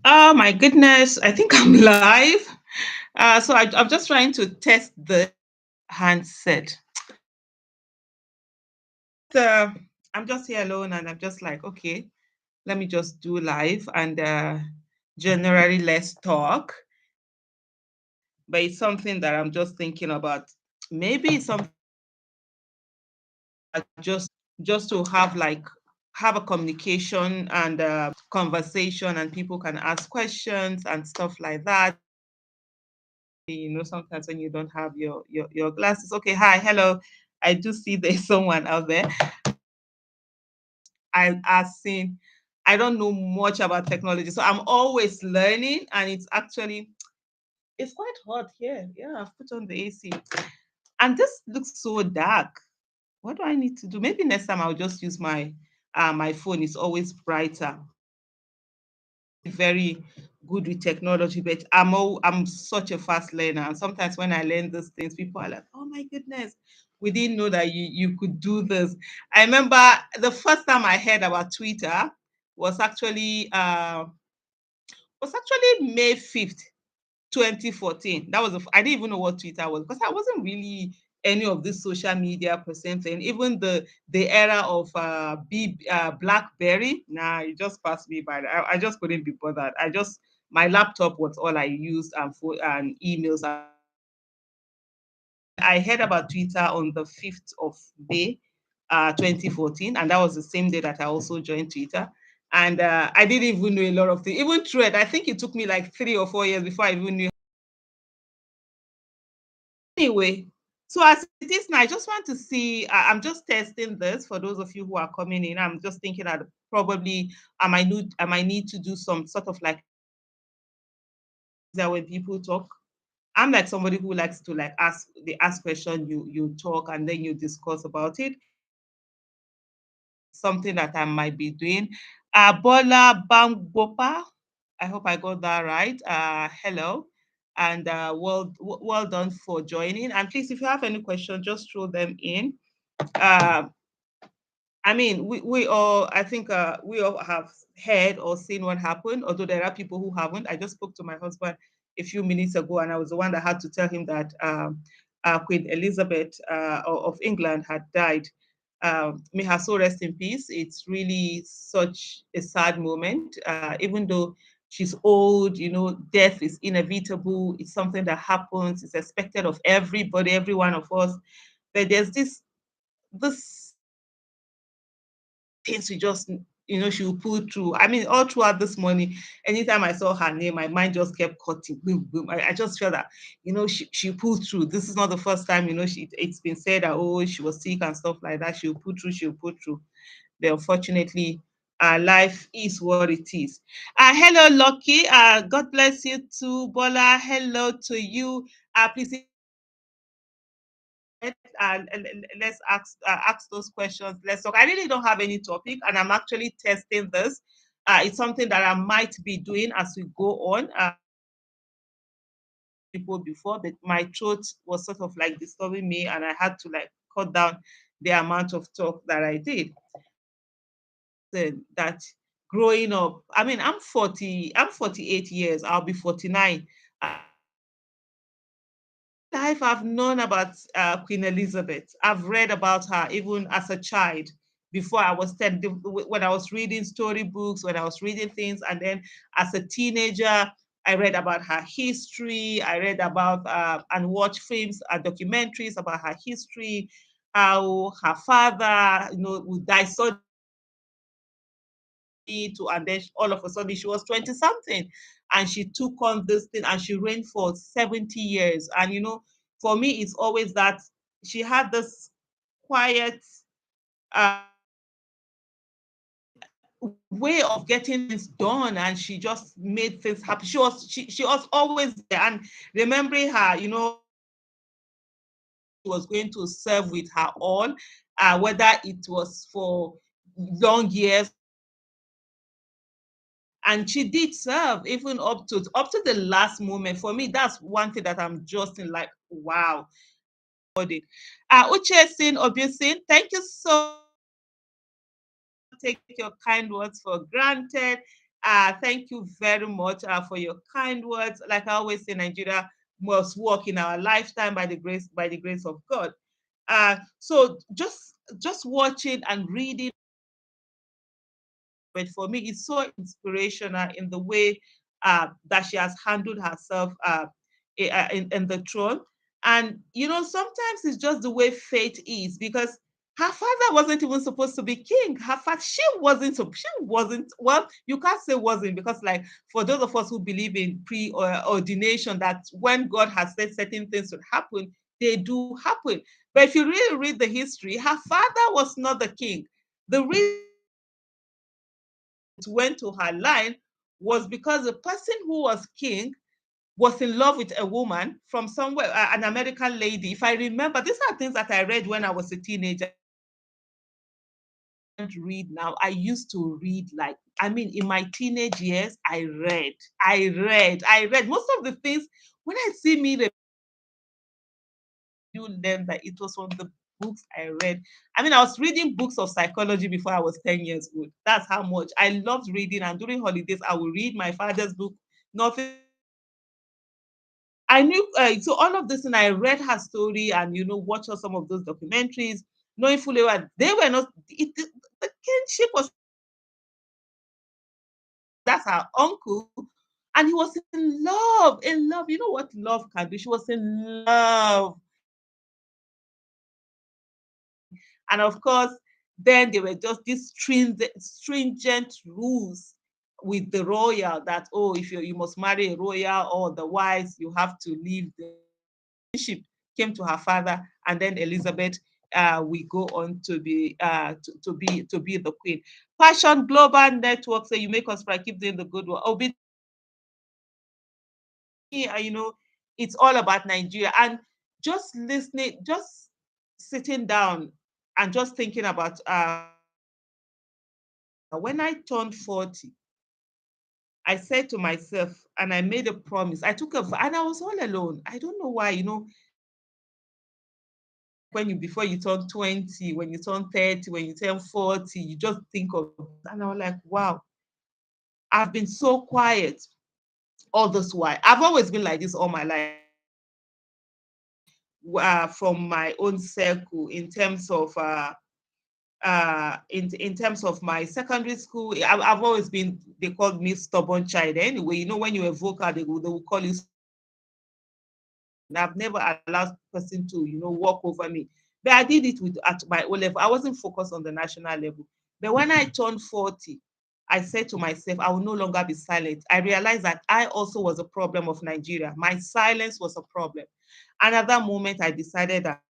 Oh my goodness, I think I'm live. I'm just trying to test the handset. Uh, I'm just here alone and I'm just like, okay, let me just do live and generally let's talk. But it's something that I'm just thinking about. Maybe it's something that just to have a communication and conversation and people can ask questions and stuff like that. Sometimes when you don't have your glasses. Okay, hi, hello. I do see there's someone out there. I've seen, I don't know much about technology, so I'm always learning, and it's quite hot here. Yeah, I've put on the AC, and this looks so dark. What do I need to do? Maybe next time I'll just use my phone. It's always brighter. Very good with technology, but I'm such a fast learner. And sometimes when I learn these things, people are like, "Oh my goodness, we didn't know that you could do this." I remember the first time I heard about Twitter was actually uh was actually May 5th, 2014. I didn't even know what Twitter was because I wasn't really any of this social media percent thing. Even the era of BlackBerry, nah, it just passed me by. I just couldn't be bothered. My laptop was all I used and emails. I heard about Twitter on the 5th of May, 2014, and that was the same day that I also joined Twitter. And I didn't even know a lot of things. Even Thread, I think it took me like 3 or 4 years before I even knew. Anyway, so as it is now, I just want to see. I'm just testing this for those of you who are coming in. I'm just thinking that probably I might need to do some sort of like that when people talk. I'm like somebody who likes to like ask question, you talk, and then you discuss about it. Something that I might be doing. Bola Bangbopa, I hope I got that right. Hello, and well done for joining. And please, if you have any questions, just throw them in. Uh, I mean, we all, I think we all have heard or seen what happened, although there are people who haven't. I just spoke to my husband a few minutes ago, and I was the one that had to tell him that Queen Elizabeth of England had died. May her soul rest in peace. It's really such a sad moment, even though she's old, death is inevitable. It's something that happens, it's expected of everybody, every one of us. But there's this things we just she will pull through. I mean, all throughout this morning, anytime I saw her name, my mind just kept cutting. Boom, boom. I just felt that, she pulled through. This is not the first time, it's been said that, oh, she was sick and stuff like that. She'll pull through. But unfortunately, our life is what it is. Hello, Lucky. God bless you too, Bola. Hello to you. Please let's ask those questions. Let's talk. I really don't have any topic, and I'm actually testing this. It's something that I might be doing as we go on. People before, but my throat was sort of like disturbing me, and I had to like cut down the amount of talk that I did. That growing up, I mean, I'm 40. I'm 48 years. I'll be 49. Life I've known about Queen Elizabeth. I've read about her even as a child before I was 10, when I was reading storybooks, when I was reading things. And then as a teenager, I read about her history. I read about and watched films and documentaries about her history, how her father, would die suddenly and then all of a sudden she was 20 something and she took on this thing and she reigned for 70 years. And for me it's always that she had this quiet uh, way of getting things done, and she just made things happen. She was always there. And remembering her, she was going to serve with her all, whether it was for long years, and she did serve even up to the last moment. For me, that's one thing that I'm just in like, wow. Uche Sin Obusin, thank you so much. Take your kind words for granted. Thank you very much for your kind words. Like I always say, Nigeria must work in our lifetime by the grace of God. So just watching and reading, but for me, it's so inspirational in the way that she has handled herself in the throne. And sometimes it's just the way fate is, because her father wasn't even supposed to be king. Her father, she wasn't, well, you can't say wasn't, because like for those of us who believe in pre-ordination, that when God has said certain things would happen, they do happen. But if you really read the history, her father was not the king. The reason went to her line was because the person who was king was in love with a woman from somewhere, an American lady. If I remember, these are things that I read when I was a teenager. I don't read now. I used to read, like, I mean, in my teenage years, I read. Most of the things, when I see me review them, that it was from the books I read. I mean, I was reading books of psychology before I was 10 years old. That's how much I loved reading. And during holidays, I would read my father's book, nothing. I knew, so all of this, and I read her story, and watched some of those documentaries, knowing fully well they were not. The kinship was, that's her uncle, and he was in love, in love. You know what love can do? She was in love, and of course, then there were just these stringent rules with the royal, that, oh, if you must marry a royal, or otherwise you have to leave the ship. Came to her father, and then Elizabeth we go on to be to be the queen. Passion Global Network say, you make us proud, keep doing the good work. Oh, it's all about Nigeria, and just listening, just sitting down and just thinking about when I turned 40. I said to myself, and I made a promise. I took and I was all alone. I don't know why, when you before you turn 20, when you turn 30, when you turn 40, you just think of, and I was like, wow, I've been so quiet all this while. I've always been like this all my life, from my own circle, in terms of in terms of my secondary school. I've always been, they called me stubborn child. Anyway, when you were vocal, they will call you. And I've never allowed person to, walk over me. But I did it with at my O level. I wasn't focused on the national level. But when I turned 40, I said to myself, I will no longer be silent. I realized that I also was a problem of Nigeria. My silence was a problem. And at that moment, I decided that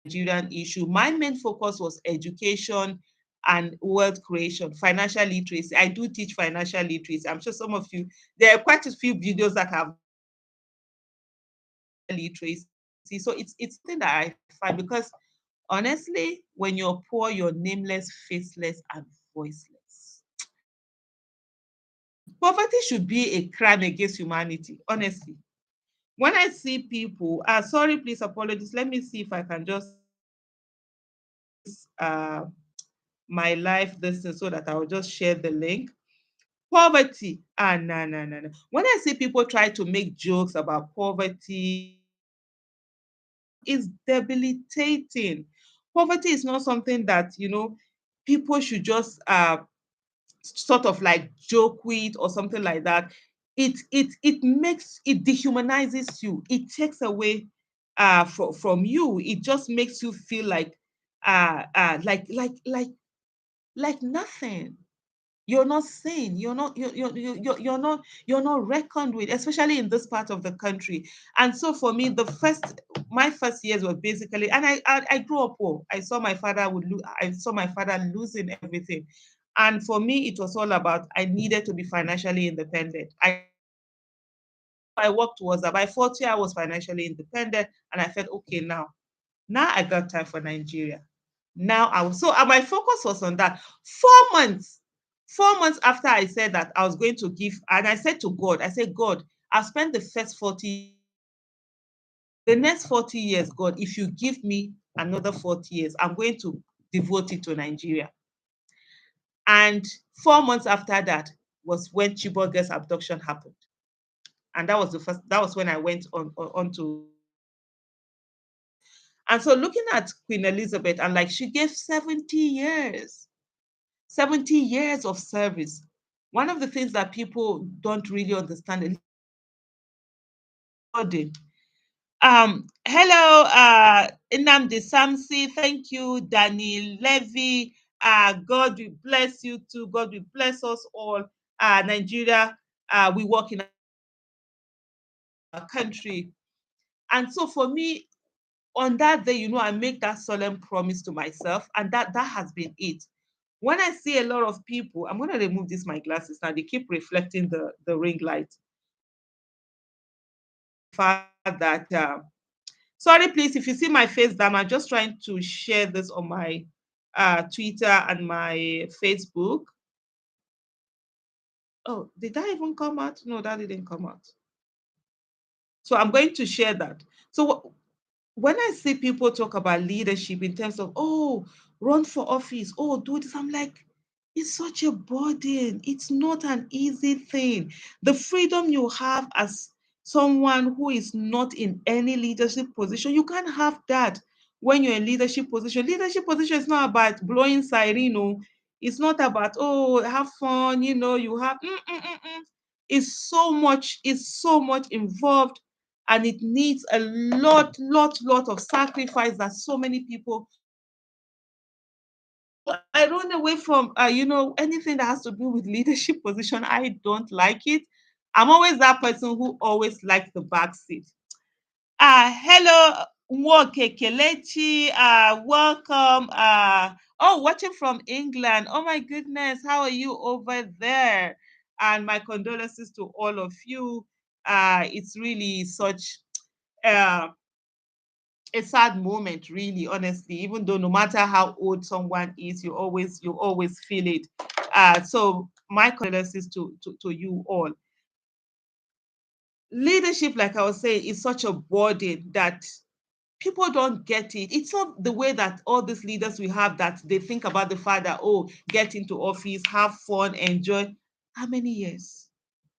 Nigerian issue. My main focus was education and wealth creation, financial literacy. I do teach financial literacy. I'm sure some of you, there are quite a few videos that have literacy. So it's thing that I find, because honestly, when you're poor, you're nameless, faceless, and voiceless. Poverty should be a crime against humanity, honestly. When I see people, sorry, please apologies. Let me see if I can just uh my live this so that I will just share the link. Poverty. No, no, no, no. When I see people try to make jokes about poverty, it's debilitating. Poverty is not something that, people should just sort of like joke with or something like that. It dehumanizes you. It takes away from you. It just makes you feel like like nothing. You're not seen. You're not reckoned with, especially in this part of the country. And so for me, my first years were basically, and I grew up poor. I saw my father losing everything. And for me, it was all about, I needed to be financially independent. I worked towards that. By 40, I was financially independent, and I felt, okay, now I got time for Nigeria. Now I was, so my focus was on that. 4 months, 4 months after I said that I was going to give, and I said to God, I said, God, I've spent the first 40, the next 40 years, God, if you give me another 40 years, I'm going to devote it to Nigeria. And 4 months after that was when Chiboge's abduction happened. And that was the first, that was when I went on to. And so looking at Queen Elizabeth, and like she gave 70 years, 70 years of service. One of the things that people don't really understand, hello, Inamdi Samsi. Thank you, Daniel Levy. God will bless you too. God will bless us all. Nigeria, we work in our country. And so for me, on that day, I make that solemn promise to myself, and that has been it. When I see a lot of people, I'm going to remove this my glasses now. They keep reflecting the ring light. That sorry, please, if you see my face down, I'm just trying to share this on my Twitter and my Facebook. Oh, did that even come out? No, that didn't come out. So I'm going to share that. So when I see people talk about leadership in terms of, oh, run for office, oh, do this, I'm like, it's such a burden. It's not an easy thing. The freedom you have as someone who is not in any leadership position, you can't have that when you're in leadership position. Leadership position is not about blowing siren. No. It's not about, oh, have fun, you have, it's so much involved, and it needs a lot of sacrifice that so many people. I run away from anything that has to do with leadership position. I don't like it. I'm always that person who always likes the back seat. Hello, Nwoke Kelechi. Welcome. Oh, watching from England. Oh my goodness, how are you over there? And my condolences to all of you. It's really such uh, a sad moment, really, honestly. Even though no matter how old someone is, you always feel it. So my condolences to you all. Leadership, like I was saying, is such a burden that people don't get it. It's not the way that all these leaders we have, that they think about the fact that, oh, get into office, have fun, enjoy. How many years?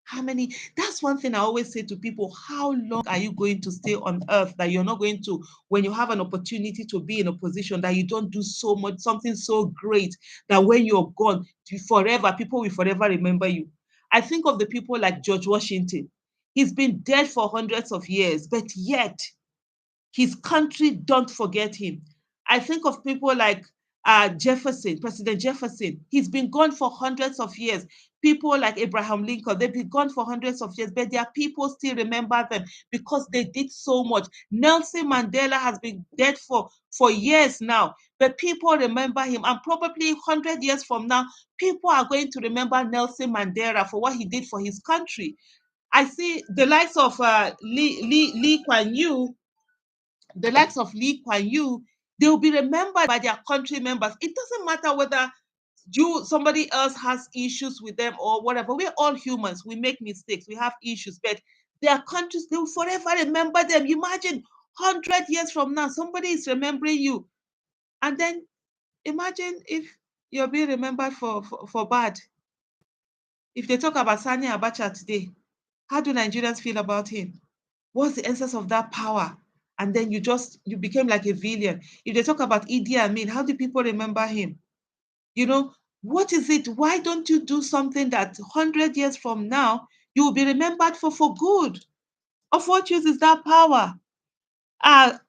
How many? That's one thing I always say to people. How long are you going to stay on earth that you're not going to, when you have an opportunity to be in a position that you don't do so much, something so great, that when you're gone, forever, people will forever remember you. I think of the people like George Washington. He's been dead for hundreds of years, but yet his country don't forget him. I think of people like Jefferson, President Jefferson. He's been gone for hundreds of years. People like Abraham Lincoln, they've been gone for hundreds of years, but their people still remember them because they did so much. Nelson Mandela has been dead for years now, but people remember him. And probably 100 years from now, people are going to remember Nelson Mandela for what he did for his country. I see the likes of Lee Kuan Yew, the likes of Lee Kuan Yew, they will be remembered by their country members. It doesn't matter whether somebody else has issues with them or whatever. We're all humans. We make mistakes. We have issues, but their countries, they will forever remember them. Imagine 100 years from now, somebody is remembering you, and then imagine if you're being remembered for bad. If they talk about Sani Abacha today, how do Nigerians feel about him? What's the essence of that power? And then you became like a villain. If they talk about Idi Amin, how do people remember him? You know, what is it? Why don't you do something that 100 years from now you will be remembered for good? Of what use is that power?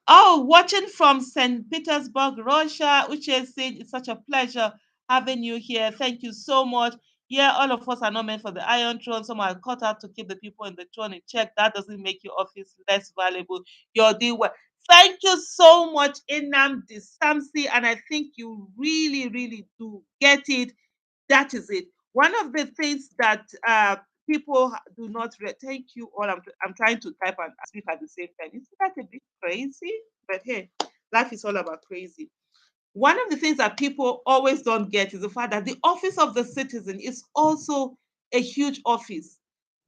Watching from St. Petersburg, Russia, Uche said it's such a pleasure having you here. Thank you so much. Yeah, all of us are not meant for the Iron Throne. Some are cut out to keep the people in the throne in check. That doesn't make your office less valuable. You're doing well. Thank you so much, Inam Samsi. And I think you really, really do get it. That is it. One of the things that people do not thank you all. I'm trying to type and speak at the same time. Isn't that a bit crazy? But hey, life is all about crazy. One of the things that people always don't get is the fact that the office of the citizen is also a huge office.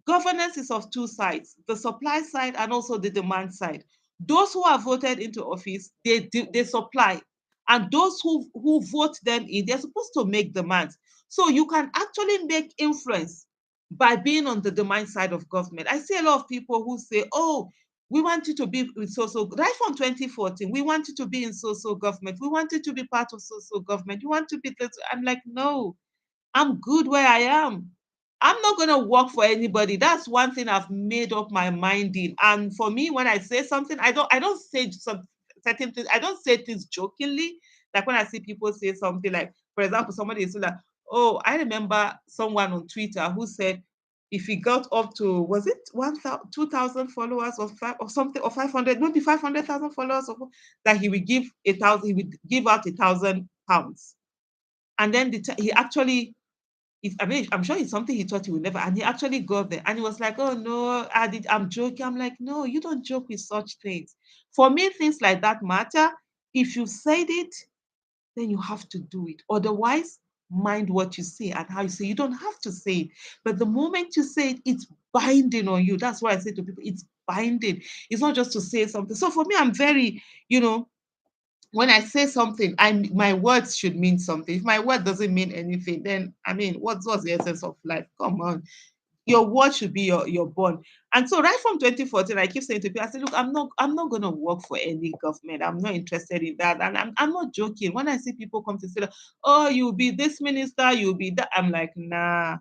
Governance is of two sides, the supply side and also the demand side. Those who are voted into office, they supply. And those who vote them in, they're supposed to make demands. So you can actually make influence by being on the demand side of government. I see a lot of people who say, oh, we want you to be with so right from 2014. We want you to be in so government. We want you to be part of so government. You want to be this. I'm like, no, I'm good where I am. I'm not going to work for anybody. That's one thing I've made up my mind in. And for me, when I say something, I don't say some certain things. I don't say things jokingly. Like when I see people say something like, for example, somebody is like, oh, I remember someone on Twitter who said if he got up to, was it 1,000, 2,000 followers or five or something, or 500, maybe 500,000 followers, or that he would give a thousand, he would give out £1,000. And then he actually, I mean, I'm sure it's something he thought he would never, and he actually got there. And he was like, "Oh no, I'm joking." I'm like, "No, you don't joke with such things." For me, things like that matter. If you said it, then you have to do it. Otherwise, mind what you say and how you say. You don't have to say it, but the moment you say it, it's binding on you. That's why I say to people, it's binding. It's not just to say something. So for me, I'm very, you know, when I say something, my words should mean something. If my word doesn't mean anything, then I mean, what's the essence of life? Come on. Your word should be your bond. And so right from 2014, I keep saying to people, I say, look, I'm not gonna work for any government. I'm not interested in that. And I'm not joking. When I see people come to say, oh, you'll be this minister, you'll be that, I'm like, nah.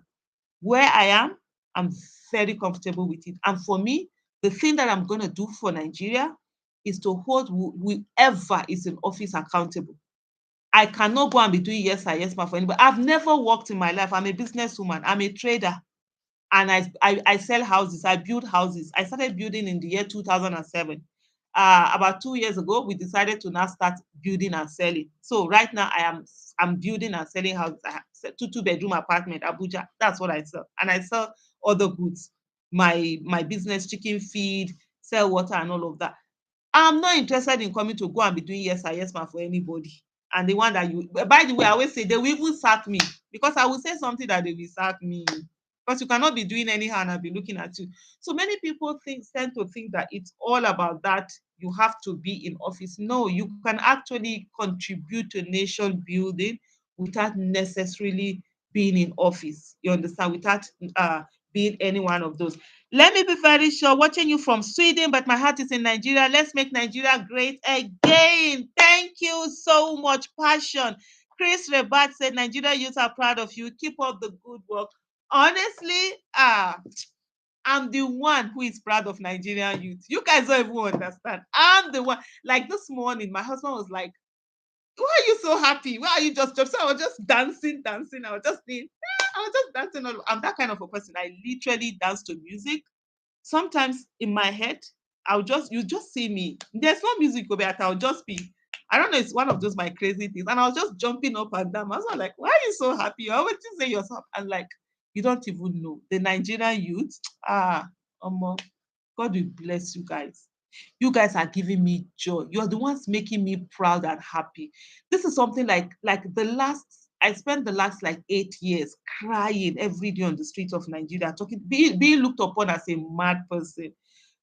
Where I am, I'm very comfortable with it. And for me, the thing that I'm gonna do for Nigeria is to hold whoever is in office accountable. I cannot go and be doing yes sir, yes ma for anybody. I've never worked in my life. I'm a businesswoman. I'm a trader, and I sell houses. I build houses. I started building in the year 2007. About 2 years ago, we decided to now start building and selling. So right now, I'm building and selling houses. I have two-bedroom apartment, Abuja. That's what I sell, and I sell other goods. My business, chicken feed, sell water, and all of that. I'm not interested in coming to go and be doing yes sir, yes ma for anybody. And the one that you, by the way, I always say they will even sack me because I will say something that they will sack me. Because you cannot be doing anyhow and I'll be looking at you. So many people tend to think that it's all about that. You have to be in office. No, you can actually contribute to nation building without necessarily being in office. You understand? Without being any one of those. Let me be very sure, watching you from Sweden, but my heart is in Nigeria. Let's make Nigeria great again. Thank you so much. Passion. Chris Rebat said, Nigeria youth are proud of you. Keep up the good work. Honestly, I'm the one who is proud of Nigerian youth. You guys don't even understand. I'm the one. Like this morning, my husband was like, why are you so happy? Why are you just so I was just dancing, dancing. I was just saying, I was just dancing. I'm that kind of a person. I literally dance to music. Sometimes in my head, you just see me. There's no music over it. I'll just be, I don't know, it's one of those my crazy things. And I was just jumping up and down. I was like, why are you so happy? You always just say yourself. And like, you don't even know. The Nigerian youth, um, God will bless you guys. You guys are giving me joy. You're the ones making me proud and happy. This is something like the last I spent the last like 8 years crying every day on the streets of Nigeria, being looked upon as a mad person.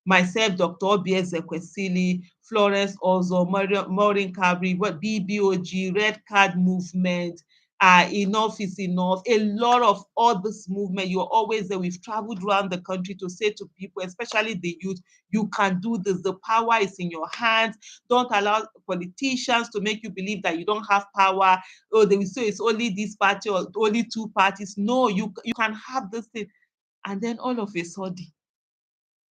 Myself, Dr. Obie Zekwesili, Florence Ozo, Maureen Cabri, BBOG, Red Card Movement, Enough is Enough, a lot of all this movement. You're always there. We've traveled around the country to say to people, especially the youth, you can do this. The power is in your hands. Don't allow politicians to make you believe that you don't have power. Oh, they will say it's only this party or only two parties. No, you can have this thing. And then all of a sudden,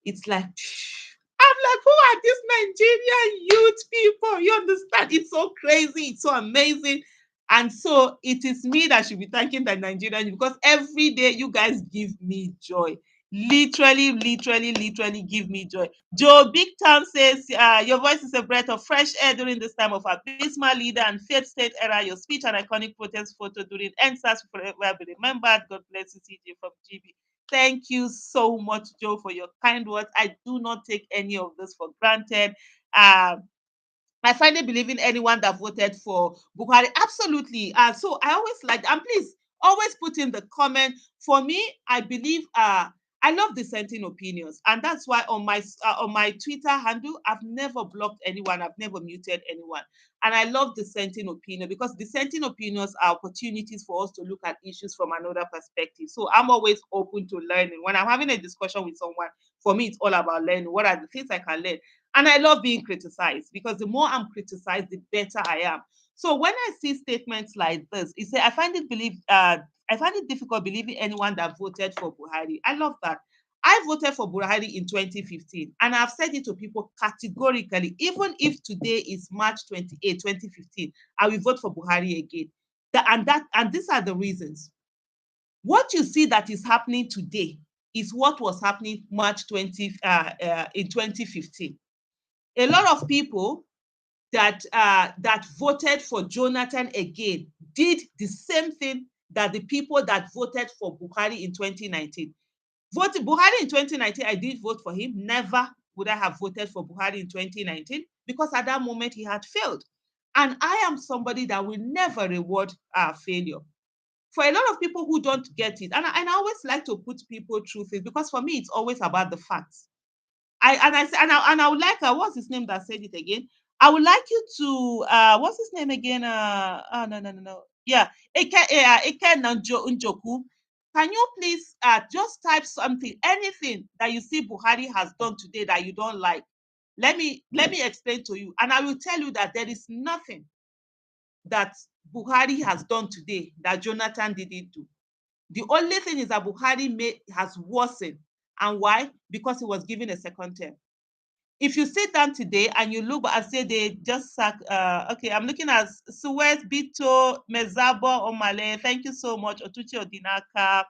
it's like, I'm like, who are these Nigerian youth people? You understand? It's so crazy. It's so amazing. And so it is me that should be thanking the Nigerian youth because every day you guys give me joy. Literally, literally, literally give me joy. Joe Big Town says, your voice is a breath of fresh air during this time of abysmal leader and faith state era. Your speech and iconic protest photo during NSAS will forever be remembered. God bless you, CJ from GB. Thank you so much, Joe, for your kind words. I do not take any of this for granted. Um, I finally believe in anyone that voted for Buhari. Absolutely. So I always like, and please always put in the comment. For me, I believe I love dissenting opinions, and that's why on my Twitter handle, I've never blocked anyone. I've never muted anyone. And I love dissenting opinion because dissenting opinions are opportunities for us to look at issues from another perspective. So I'm always open to learning. When I'm having a discussion with someone, for me, it's all about learning. What are the things I can learn? And I love being criticized because the more I'm criticized, the better I am. So when I see statements like this, it say I find it difficult believing anyone that voted for Buhari. I love that. I voted for Buhari in 2015, and I've said it to people categorically. Even if today is March 28, 2015, I will vote for Buhari again. And these are the reasons. What you see that is happening today is what was happening in 2015. A lot of people that voted for Jonathan again did the same thing that the people that voted for Buhari in 2019. Buhari in 2019, I did vote for him. Never would I have voted for Buhari in 2019 because at that moment he had failed. And I am somebody that will never reward failure. For a lot of people who don't get it, and I always like to put people through things because for me, it's always about the facts. I would like what's his name that said it again? I would like you to what's his name again? No. Yeah, Eke Njoku. Can you please just type something, anything that you see Buhari has done today that you don't like? Let me explain to you, and I will tell you that there is nothing that Buhari has done today that Jonathan didn't do. The only thing is that has worsened. And why? Because he was given a second term. If you sit down today and you look and say they just sack, okay, I'm looking at Suez, Bito, Mezabo, Omale. Thank you so much, Otuchi Odinaka.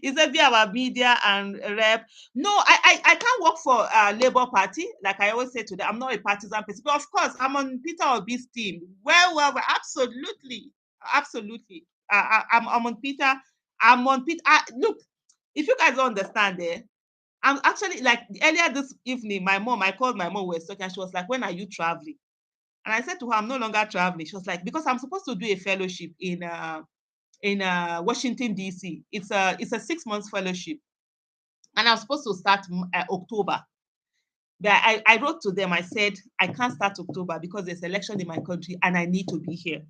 Is a via our media and rep. No, I can't work for Labour Party. Like I always say to them, I'm not a partisan person. But of course, I'm on Peter Obi's team. Well, absolutely. Absolutely. I'm on Peter. I'm on Peter. Look, if you guys don't understand I'm actually like earlier this evening, I called my mom, we were talking, and she was like, when are you traveling? And I said to her, I'm no longer traveling. She was like, because I'm supposed to do a fellowship in Washington, D.C. It's a 6 months fellowship. And I was supposed to start October. But I wrote to them, I said, I can't start October because there's election in my country and I need to be here.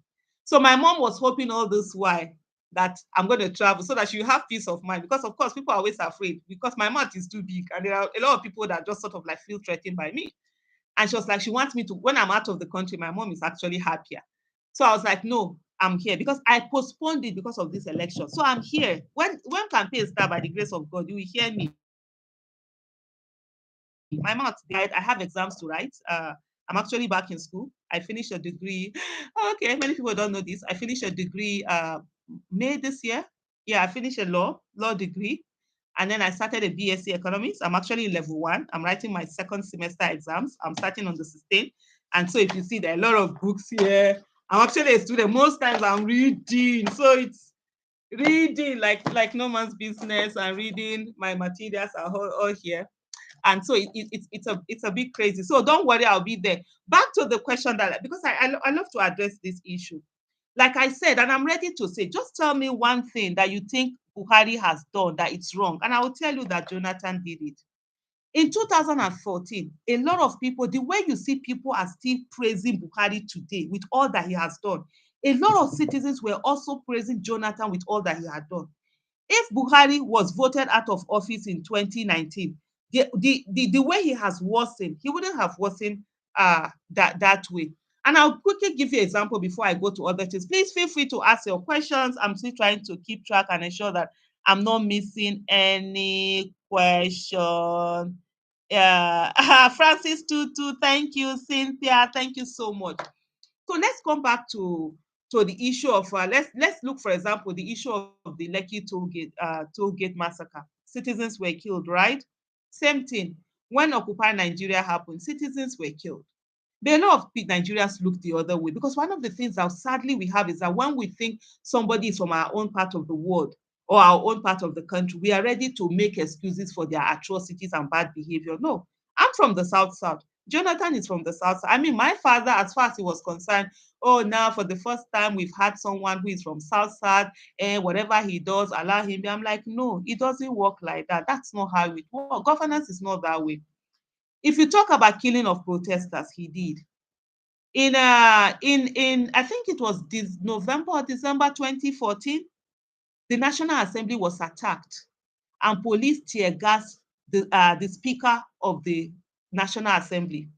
So my mom was hoping all this while that I'm going to travel so that she'll have peace of mind. Because of course, people are always afraid because my mouth is too big. And there are a lot of people that just sort of like feel threatened by me. And she was like, she wants me to, when I'm out of the country, my mom is actually happier. So I was like, no, I'm here because I postponed it because of this election. So I'm here. When campaigns start, by the grace of God, you will hear me. My mouth died. I have exams to write. I'm actually back in school. I finished a degree. Okay, many people don't know this. I finished a degree May this year. Yeah, I finished a law degree. And then I started a BSc economics. I'm actually in level 1. I'm writing my second semester exams. I'm starting on the 16th. And so if you see, there are a lot of books here. I'm actually a student. Most times I'm reading. So it's reading like no man's business, and reading my materials are all here. And so it's a bit crazy. So don't worry, I'll be there. Back to the question that, because I love to address this issue. Like I said, and I'm ready to say, just tell me one thing that you think Buhari has done that it's wrong, and I will tell you that Jonathan did it. In 2014, a lot of people, the way you see people are still praising Buhari today with all that he has done, a lot of citizens were also praising Jonathan with all that he had done. If Buhari was voted out of office in 2019, the way he has worsened, he wouldn't have worsened that way. And I'll quickly give you an example before I go to other things. Please feel free to ask your questions. I'm still trying to keep track and ensure that I'm not missing any question. Yeah, Francis Tutu, thank you. Cynthia, thank you so much. So let's come back to the issue of let's look, for example, the issue of the Lekki toll gate massacre. Citizens were killed, right? Same thing. When Occupy Nigeria happened, citizens were killed. But a lot of Nigerians look the other way because one of the things that sadly we have is that when we think somebody is from our own part of the world or our own part of the country, we are ready to make excuses for their atrocities and bad behavior. No, I'm from the South. Jonathan is from the South. I mean, my father, as far as he was concerned, oh, now for the first time we've had someone who is from South, and whatever he does, allow him. I'm like, no, it doesn't work like that. That's not how it works. Governance is not that way. If you talk about killing of protesters, he did. In I think it was this November or December 2014, the National Assembly was attacked and police tear gas the Speaker of the National Assembly.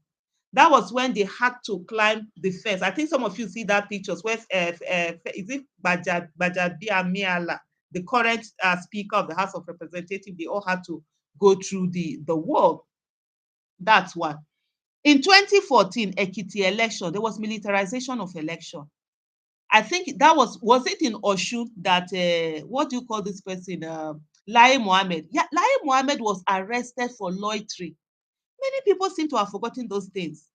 That was when they had to climb the fence. I think some of you see that pictures where is it Bajabiamiala, the current Speaker of the House of Representatives, they all had to go through the wall. That's one. In 2014 Ekiti election, there was militarization of election. I think that was it in Oshun that what do you call this person? Lai Mohammed. Yeah, Lai Mohammed was arrested for loitering. Many people seem to have forgotten those things.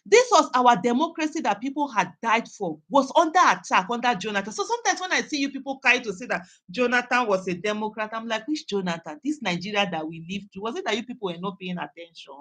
This was our democracy that people had died for, was under attack under Jonathan. So sometimes when I see you people trying to say that Jonathan was a Democrat, I'm like, which Jonathan? This Nigeria that we live through, was it that you people were not paying attention?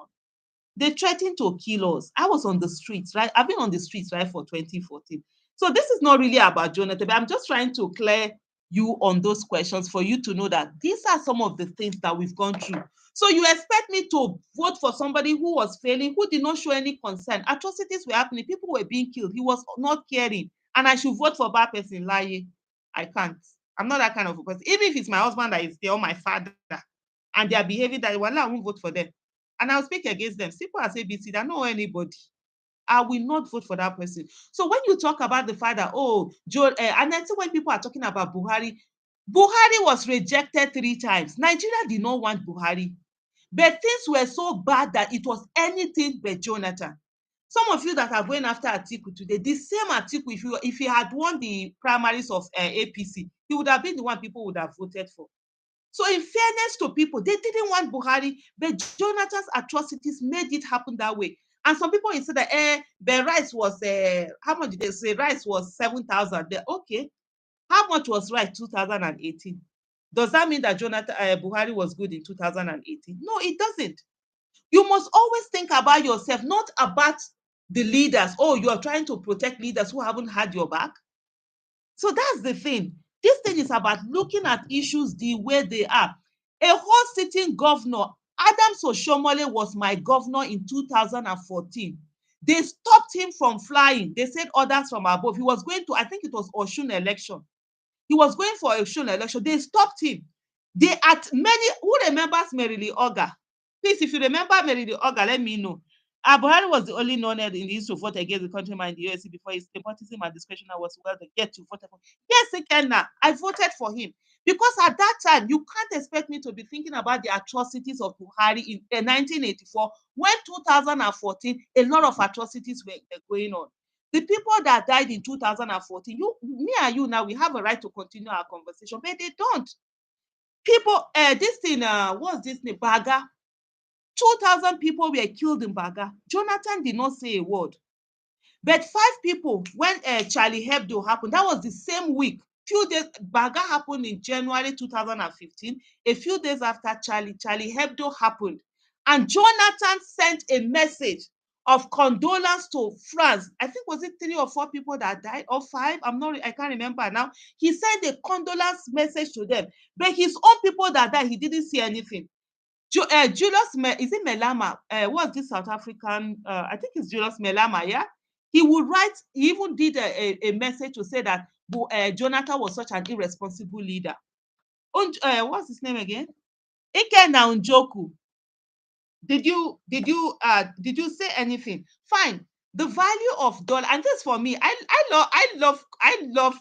They threatened to kill us. I was on the streets, right? I've been on the streets, right, for 2014. So this is not really about Jonathan, but I'm just trying to clear you on those questions for you to know that these are some of the things that we've gone through. So you expect me to vote for somebody who was failing, who did not show any concern. Atrocities were happening. People were being killed. He was not caring. And I should vote for a bad person. Lie. I can't. I'm not that kind of a person. Even if it's my husband that is there or my father and they are behaving that well, I won't vote for them. And I'll speak against them. Simple as ABC, they know anybody. I will not vote for that person. So when you talk about the fact that, oh, Joe, and then when people are talking about Buhari, Buhari was rejected 3 times. Nigeria did not want Buhari. But things were so bad that it was anything but Jonathan. Some of you that are going after Atiku today, the same Atiku, if he had won the primaries of APC, he would have been the one people would have voted for. So in fairness to people, they didn't want Buhari, but Jonathan's atrocities made it happen that way. And some people will say that the rice was how much did they say? Rice was 7,000. Okay, how much was rice 2018? Does that mean that Jonathan Buhari was good in 2018? No, it doesn't. You must always think about yourself, not about the leaders. Oh, you are trying to protect leaders who haven't had your back. So that's the thing. This thing is about looking at issues the way they are. A whole sitting governor, Adams Oshomole, was my governor in 2014. They stopped him from flying. They said orders from above. He was going to, I think it was Oshun election. He was going for a Oshun election. They stopped him. They at many, who remembers Merily Oga? Please, if you remember Merily Oga, let me know. Buhari was the only non-head in the history to vote against the countryman in the USA before his nepotism and discretion was well get to vote for. Yes, Ikenna, I voted for him because at that time you can't expect me to be thinking about the atrocities of Buhari in 1984 when 2014 a lot of atrocities were going on. The people that died in 2014, me and you now, we have a right to continue our conversation, but they don't. People, this thing, what's this name? Baga. 2,000 people were killed in Baga. Jonathan did not say a word. But 5 people, when Charlie Hebdo happened, that was the same week. Few days, Baga happened in January 2015. A few days after Charlie Hebdo happened. And Jonathan sent a message of condolence to France. I think was it 3 or 4 people that died, or 5? I can't remember now. He sent a condolence message to them. But his own people that died, he didn't see anything. Julius, is it Melama? What's this South African? I think it's Julius Melama, yeah? He would write, he even did a message to say that Jonathan was such an irresponsible leader. What's his name again? Ikenna Njoku. Did you say anything? Fine. The value of dollar, and this for me, I love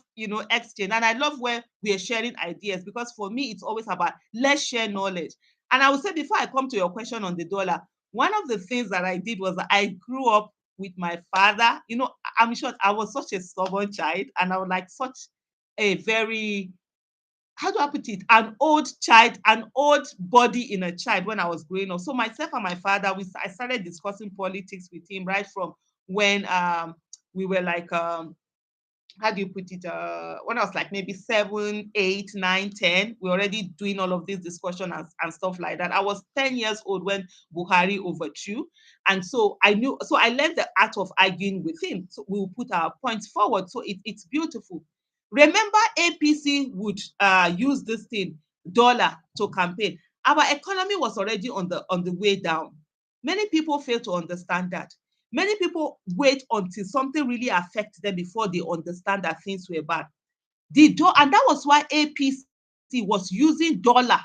exchange, and I love where we are sharing ideas, because for me it's always about let's share knowledge. And I would say, before I come to your question on the dollar, one of the things that I did was I grew up with my father. I'm sure I was such a stubborn child, and I was like such a very, how do I put it, an old child, an old body in a child when I was growing up. So myself and my father, I started discussing politics with him right from when we were like, how do you put it, when I was like maybe 7, 8, 9, 10. We're already doing all of this discussion and stuff like that. I was 10 years old when Buhari overthrew. And so I learned the art of arguing with him. So we will put our points forward. So it's beautiful. Remember, APC would use this thing, dollar, to campaign. Our economy was already on the way down. Many people fail to understand that. Many people wait until something really affects them before they understand that things were bad. And that was why APC was using dollar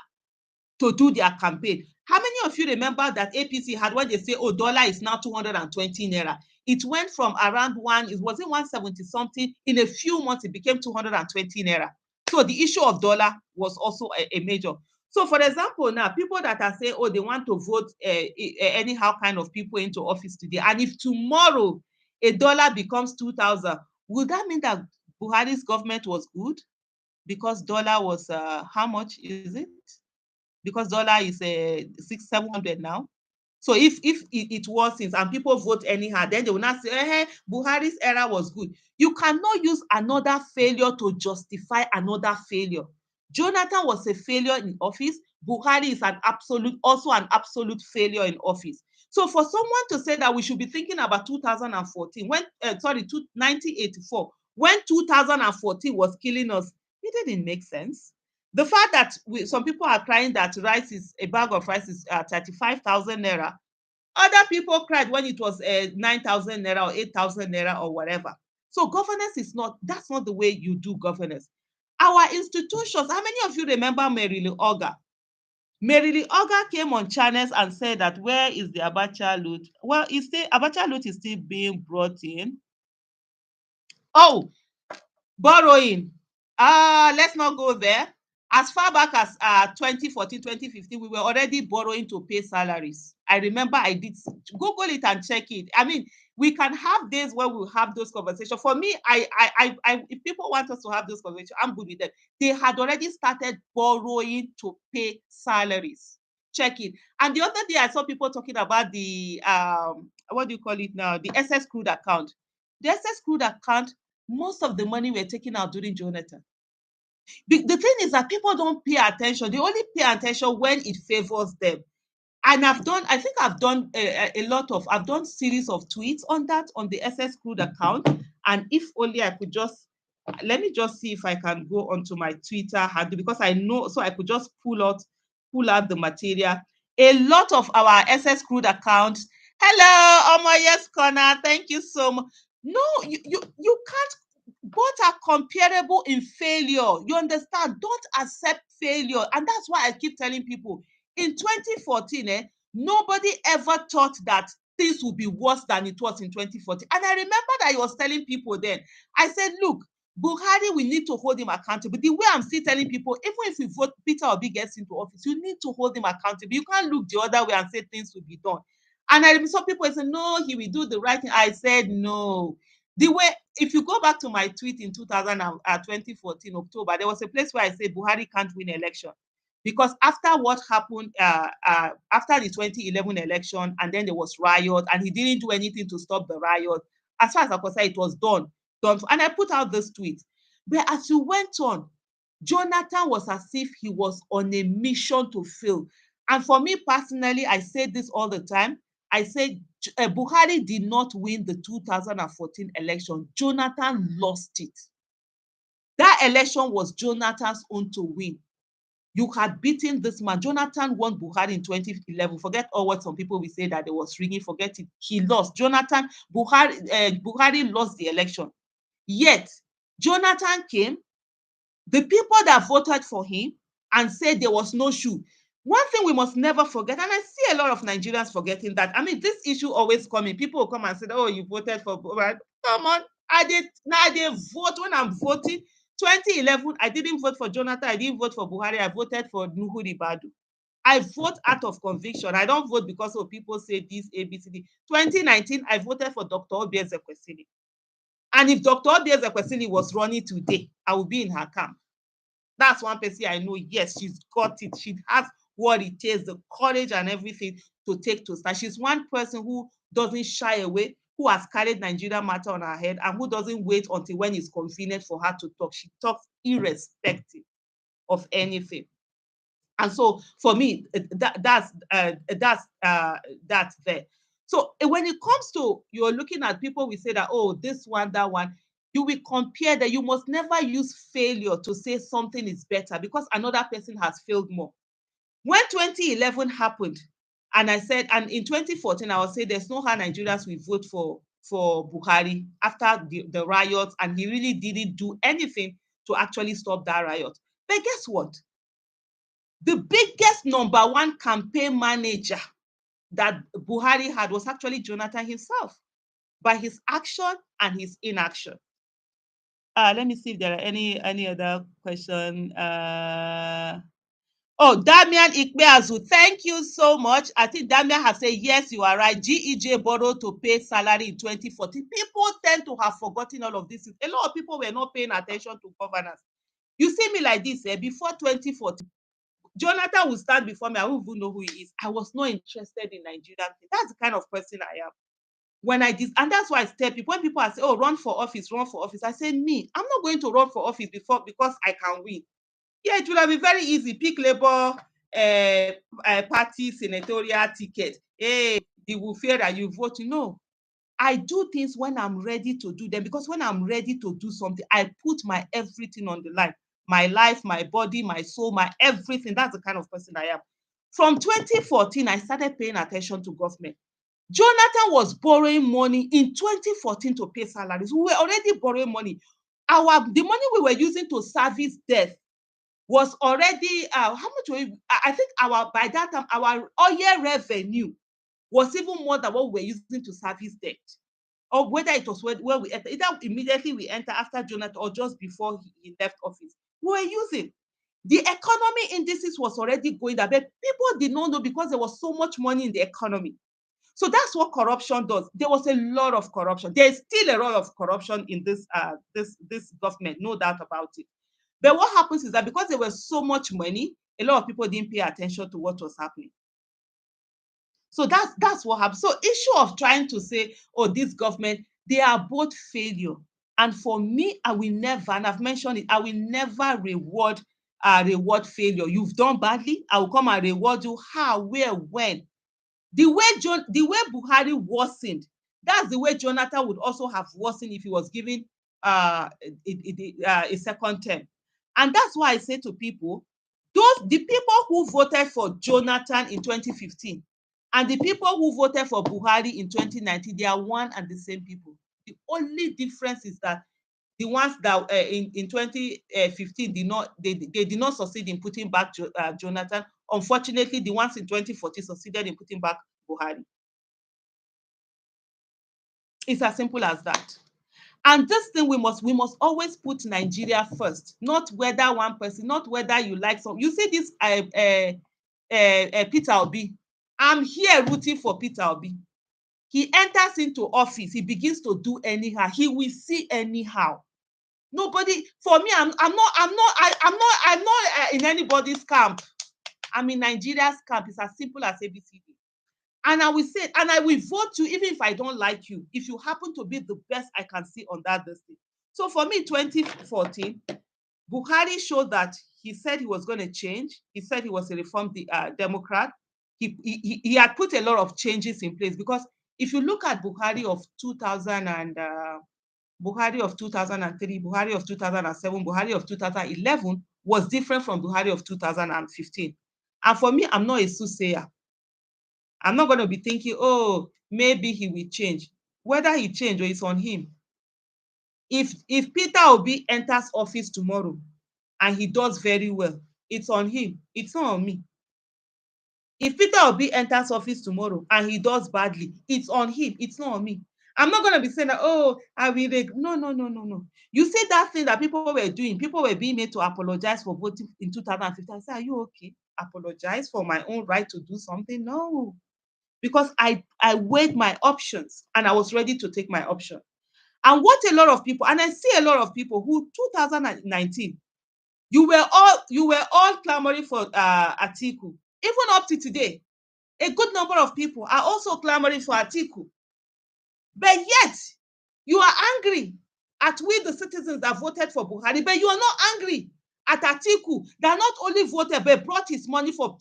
to do their campaign. How many of you remember that APC had, when they say, oh, dollar is now 220 naira? It went from around it was in 170 something. In a few months, it became 220 naira. So the issue of dollar was also a major. So, for example, now people that are saying, oh, they want to vote anyhow kind of people into office today, and if tomorrow a dollar becomes 2,000, would that mean that Buhari's government was good? Because dollar was how much is it? Because dollar is 600-700 now. So if it worsens and people vote anyhow, then they will not say, Buhari's era was good. You cannot use another failure to justify another failure. Jonathan was a failure in office. Buhari is also an absolute failure in office. So for someone to say that we should be thinking about 2014, 1984, when 2014 was killing us, it didn't make sense. The fact that some people are crying that a bag of rice is 35,000 naira. Other people cried when it was 9,000 naira or 8,000 naira or whatever. So governance that's not the way you do governance. Our institutions, how many of you remember Merily Oga? Merily Oga came on channels and said that, where is the Abacha loot? Well, Abacha loot is still being brought in. Oh, borrowing. Let's not go there. As far back as 2014, 2015, we were already borrowing to pay salaries. I remember I did. Google it and check it. I mean, we can have days where we'll have those conversations. For me, if people want us to have those conversations, I'm good with them. They had already started borrowing to pay salaries. Check it. And the other day, I saw people talking about the, what do you call it now? The SS crude account. The SS crude account, most of the money were taken out during Jonathan. The thing is that people don't pay attention. They only pay attention when it favors them. And I think I've done I've done series of tweets on that, on the SS Crude account. And if only I could let me just see if I can go onto my Twitter handle, because I know, so I could just pull out the material. A lot of our SS Crude accounts. Hello, Omo, yes, Connor. Thank you so much. No, you can't. Both are comparable in failure. You understand? Don't accept failure. And that's why I keep telling people, in 2014, nobody ever thought that things would be worse than it was in 2014. And I remember that I was telling people then, I said, look, Buhari, we need to hold him accountable. The way I'm still telling people, even if we vote Peter Obi gets into office, you need to hold him accountable. You can't look the other way and say things will be done. And I saw people say, no, he will do the right thing. I said, no. The way, if you go back to my tweet in 2014 October, there was a place where I said Buhari can't win election, because after what happened after the 2011 election, and then there was riot, and he didn't do anything to stop the riot. As far as I could say, it was done. And I put out this tweet. But as you went on, Jonathan was as if he was on a mission to fail. And for me personally, I say this all the time. I say Buhari did not win the 2014 election. Jonathan lost it. That election was Jonathan's own to win. You had beaten this man. Jonathan won Buhari in 2011. Forget all what some people will say that there was rigging. Forget it. He lost. Buhari lost the election. Yet, Jonathan came. The people that voted for him and said there was no shoe. One thing we must never forget, and I see a lot of Nigerians forgetting that. I mean, this issue always coming. People will come and say, oh, you voted for Buhari. Come on. I did vote when I'm voting. 2011, I didn't vote for Jonathan. I didn't vote for Buhari. I voted for Nuhu Ribadu. I vote out of conviction. I don't vote because of people say this, ABCD. 2019, I voted for Dr. Obi Ezekwesili. And if Dr. Obi Ezekwesili was running today, I would be in her camp. That's one person I know. Yes, she's got it. She has what it takes, the courage and everything to take to start. She's one person who doesn't shy away, who has carried Nigeria matter on her head, and who doesn't wait until when it's convenient for her to talk. She talks irrespective of anything. And so for me, that's there. So when it comes to, you're looking at people, we say that, oh, this one, that one, you will compare that. You must never use failure to say something is better because another person has failed more. When 2011 happened, And I said, and in 2014, I was saying there's no how Nigerians will vote for Buhari after the riots, and he really didn't do anything to actually stop that riot. But guess what? The biggest number one campaign manager that Buhari had was actually Jonathan himself, by his action and his inaction. Let me see if there are any other question. Oh, Damian Ikpeazu, thank you so much. I think Damian has said, yes, you are right. GEJ borrowed to pay salary in 2014. People tend to have forgotten all of this. A lot of people were not paying attention to governance. You see me like this, before 2014, Jonathan will stand before me. I won't even know who he is. I was not interested in Nigerian things. That's the kind of person I am. When I did, and that's why I tell people, when people are saying, oh, run for office, I say, me, I'm not going to run for office because I can win. Yeah, it would have been very easy. Pick Labour party senatorial ticket. Hey, they will fear that you vote. No, I do things when I'm ready to do them, because when I'm ready to do something, I put my everything on the line. My life, my body, my soul, my everything. That's the kind of person I am. From 2014, I started paying attention to government. Jonathan was borrowing money in 2014 to pay salaries. We were already borrowing money. The money we were using to service debt was already how much were I think by that time our oil revenue was even more than what we were using to service debt, or whether it was where we enter, either immediately we enter after Jonathan or just before he left office. We were using. The economy indices was already going up, but people did not know because there was so much money in the economy. So that's what corruption does. There was a lot of corruption. There's still a lot of corruption in this government, no doubt about it. But what happens is that because there was so much money, a lot of people didn't pay attention to what was happening. So that's what happened. So issue of trying to say, oh, this government, they are both failure. And for me, I will never, and I've mentioned it, I will never reward failure. You've done badly, I will come and reward you. How, where, when? The way Buhari worsened, that's the way Jonathan would also have worsened if he was given a second term. And that's why I say to people, the people who voted for Jonathan in 2015 and the people who voted for Buhari in 2019, they are one and the same people. The only difference is that the ones that in 2015 did not succeed in putting back Jonathan. Unfortunately, the ones in 2014 succeeded in putting back Buhari. It's as simple as that. And this thing, we must always put Nigeria first, not whether one person, not whether you like some. You see this Peter Obi. I'm here rooting for Peter Obi. He enters into office, he begins to do anyhow. He will see anyhow. Nobody, for me, I'm not in anybody's camp. I'm in Nigeria's camp. It's as simple as ABCD. And I will say, and I will vote you even if I don't like you, if you happen to be the best I can see on that district. So for me, 2014, Buhari showed that he said he was going to change. He said he was a reformed Democrat. He had put a lot of changes in place, because if you look at Buhari of 2000 and Buhari of 2003, Buhari of 2007, Buhari of 2011 was different from Buhari of 2015. And for me, I'm not a soothsayer. I'm not going to be thinking, oh, maybe he will change. Whether he change or it's on him. If Peter Obi enters office tomorrow and he does very well, it's on him. It's not on me. If Peter Obi enters office tomorrow and he does badly, it's on him. It's not on me. I'm not going to be saying that, oh, I will. No. You see that thing that people were doing, people were being made to apologize for voting in 2015. I say, are you okay? Apologize for my own right to do something? No. Because I weighed my options and I was ready to take my option. And what a lot of people, and I see a lot of people who 2019, you were all clamoring for Atiku. Even up to today, a good number of people are also clamoring for Atiku. But yet, you are angry at we, the citizens that voted for Buhari, but you are not angry at Atiku that not only voted but brought his money for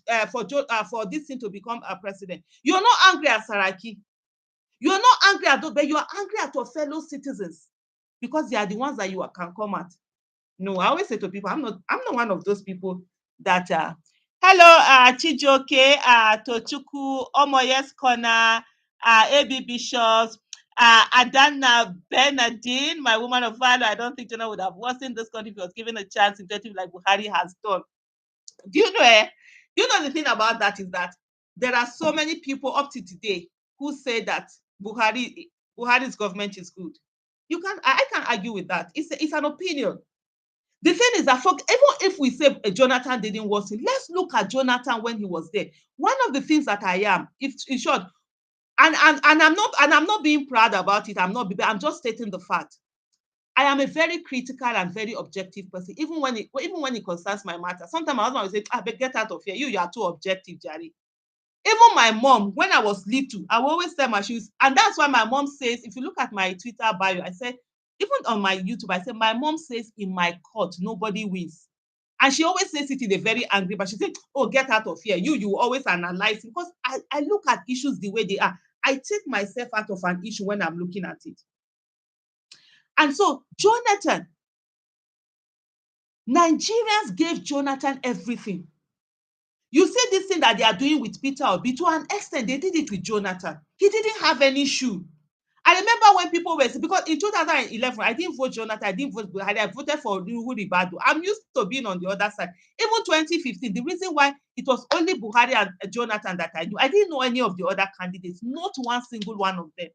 this thing to become a president. You are not angry at Saraki. You are not angry at those, but you are angry at your fellow citizens because they are the ones that you can come at. No, I always say to people, I'm not one of those people that Hello, Chijoke, Tochuku, Omoyes Corner, AB Bishops, Adana Bernardine, my woman of valor. I don't think Jonah would have worsened in this country if he was given a chance in like Buhari has done. Do you know? Do you know the thing about that is that there are so many people up to today who say that Buhari's government is good. You can I can't argue with that. It's an opinion. The thing is that even if we say Jonathan didn't worsen, let's look at Jonathan when he was there. One of the things that I am, if in short, and I'm not being proud about it. I'm just stating the fact. I am a very critical and very objective person, even when it concerns my matter. Sometimes my husband will say, "Ah, but get out of here. You are too objective, Jerry." Even my mom, when I was little, I will always tell my shoes. And that's why my mom says, if you look at my Twitter bio, I said, even on my YouTube, I said, my mom says, in my court, nobody wins. And she always says it in a very angry, but she said, "Oh, get out of here. You always analyze it." Because I look at issues the way they are. I take myself out of an issue when I'm looking at it. And so, Jonathan, Nigerians gave Jonathan everything. You see this thing that they are doing with Peter Obi, to an extent, they did it with Jonathan. He didn't have any shoe. I remember when people were because in 2011, I didn't vote Jonathan, I didn't vote Buhari, I voted for Nuhu Ribadu. I'm used to being on the other side. Even 2015, the reason why it was only Buhari and Jonathan that I knew, I didn't know any of the other candidates, not one single one of them.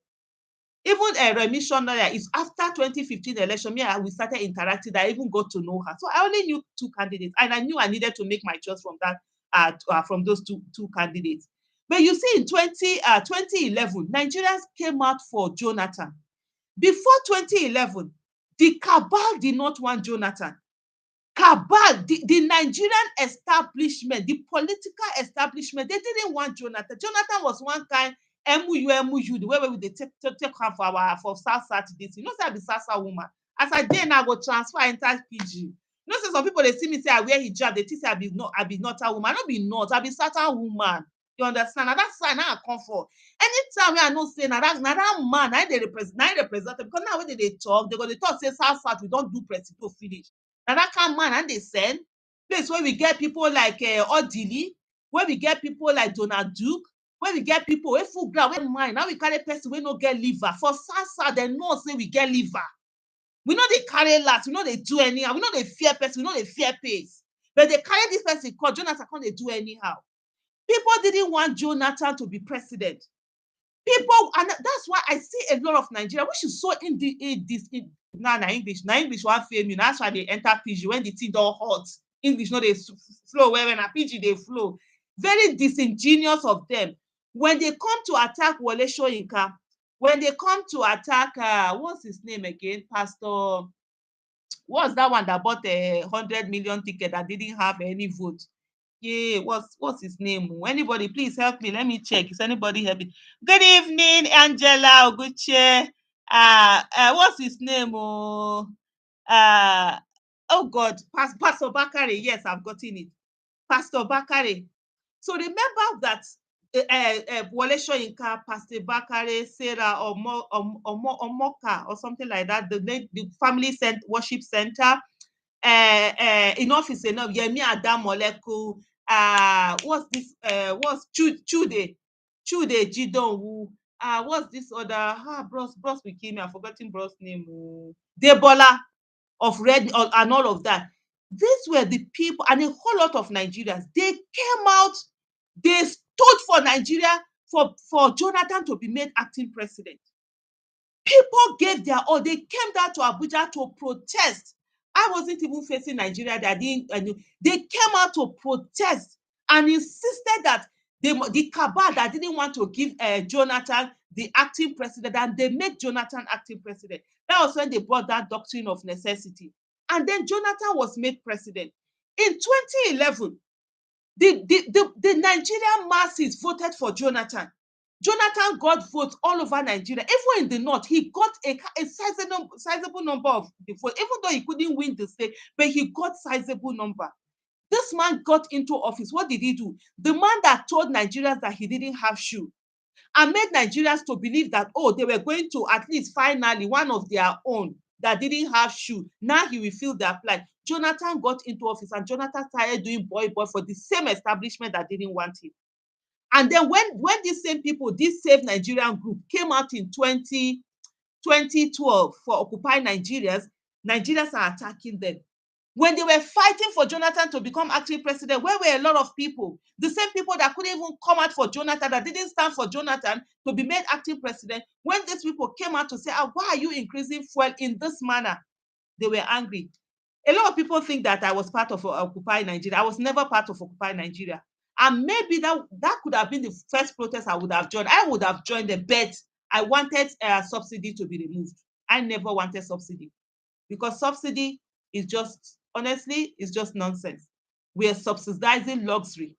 Even Remi Shonaya is after 2015 election, we started interacting. I even got to know her. So I only knew two candidates, and I knew I needed to make my choice from that from those two candidates. But you see, in 2011, Nigerians came out for Jonathan. Before 2011, the cabal did not want Jonathan. Cabal, the Nigerian establishment, the political establishment, they didn't want Jonathan. Jonathan was one kind MUU, the way we dey take her for South Saturdays. You know, say I be Sasa woman. As I dey now, I go transfer enter PG. You know, say some people they see me say I wear hijab, they think say I be not a woman. I no be not, I be Satan woman. You understand? Na that side now I come for. Anytime wey I know say na that man na dey represent them, because now when they talk, they go dey talk say South we don do presido finish. Na that kind man and they send place where we get people like Odili, where we get people like Donald Duke, where we get people wey full ground, wey mind. Now we carry person wey no get liver. For Sasa, dem know say we get liver. We no dey carry last, we no dey do anyhow, we no dey fear person, we no dey fear pace. But they carry this person called Jonathan, come dey do anyhow. People didn't want Jonathan to be president. People, and that's why I see a lot of Nigeria, which is so in this now na English wan fail me. That's why they enter PG when the thing don hot. English no dey flow well, when na PG dey flow. Very disingenuous of them. When they come to attack Wole Soyinka, when they come to attack what's his name again, Pastor, what's that one that bought a 100 million ticket that didn't have any vote? Yeah, what's his name? Anybody, please help me. Let me check. Is anybody helping? Good evening, Angela Oguche. What's his name? Oh God, Pastor Bakare. Yes, I've gotten it. Pastor Bakare. So remember that Wole Soyinka, Pastor Bakare, Sarah Omoka or something like that. The family worship center. In office enough, Yemi Adamoleku, what's Chude Jidonwu, what's this other, bros became me, I've forgotten bros name, Debola of Red and all of that. These were the people, and a whole lot of Nigerians, they came out, they stood for Nigeria, for Jonathan to be made acting president. People gave their all. They came down to Abuja to protest. I wasn't even facing Nigeria. They came out to protest and insisted that the cabal that didn't want to give Jonathan the acting president, and they made Jonathan acting president. That was when they brought that doctrine of necessity. And then Jonathan was made president. In 2011, the Nigerian masses voted for Jonathan. Jonathan got votes all over Nigeria. Even in the north, he got a sizable number of the votes, even though he couldn't win the state, but he got sizable number. This man got into office. What did he do? The man that told Nigerians that he didn't have shoe and made Nigerians to believe that, oh, they were going to at least finally one of their own that didn't have shoe. Now he will feel their plight. Jonathan got into office and Jonathan started doing boy for the same establishment that didn't want him. And then when these same people, this Save Nigerian group came out in 2012 for Occupy Nigerians, Nigerians are attacking them. When they were fighting for Jonathan to become acting president, where were a lot of people? The same people that couldn't even come out for Jonathan, that didn't stand for Jonathan to be made acting president, when these people came out to say, why are you increasing fuel in this manner? They were angry. A lot of people think that I was part of Occupy Nigeria. I was never part of Occupy Nigeria. And maybe that could have been the first protest I would have joined. I would have joined the bet. I wanted subsidy to be removed. I never wanted subsidy because subsidy is just, honestly, it's just nonsense. We are subsidizing luxury.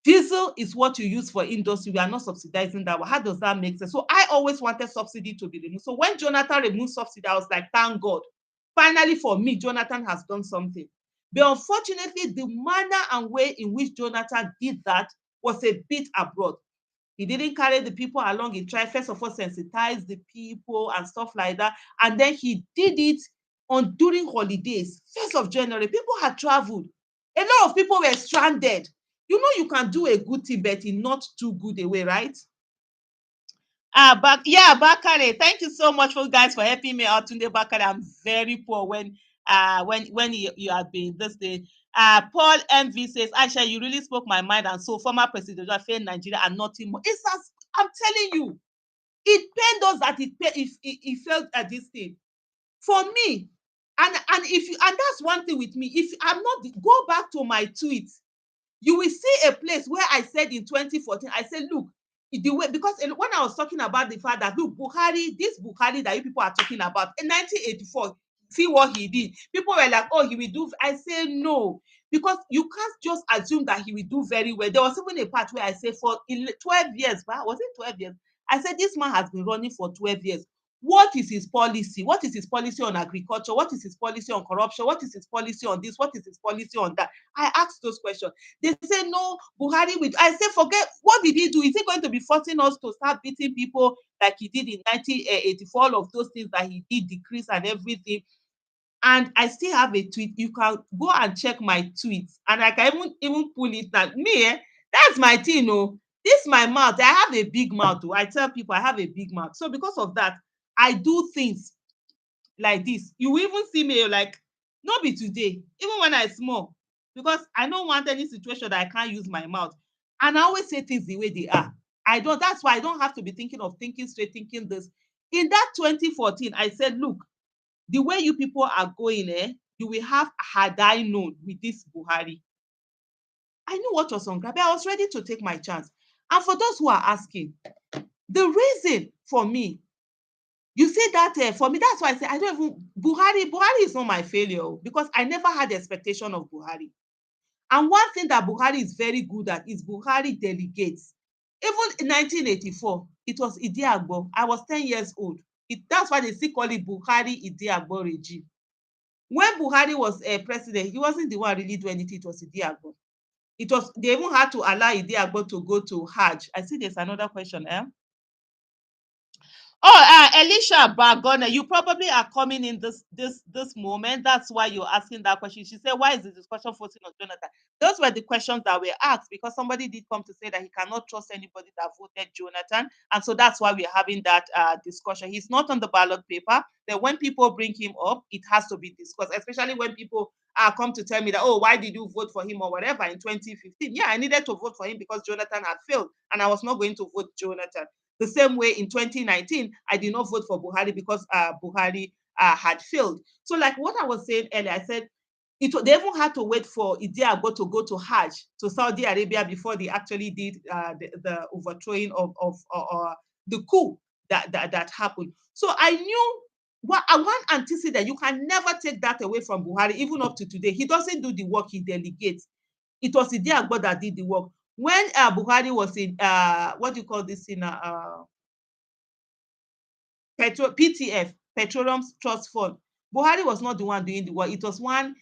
Diesel is what you use for industry. We are not subsidizing that. How does that make sense? So I always wanted subsidy to be removed. So when Jonathan removed subsidy, I was like, thank God. Finally, for me, Jonathan has done something. But unfortunately, the manner and way in which Jonathan did that was a bit abroad. He didn't carry the people along. He tried, first of all, sensitize the people and stuff like that. And then he did it during holidays, 1st of January. People had traveled. A lot of people were stranded. You know, you can do a good thing, but in not too good a way, right? Bakare, thank you so much for guys for helping me out today, Bakare. I'm very poor when you have been this day. Paul MV says, Aisha, you really spoke my mind, and so former President failed Nigeria and nothing more. It's as I'm telling you, it pained us that he felt at this thing. For me, and if you, and that's one thing with me. If I'm not, go back to my tweets, you will see a place where I said in 2014, I said, look, the way, because when I was talking about the fact that, look, Buhari, this Buhari that you people are talking about, in 1984, see what he did. People were like, oh, he will do. I say no, because you can't just assume that he will do very well. There was even a part where I said for 12 years, was it 12 years? I said, this man has been running for 12 years. What is his policy? What is his policy on agriculture? What is his policy on corruption? What is his policy on this? What is his policy on that? I asked those questions. They say, no, Buhari will. I say, forget, what did he do? Is he going to be forcing us to start beating people like he did in 1984? All of those things that he did, decrease and everything. And I still have a tweet. You can go and check my tweets. And I can even pull it down. Me, that's my thing, oh. This my mouth. I have a big mouth. Oh. I tell people I have a big mouth. So because of that, I do things like this. You will even see me like, not be today, even when I small, because I don't want any situation that I can't use my mouth. And I always say things the way they are. That's why I don't have to be thinking of thinking straight, thinking this. In that 2014, I said, look, the way you people are going, you will have, had I known with this Buhari. I knew what was on ground, but I was ready to take my chance. And for those who are asking, the reason for me, you see that for me, that's why I say I don't even, Buhari is not my failure, because I never had the expectation of Buhari. And one thing that Buhari is very good at is Buhari delegates. Even in 1984, it was Idi Agbo. I was 10 years old. That's why they still call it Buhari Idi Agbo regime. When Buhari was president, he wasn't the one really doing anything. It was Idi Agbo. They even had to allow Idi Agbo to go to Hajj. I see there's another question. Oh, Elisha Bagona, you probably are coming in this moment. That's why you're asking that question. She said, why is the discussion focusing on Jonathan? Those were the questions that were asked because somebody did come to say that he cannot trust anybody that voted Jonathan. And so that's why we're having that discussion. He's not on the ballot paper. That when people bring him up, it has to be discussed, especially when people come to tell me that, oh, why did you vote for him or whatever in 2015? Yeah, I needed to vote for him because Jonathan had failed and I was not going to vote Jonathan. The same way in 2019, I did not vote for Buhari because Buhari had failed. So like what I was saying earlier, I said they even had to wait for Idi Agbo to go to Hajj, to Saudi Arabia, before they actually did the overthrowing of the coup that happened. So I knew, I want to anticipate that you can never take that away from Buhari, even up to today. He doesn't do the work, he delegates. It was Idi Agbo that did the work. When Buhari was in what do you call this in PTF, Petroleum Trust Fund, Buhari was not the one doing the work. It was one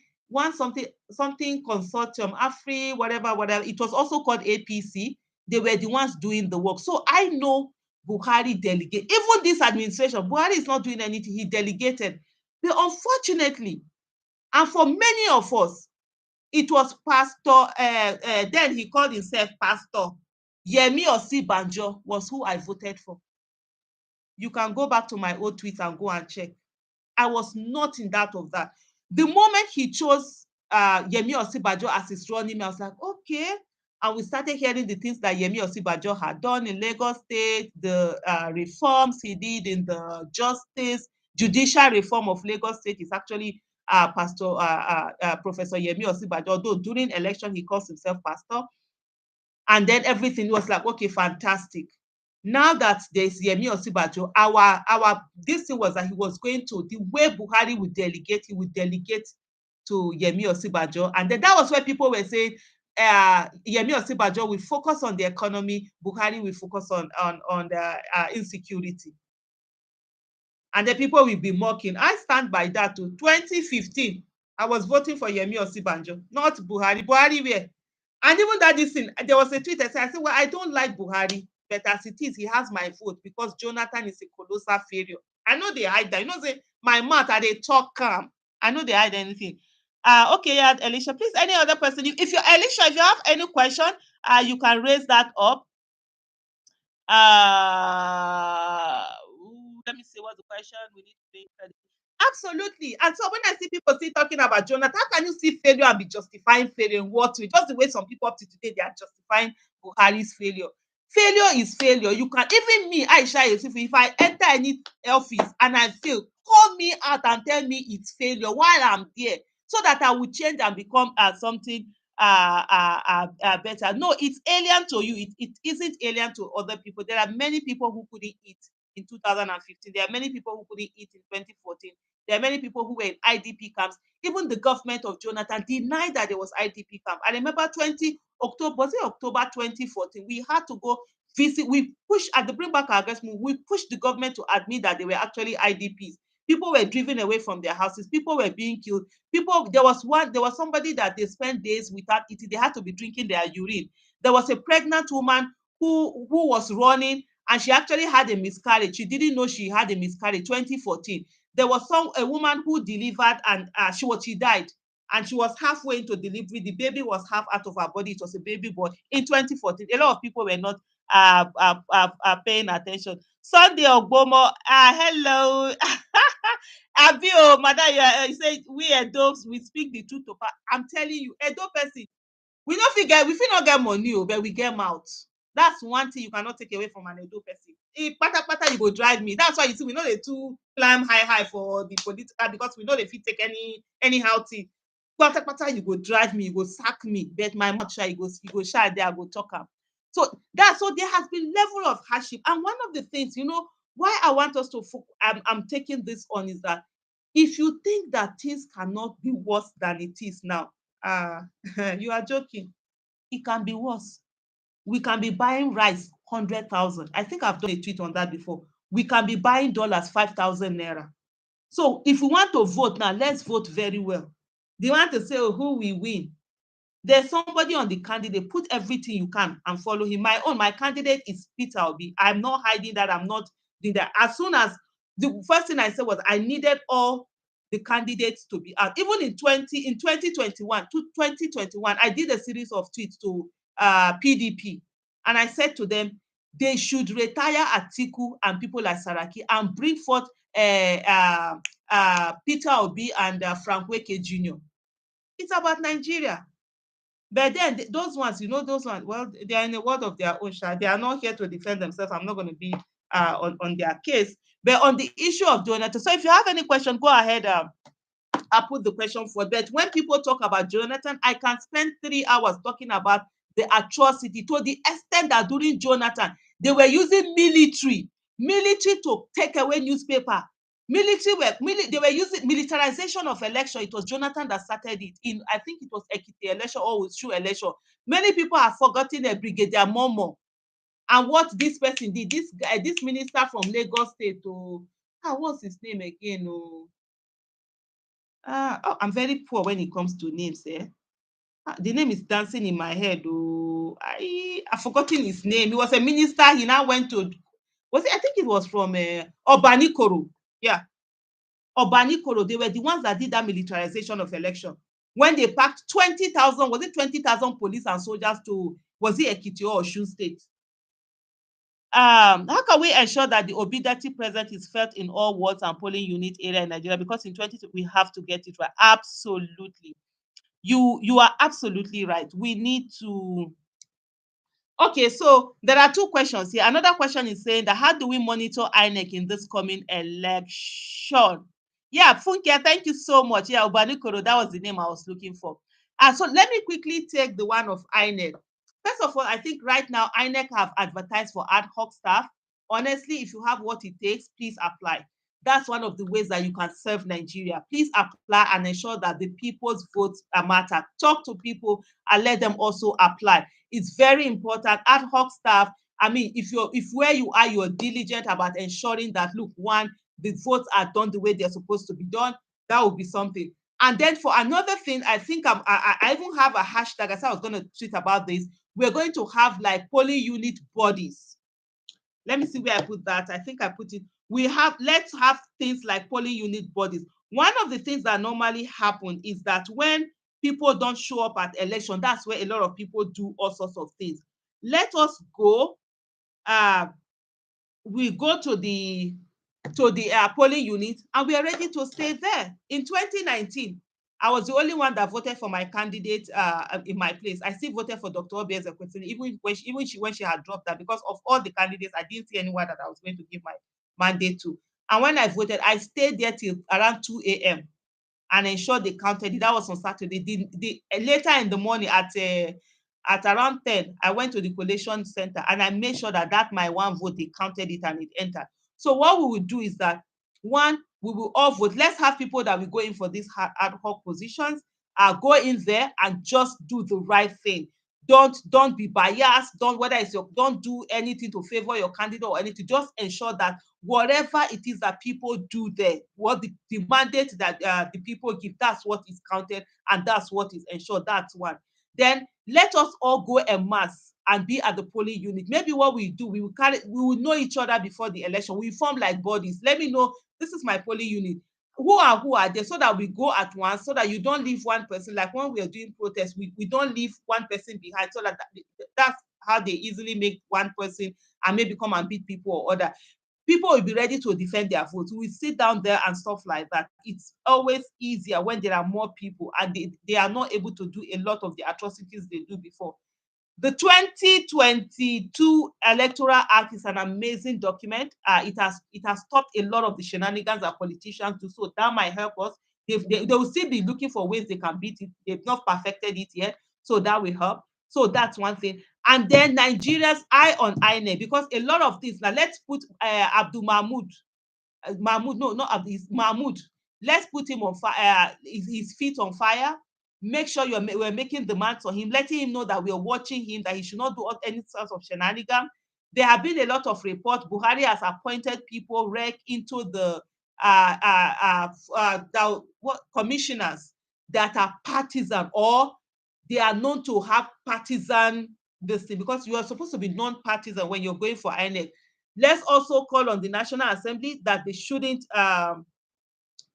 something consortium, Afri, whatever. It was also called APC. They were the ones doing the work. So I know Buhari delegated. Even this administration, Buhari is not doing anything. He delegated. But unfortunately, and for many of us, it was then he called himself Pastor Yemi Osibanjo was who I voted for. You can go back to my old tweets and go and check. I was not in doubt of that. The moment he chose Yemi Osibajo as his running mate, I was like, okay. And we started hearing the things that Yemi Osibajo had done in Lagos State, the reforms he did in the justice, judicial reform of Lagos State is actually Professor Yemi Osibajo, although during election he calls himself pastor. And then everything was like, okay, fantastic. Now that there's Yemi Osibajo, our this thing was that he was going to, the way Buhari would delegate, he would delegate to Yemi Osibajo. And then that was where people were saying, Yemi Osibajo will focus on the economy, Buhari will focus on the insecurity. And then people will be mocking. I stand by that too. 2015, I was voting for Yemi Osibanjo, not Buhari. Buhari where? And even that this thing, there was a tweet I said, well, I don't like Buhari, but as it is, he has my vote because Jonathan is a colossal failure. I know they hide that. You know, say my mouth, and they talk calm. I know they hide anything. Okay, yeah, Alicia, please, any other person, if you're Alicia, if you have any question, you can raise that up. Let me see what's the question. We need to think. Absolutely. And so when I see people still talking about Jonathan, how can you see failure and be justifying failure in what way? Just the way some people up to today, they are justifying Buhari's failure. Failure is failure. You can, even me, Aisha Yusuf, if I enter any office and I fail, call me out and tell me it's failure while I'm there, so that I will change and become something better. No, it's alien to you. It isn't alien to other people. There are many people who couldn't eat in 2015. There are many people who couldn't eat in 2014. There are many people who were in IDP camps. Even the government of Jonathan denied that there was IDP camp. I remember 20 October, was it October 2014? We had to go visit. We pushed at the Bring Back Our Girls move. We pushed the government to admit that they were actually IDPs. People were driven away from their houses. People were being killed. There was somebody that they spent days without eating. They had to be drinking their urine. There was a pregnant woman who was running, and she actually had a miscarriage. She didn't know she had a miscarriage. 2014. There was a woman who delivered, and she died, and she was halfway into delivery. The baby was half out of her body. It was a baby boy. In 2014, a lot of people were not paying attention. Sunday Ogbomo, hello. Abio, madam, you say we Edos, we speak the truth to power. I'm telling you, Edo person, we fit not get money, but we get mouth. That's one thing you cannot take away from an Edo person. If pata you go drive me. That's why you see we know they too climb high for the political, because we know they fit take anyhow thing. Pata you go drive me, you go sack me, but my mouth shy, you go shy there, I go talk am. So there has been level of hardship. And one of the things, why I want us to I'm taking this on is that if you think that things cannot be worse than it is now, you are joking. It can be worse. We can be buying rice 100,000. I think I've done a tweet on that before. We can be buying dollars 5,000 naira. So if we want to vote now, let's vote very well. They want to say, who will win? There's somebody on the candidate. Put everything you can and follow him. My candidate is Peter Obi. I'm not hiding that. I'm not doing that. As soon as the first thing I said was I needed all the candidates to be out. Even in 2021, I did a series of tweets to PDP, and I said to them they should retire Atiku and people like Saraki and bring forth Peter Obi and Frank Weke Jr. It's about Nigeria. But then those ones, those ones, well, they are in a world of their own. They are not here to defend themselves. I'm not going to be on their case. But on the issue of Jonathan, so if you have any question, go ahead. I'll put the question forward. But when people talk about Jonathan, I can spend 3 hours talking about the atrocity to the extent that during Jonathan, they were using military to take away newspaper. They were using militarization of election. It was Jonathan that started it in, I think it was Ekiti election or Ushu election. Many people have forgotten Brigadier Momo and what this person did. This guy, this minister from Lagos State, what's his name again? I'm very poor when it comes to names. The name is dancing in my head. I've forgotten his name. He was a minister. He now went to, I think it was from Obanikoro. Yeah. Obanikoro, they were the ones that did that militarization of election. When they packed 20,000, was it 20,000 police and soldiers to, was it Ekiti or Osun State? How can we ensure that the obedient presence is felt in all wards and polling unit area in Nigeria? Because in 2020 we have to get it right. Absolutely. You are absolutely right. We need to. Okay, so there are two questions here. Another question is saying that how do we monitor INEC in this coming election? Yeah, Funke, thank you so much. Yeah, Obanikoro, that was the name I was looking for. So let me quickly take the one of INEC. First of all, I think right now INEC have advertised for ad hoc staff. Honestly, if you have what it takes, please apply. That's one of the ways that you can serve Nigeria. Please apply and ensure that the people's votes matter. Talk to people and let them also apply. It's very important. Ad hoc staff, I mean, if where you are, you're diligent about ensuring that, look, one, the votes are done the way they're supposed to be done, that would be something. And then for another thing, I think I even have a hashtag. I said I was going to tweet about this. We're going to have like polling unit bodies. Let me see where I put that. I think I put it. Let's have things like polling unit bodies. One of the things that normally happen is that when people don't show up at election, that's where a lot of people do all sorts of things. Let us go. We go to the polling unit and we are ready to stay there. In 2019, I was the only one that voted for my candidate in my place. I still voted for Dr. Obi Ezekwesili, even when she had dropped that, because of all the candidates, I didn't see anyone that I was going to give my mandate to. And when I voted, I stayed there till around 2 a.m. and ensured they counted it. That was on Saturday. Later in the morning at around 10, I went to the collation center and I made sure that my one vote, they counted it and it entered. So what we will do is that, one, we will all vote. Let's have people that will go in for these ad hoc positions, go in there and just do the right thing. Don't be biased. Don't do anything to favor your candidate or anything. Just ensure that whatever it is that people do there, what the mandate that the people give, that's what is counted and that's what is ensured. That's one. Then let us all go en masse and be at the polling unit. Maybe what we do, we will know each other before the election. We form like bodies. Let me know, this is my polling unit. Who are there, so that we go at once, so that you don't leave one person. Like when we are doing protests, we don't leave one person behind, so that's how they easily make one person and maybe come and beat people or other. People will be ready to defend their votes. We sit down there and stuff like that. It's always easier when there are more people and they are not able to do a lot of the atrocities they do before. The 2022 Electoral Act is an amazing document. It has stopped a lot of the shenanigans that politicians do, so that might help us. They will still be looking for ways they can beat it. They've not perfected it yet, so that will help. So that's one thing. And then Nigeria's eye on INEC, because a lot of things. Now let's put Abdul Mahmoud Mahmoud, no, not Abdi, Mahmoud. Let's put him on fire, his feet on fire. Make sure we're making demands on him, letting him know that we're watching him, that he should not do any sort of shenanigans. There have been a lot of reports. Buhari has appointed people rec into the commissioners that are partisan, or they are known to have partisan this thing, because you are supposed to be non-partisan when you're going for INEC. Let's also call on the National Assembly that they shouldn't,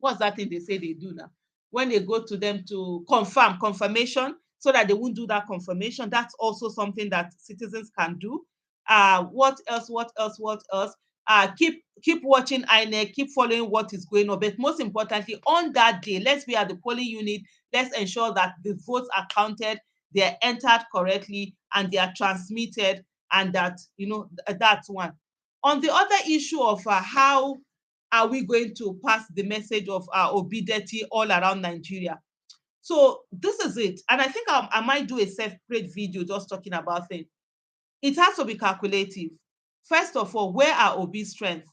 what's that thing they say they do now? When they go to them to confirmation, so that they won't do that confirmation. That's also something that citizens can do. What else? What else? What else? Keep watching INEC, keep following what is going on. But most importantly, on that day, let's be at the polling unit. Let's ensure that the votes are counted, they're entered correctly, and they are transmitted, and that, that's one. On the other issue of how are we going to pass the message of obedience all around Nigeria? So this is it. And I think I might do a separate video just talking about things. It has to be calculative. First of all, where are Obi's strengths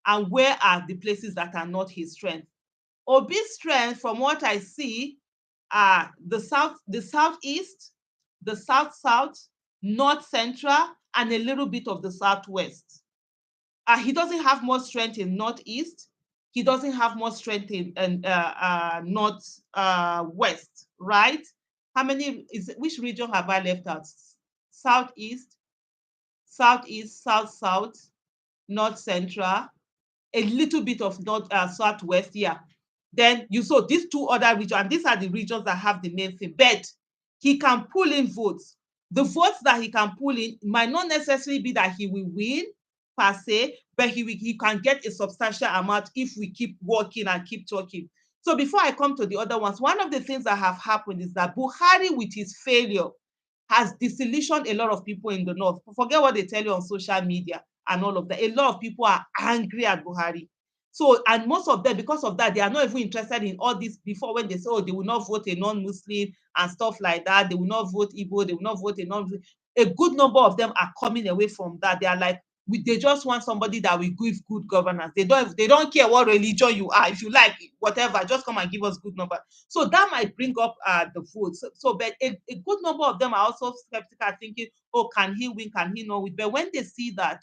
and where are the places that are not his strength? Obi's strength, from what I see, are the southeast, the south, north central, and a little bit of the southwest. He doesn't have more strength in northeast. He doesn't have more strength in north west, right? Which region have I left out? Southeast, south, south, north central, a little bit of north, southwest, yeah. Then you saw these two other regions, and these are the regions that have the main thing. But he can pull in votes. The votes that he can pull in might not necessarily be that he will win per se, but he can get a substantial amount if we keep working and keep talking. So before I come to the other ones, one of the things that have happened is that Buhari, with his failure, has disillusioned a lot of people in the north. Forget what they tell you on social media and all of that. A lot of people are angry at Buhari. So, and most of them, because of that, they are not even interested in all this before, when they say, oh, they will not vote a non-Muslim and stuff like that. They will not vote Igbo. They will not vote a non-Muslim. A good number of them are coming away from that. They are like, they just want somebody that will give good governance. They don't care what religion you are. If you like, whatever, just come and give us good number. So that might bring up the vote. So but a good number of them are also skeptical, thinking, oh, can he win? Can he not win? But when they see that,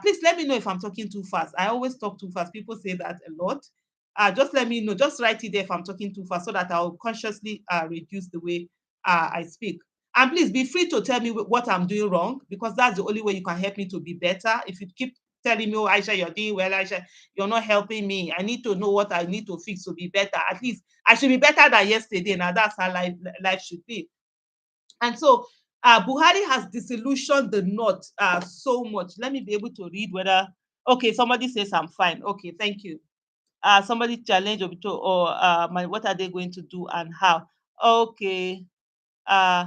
please let me know if I'm talking too fast. I always talk too fast. People say that a lot. Just let me know. Just write it there if I'm talking too fast, so that I'll consciously reduce the way I speak. And please be free to tell me what I'm doing wrong, because that's the only way you can help me to be better. If you keep telling me, oh, Aisha, you're doing well, Aisha, you're not helping me. I need to know what I need to fix to be better. At least I should be better than yesterday. Now that's how life should be. And so Buhari has disillusioned the North so much. Let me be able to read whether, okay, somebody says I'm fine. Okay, thank you. Somebody challenge Obito, or what are they going to do and how? Okay. Uh,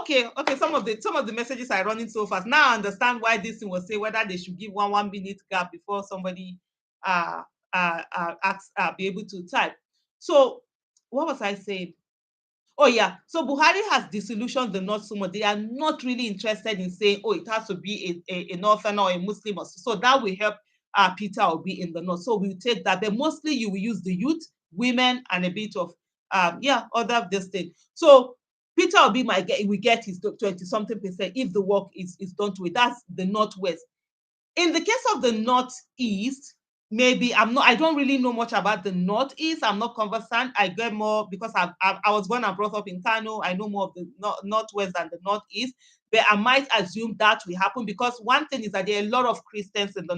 okay. Some of the messages are running so fast. Now I understand why this thing was say whether they should give one minute gap before somebody be able to type. So what was I saying? Oh yeah. So Buhari has disillusioned the North so much. They are not really interested in saying, oh, it has to be a Northern or a Muslim. So that will help Peter Obi in the North. So we'll take that. But mostly you will use the youth, women, and a bit of other this thing. So Peter Obi we get his 20 something percent if the work is done to it. That's the Northwest. In the case of the Northeast, maybe I don't really know much about the Northeast. I'm not conversant. I get more because I was born and brought up in Kano. I know more of the Northwest than the Northeast, but I might assume that will happen, because one thing is that there are a lot of Christians in the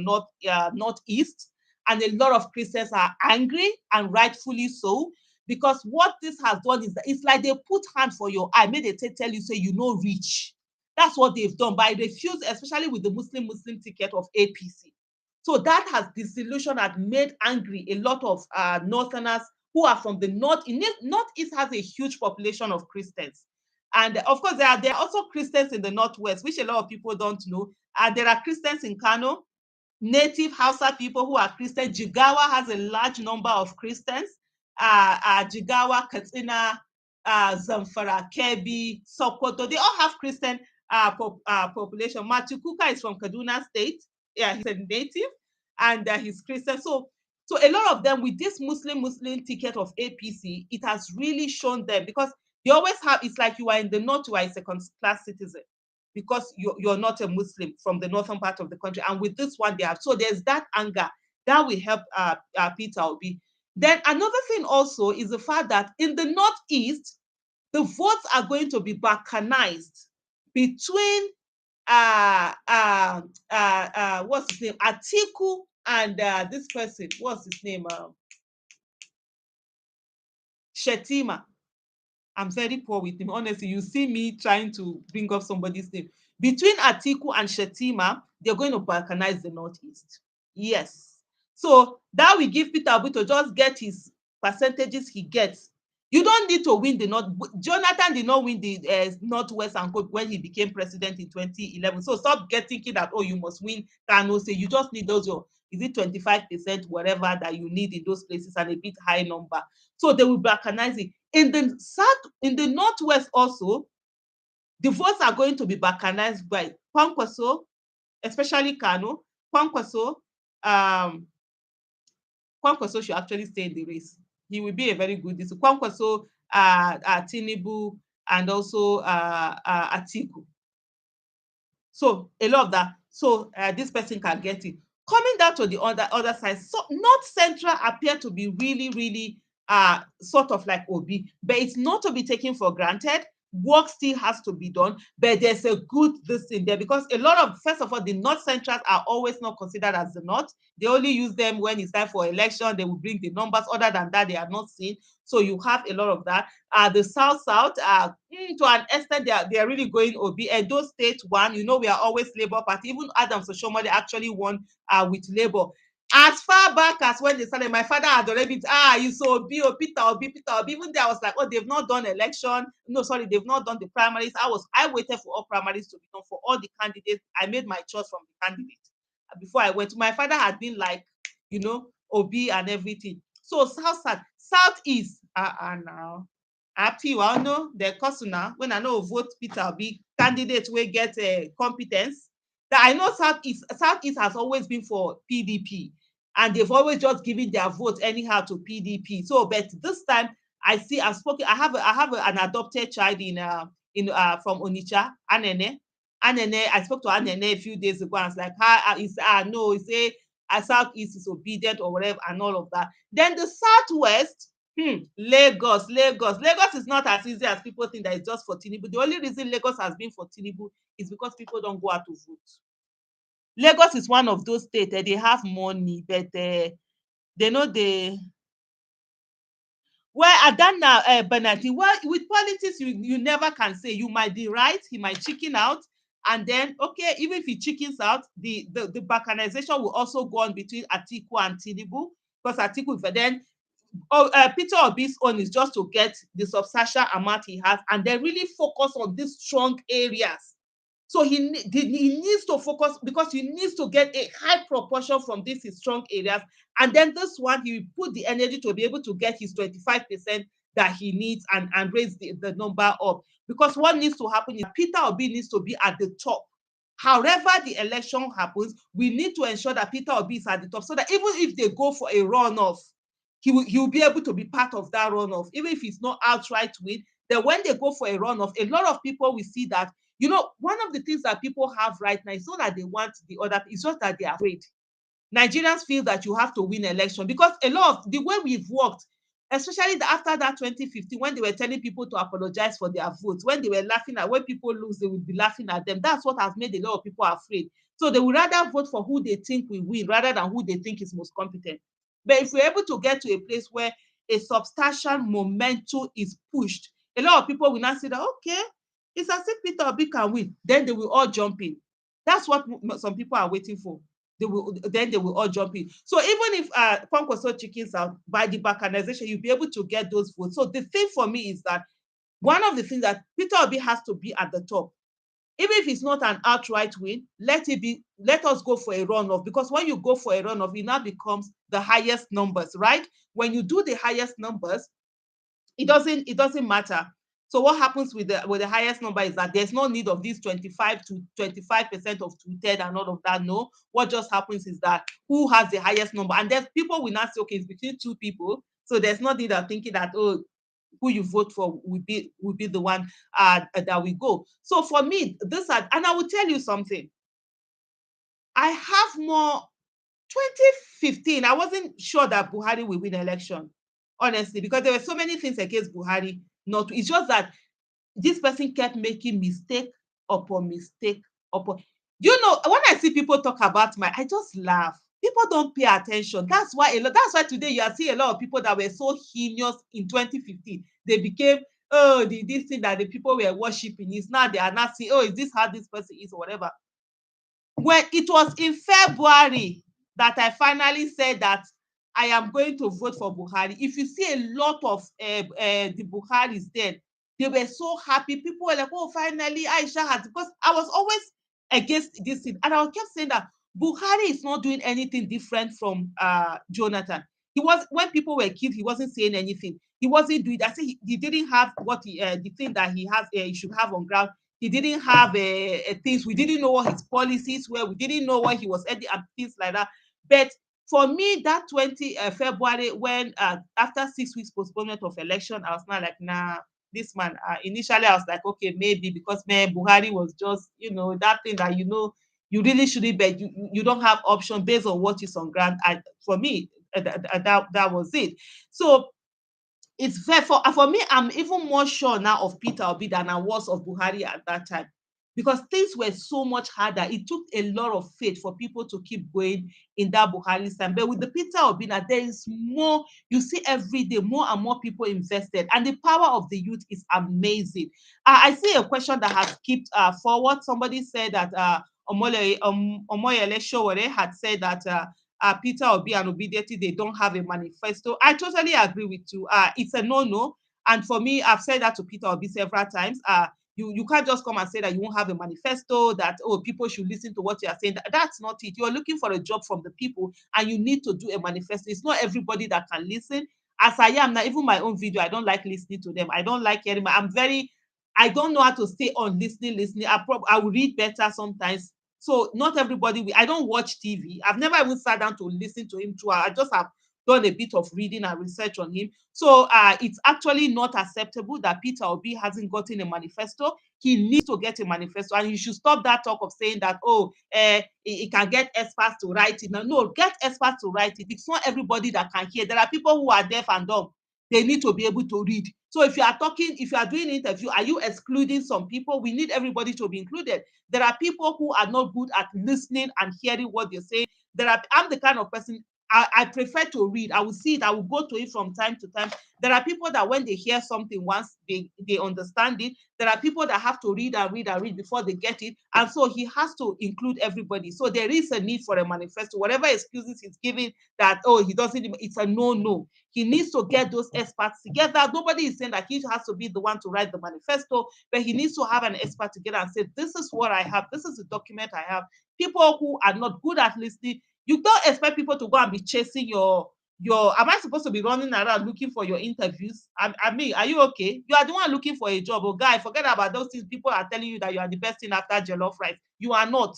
Northeast, and a lot of Christians are angry, and rightfully so, because what this has done is that it's like they put hand for your eye, maybe they tell you, say, you know, rich. That's what they've done by refuse, especially with the Muslim ticket of APC. So that has disillusioned and made angry a lot of Northerners who are from the North. Northeast has a huge population of Christians. And of course, there are also Christians in the Northwest, which a lot of people don't know. There are Christians in Kano, native Hausa people who are Christian. Jigawa has a large number of Christians. Jigawa, Katsina, Zamfara, Kebbi, Sokoto, they all have Christian population. Matukuka is from Kaduna State. Yeah, he's a native, and he's Christian. So a lot of them, with this Muslim ticket of APC, it has really shown them, because they always have, it's like you are in the North, you are a second class citizen, because you're not a Muslim from the northern part of the country. And with this one, they have. So there's that anger that will help Peter Obi. Then another thing also is the fact that in the Northeast, the votes are going to be balkanized between what's his name, Atiku, and this person, what's his name, Shetima. I'm very poor with him. Honestly, you see me trying to bring up somebody's name. Between Atiku and Shetima, they're going to balkanize the Northeast. Yes. So that will give Peter Obi to just get his percentages he gets. You don't need to win the North. Jonathan did not win the Northwest and when he became president in 2011. So stop thinking that, oh, you must win Kano. Say you just need those, is it 25%, whatever that you need in those places, and a bit high number. So they will balkanize it. In the south, in the Northwest also, the votes are going to be balkanized by Kwankwaso, especially Kano. Kwankwaso, Kwankwaso should actually stay in the race. He will be a very good this. Kwankwaso, Tinubu, and also Atiku. So a lot of that. So this person can get it. Coming down to the other side, so North Central appear to be really, really sort of like Obi, but it's not to be taken for granted. work still has to be done, but there's a good this in there because a lot of, first of all, the North Centrals are always not considered as the North. They only use them when it's time for election. They will bring the numbers. Other than that, they are not seen. So you have a lot of that. The South, to an extent, they are really going OB. And those states won. We are always Labour Party. Even Adams Oshomole actually won with Labour. As far back as when they started, my father had already you so Obi, Peter Obi, Peter Obi. Even there, I was like, oh, they've not done election. No, sorry, they've not done the primaries. I waited for all primaries to be done for all the candidates. I made my choice from the candidate before I went. My father had been like, Obi and everything. So Southeast, now. After you all know the person now, when I know vote Peter Obi, candidates will get competence. That I know Southeast has always been for PDP, and they've always just given their vote anyhow to PDP. So, but this time I see I've spoken. I have an adopted child from Onitsha, Anene. Anene, I spoke to Anene a few days ago. And I was like, no, he say Southeast is obedient or whatever, and all of that. Then the Southwest, Lagos is not as easy as people think that it's just for Tinubu. The only reason Lagos has been for Tinubu is because people don't go out to vote. Lagos is one of those states they have money, but they know they well Adana Bernardi. Well, with politics, you never can say. You might be right, he might chicken out, and then okay, even if he chickens out, the balkanization will also go on between Atiku and Tinubu, because Atiku, but then Peter Obi's own is just to get the substantial amount he has and then really focus on these strong areas. So he needs to focus because he needs to get a high proportion from these his strong areas. And then this one, he will put the energy to be able to get his 25% that he needs and raise the number up. Because what needs to happen is Peter Obi needs to be at the top. However the election happens, we need to ensure that Peter Obi is at the top so that even if they go for a runoff, he will be able to be part of that runoff, even if it's not outright win. Then when they go for a runoff, a lot of people will see that, one of the things that people have right now is not that they want the other, it's just that they're afraid. Nigerians feel that you have to win election because a lot of the way we've worked, especially after that 2015, when they were telling people to apologize for their votes, when they were laughing at when people lose, they would be laughing at them. That's what has made a lot of people afraid. So they would rather vote for who they think will win rather than who they think is most competent. But if we're able to get to a place where a substantial momentum is pushed, a lot of people will now say that, okay, it's as if Peter Obi can win. Then they will all jump in. That's what some people are waiting for. They will all jump in. So even if Kwankwaso chickens out by the balkanization, you'll be able to get those votes. So the thing for me is that one of the things that Peter Obi has to be at the top. Even if it's not an outright win, let us go for a runoff, because when you go for a runoff, it now becomes the highest numbers, right? When you do the highest numbers, it doesn't matter. So what happens with the highest number is that there's no need of this 25% of two-thirds and all of that. No, what just happens is that who has the highest number, and there's people will not say, okay, it's between two people, so there's no need of thinking that, oh, who you vote for will be the one that we go. So for me, and I will tell you something. I have more 2015. I wasn't sure that Buhari will win the election, honestly, because there were so many things against Buhari. It's just that this person kept making mistake upon mistake upon. When I see people talk about I just laugh. People don't pay attention. That's why today you are seeing a lot of people that were so heinous in 2015. They became, this thing that the people were worshiping is now they are not seeing, is this how this person is or whatever. When it was in February that I finally said that I am going to vote for Buhari. If you see a lot of the Buharis then, they were so happy. People were like, oh, finally, Aisha has, because I was always against this thing. And I kept saying that Buhari is not doing anything different from Jonathan. When people were killed, he wasn't saying anything. He wasn't doing that. I say he didn't have the thing that he should have on ground. He didn't have things. We didn't know what his policies were. We didn't know what he was heading and things like that. But for me, that 20 February, when after 6 weeks postponement of election, I was not like, nah, this man. Initially, I was like, okay, maybe because Buhari was just, that thing that you really shouldn't bet. You don't have option based on what is on ground. For me, that was it. So it's very for me, I'm even more sure now of Peter Obi than I was of Buhari at that time. Because things were so much harder. It took a lot of faith for people to keep going in that Buhari time. But with the Peter Obi, now there is more, you see every day, more and more people invested. And the power of the youth is amazing. I see a question that has kept forward. Somebody said that Omoyele Showore had said that Peter Obi and Obideti, they don't have a manifesto. I totally agree with you. It's a no-no. And for me, I've said that to Peter Obi several times. You can't just come and say that you won't have a manifesto, that, oh, people should listen to what you are saying. That's not it. You're looking for a job from the people and you need to do a manifesto. It's not everybody that can listen. As I am now, even my own video, I don't like listening to them. I don't like hearing. I don't know how to stay on listening. I will read better sometimes. So not everybody I don't watch TV. I've never even sat down to listen to him through. I just have done a bit of reading and research on him. So it's actually not acceptable that Peter Obi hasn't gotten a manifesto. He needs to get a manifesto, and he should stop that talk of saying that, oh, he can get experts to write it. No, get experts to write it. It's not everybody that can hear. There are people who are deaf and dumb. They need to be able to read. So if you are talking, if you are doing an interview, are you excluding some people? We need everybody to be included. There are people who are not good at listening and hearing what they're saying. I'm the kind of person, I prefer to read. I will see it. I will go to it from time to time. There are people that when they hear something once, they understand it. There are people that have to read and read and read before they get it. And so he has to include everybody. So there is a need for a manifesto. Whatever excuses he's giving that, oh, he doesn't, it's a no. He needs to get those experts together. Nobody is saying that he has to be the one to write the manifesto, but he needs to have an expert together and say, this is what I have. This is the document I have. People who are not good at listening, you don't expect people to go and be chasing am I supposed to be running around looking for your interviews? I mean, are you okay? You are the one looking for a job. Oh, guy, forget about those things. People are telling you that you are the best thing after jollof rice. You are not.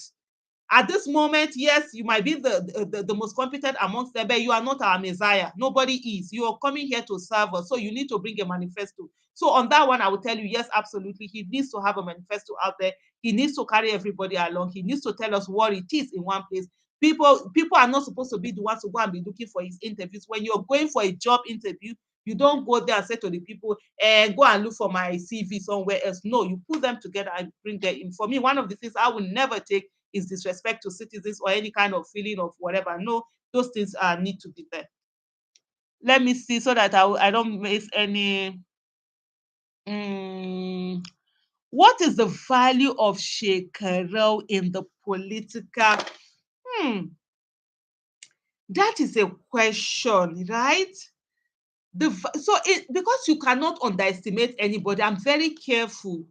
At this moment, yes, you might be the most competent amongst them, but you are not our Messiah. Nobody is. You are coming here to serve us, so you need to bring a manifesto. So on that one, I will tell you, yes, absolutely. He needs to have a manifesto out there. He needs to carry everybody along. He needs to tell us what it is in one place. People are not supposed to be the ones to go and be looking for his interviews. When you're going for a job interview, you don't go there and say to the people, go and look for my CV somewhere else. No, you put them together and bring them in. For me, one of the things I will never take is disrespect to citizens or any kind of feeling of whatever. No, those things need to be there. Let me see so that I don't miss any. Mm, what is the value of Shekarel in the political? Hmm, that is a question, right? Because you cannot underestimate anybody, I'm very careful.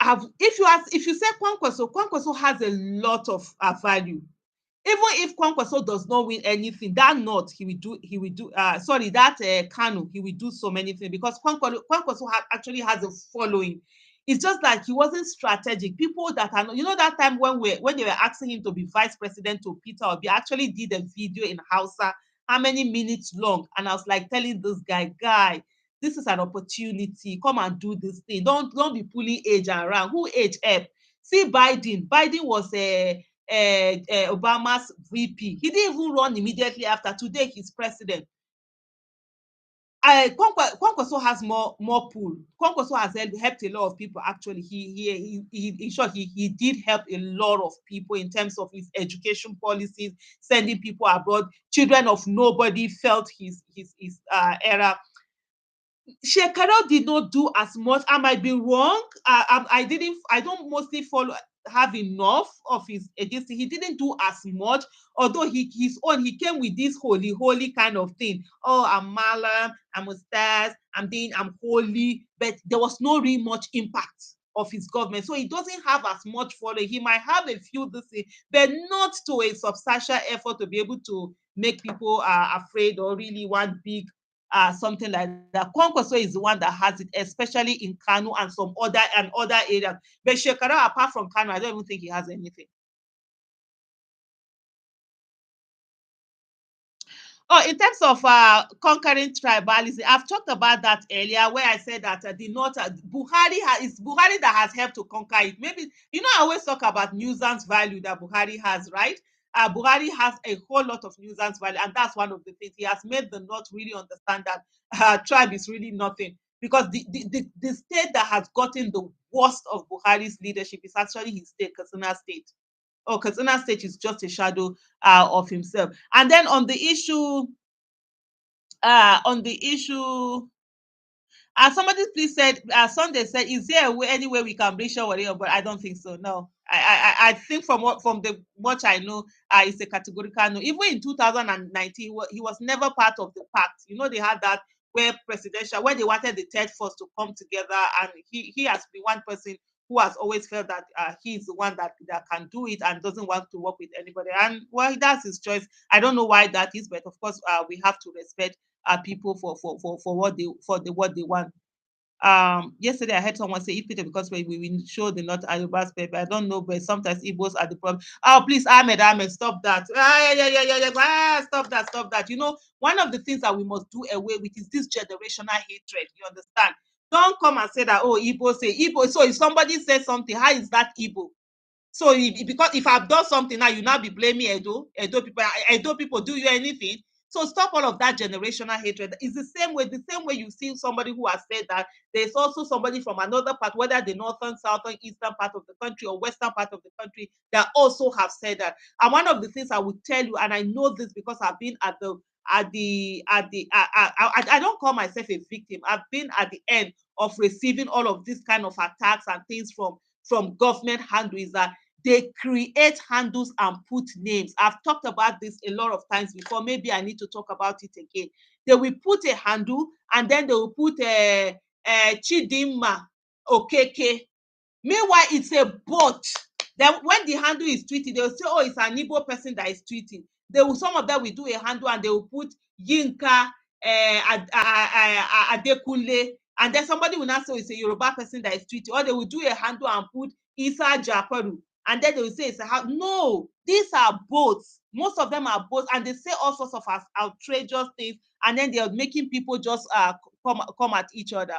If you say Kwankwaso has a lot of value. Even if Kwankwaso does not win anything, that North he will do sorry, that Kanu, he will do so many things because Kwankwaso actually has a following. It's just like he wasn't strategic. People that are not, that time when they were asking him to be vice president to Peter Obi, actually did a video in Hausa, how many minutes long, and I was like telling this guy, this is an opportunity. Come and do this thing. Don't be pulling age around. Who age help? See Biden. Biden was Obama's VP. He didn't even run immediately after. Today, he's president. Kwankwaso has more pull. Kwankwaso has helped a lot of people. Actually, in short, he did help a lot of people in terms of his education policies, sending people abroad. Children of nobody felt his era. Shekaro did not do as much. I might be wrong. I don't mostly have enough of his agency. He didn't do as much, although he came with this holy kind of thing. Oh, I'm Malam, I'm Ustaz, I'm holy, but there was no really much impact of his government. So he doesn't have as much following. He might have a few this thing, but not to a substantial effort to be able to make people afraid or really want big something like that. Kwankwaso is the one that has it, especially in Kano and some other areas. But Shekara, apart from Kano, I don't even think he has anything. Oh, in terms of conquering tribalism, I've talked about that earlier, where I said that the North, it's Buhari that has helped to conquer it. Maybe I always talk about nuisance value that Buhari has, right? Buhari has a whole lot of nuisance value, and that's one of the things. He has made the North really understand that tribe is really nothing. Because the state that has gotten the worst of Buhari's leadership is actually his state, Katsina State. Oh, Katsina State is just a shadow of himself. And then on the issue, somebody please said, Sunday said, is there a way, any way we can bring sure whatever? But I don't think so. No, I think from the much I know, it's a categorical no. Even in 2019, he was never part of the pact. You know, they had that where they wanted the third force to come together, and he has been one person who has always felt that he's the one that can do it and doesn't want to work with anybody. And well, that's his choice. I don't know why that is, but of course, we have to respect people for what they want. Yesterday I heard someone say eat Peter because we show the not Ayuba's paper. I don't know, but sometimes Igbos are the problem. Oh, please, Ahmed, stop that. Yeah. Stop that. You know, one of the things that we must do away with is this generational hatred. You understand? Don't come and say that, oh, Igbo say Igbo. So if somebody says something, how is that Igbo? So because if I've done something now, you now be blaming Edo people do you anything. So stop all of that generational hatred. It's the same way you see somebody who has said that there's also somebody from another part, whether the northern, southern, eastern part of the country or western part of the country, that also have said that. And one of the things I would tell you, and I know this because I've been I don't call myself a victim. I've been at the end of receiving all of these kind of attacks and things from government handles that they create handles and put names. I've talked about this a lot of times before. Maybe I need to talk about it again. They will put a handle and then they will put a Chidimma Okeke. Meanwhile, it's a bot. Then when the handle is tweeted, they will say, oh, it's an Igbo person that is tweeting. Some of them will do a handle and they will put Yinka Adekunle. And then somebody will not say it's a Yoruba person that is tweeting. Or they will do a handle and put Isa Japaru. And then they will say it's a handle. No, these are bots. Most of them are bots. And they say all sorts of outrageous things. And then they are making people just come at each other.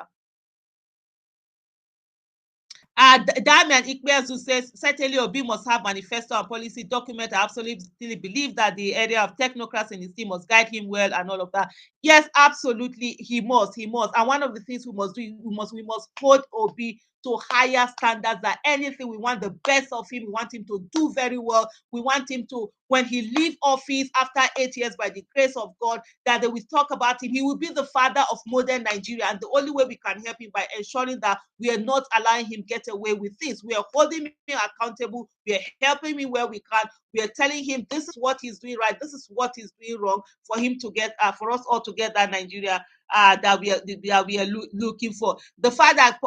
Damian Ikpeazu says, certainly Obi must have manifesto and policy document. I absolutely believe that the area of technocrats in his team must guide him well and all of that. Yes, absolutely, he must. And one of the things we must do, we must hold Obi to higher standards than anything. We want the best of him. We want him to do very well. We want him to, when he leave office after 8 years, by the grace of God, that they will talk about him. He will be the father of modern Nigeria. And the only way we can help him by ensuring that we are not allowing him get away with this. We are holding him accountable. We are helping him where we can. We are telling him this is what he's doing right. This is what he's doing wrong for him to get, for us all to get that Nigeria that we are looking for. The fact that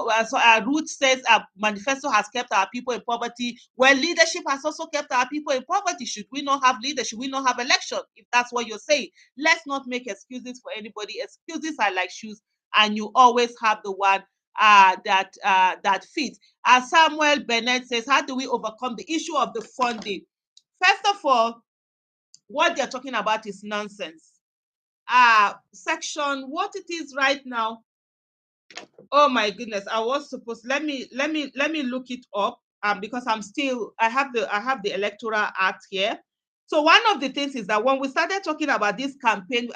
Ruth says manifesto has kept our people in poverty. Well, leadership has also kept our people in poverty. Should we not have leadership? We not have election. If that's what you're saying, let's not make excuses for anybody. Excuses are like shoes, and you always have the one that fits. As Samuel Bennett says, how do we overcome the issue of the funding? First of all, what they're talking about is nonsense. Section what it is right now. Oh my goodness, I was supposed, let me look it up because I have the electoral act here. So one of the things is that when we started talking about this campaign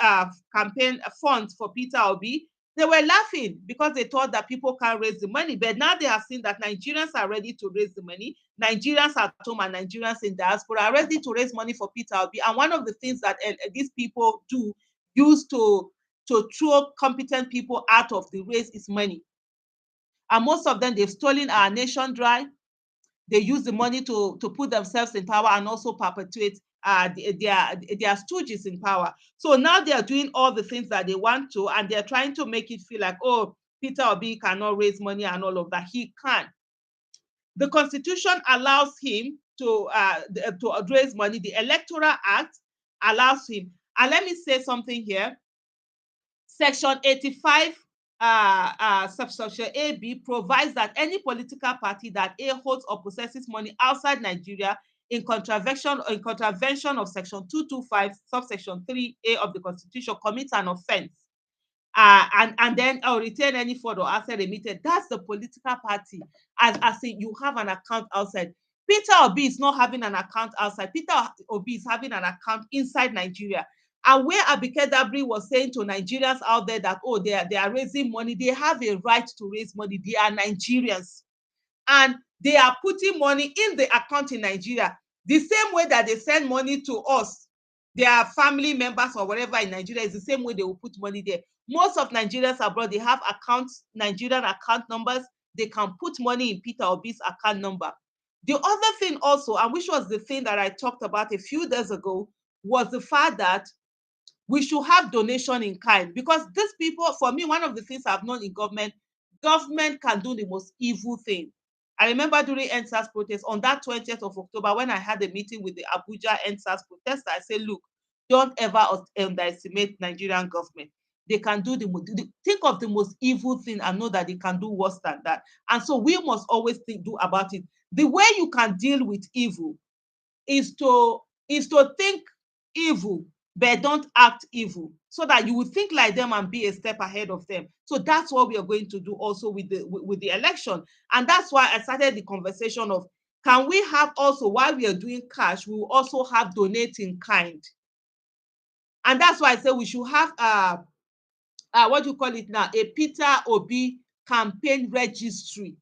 funds for Peter Obi, they were laughing because they thought that people can't raise the money. But now they have seen that Nigerians are ready to raise the money. Nigerians at home and Nigerians in diaspora are ready to raise money for Peter Obi. And one of the things that these people use to throw competent people out of the race is money. And most of them, they've stolen our nation dry. They use the money to put themselves in power and also perpetuate their stooges in power. So now they are doing all the things that they want to, and they're trying to make it feel like, oh, Peter Obi cannot raise money and all of that. He can. The Constitution allows him to raise money. The Electoral Act allows him. And let me say something here. Section 85, subsection AB provides that any political party that holds or possesses money outside Nigeria in contravention of section 225, subsection 3A of the Constitution commits an offense. And then retain any fraud or asset remitted. That's the political party. As in, you have an account outside. Peter Obi is not having an account outside. Peter Obi is having an account inside Nigeria. And where Abike Dabri was saying to Nigerians out there that, oh, they are raising money, they have a right to raise money. They are Nigerians. And they are putting money in the account in Nigeria. The same way that they send money to us, their family members or whatever in Nigeria, is the same way they will put money there. Most of Nigerians abroad, they have accounts, Nigerian account numbers. They can put money in Peter Obi's account number. The other thing also, and which was the thing that I talked about a few days ago, was the fact that we should have donation in kind, because these people, for me, one of the things I've known in government can do the most evil thing. I remember during NSAS protest on that 20th of October, when I had a meeting with the Abuja NSAS protesters, I said, look, don't ever underestimate Nigerian government. They can do think of the most evil thing and know that they can do worse than that. And so we must always do about it. The way you can deal with evil is to think evil, but don't act evil, so that you will think like them and be a step ahead of them. So that's what we are going to do also with the election. And that's why I started the conversation of, can we have also, while we are doing cash, we will also have donate in kind. And that's why I say we should have what do you call it now, a Peter Obi campaign registry.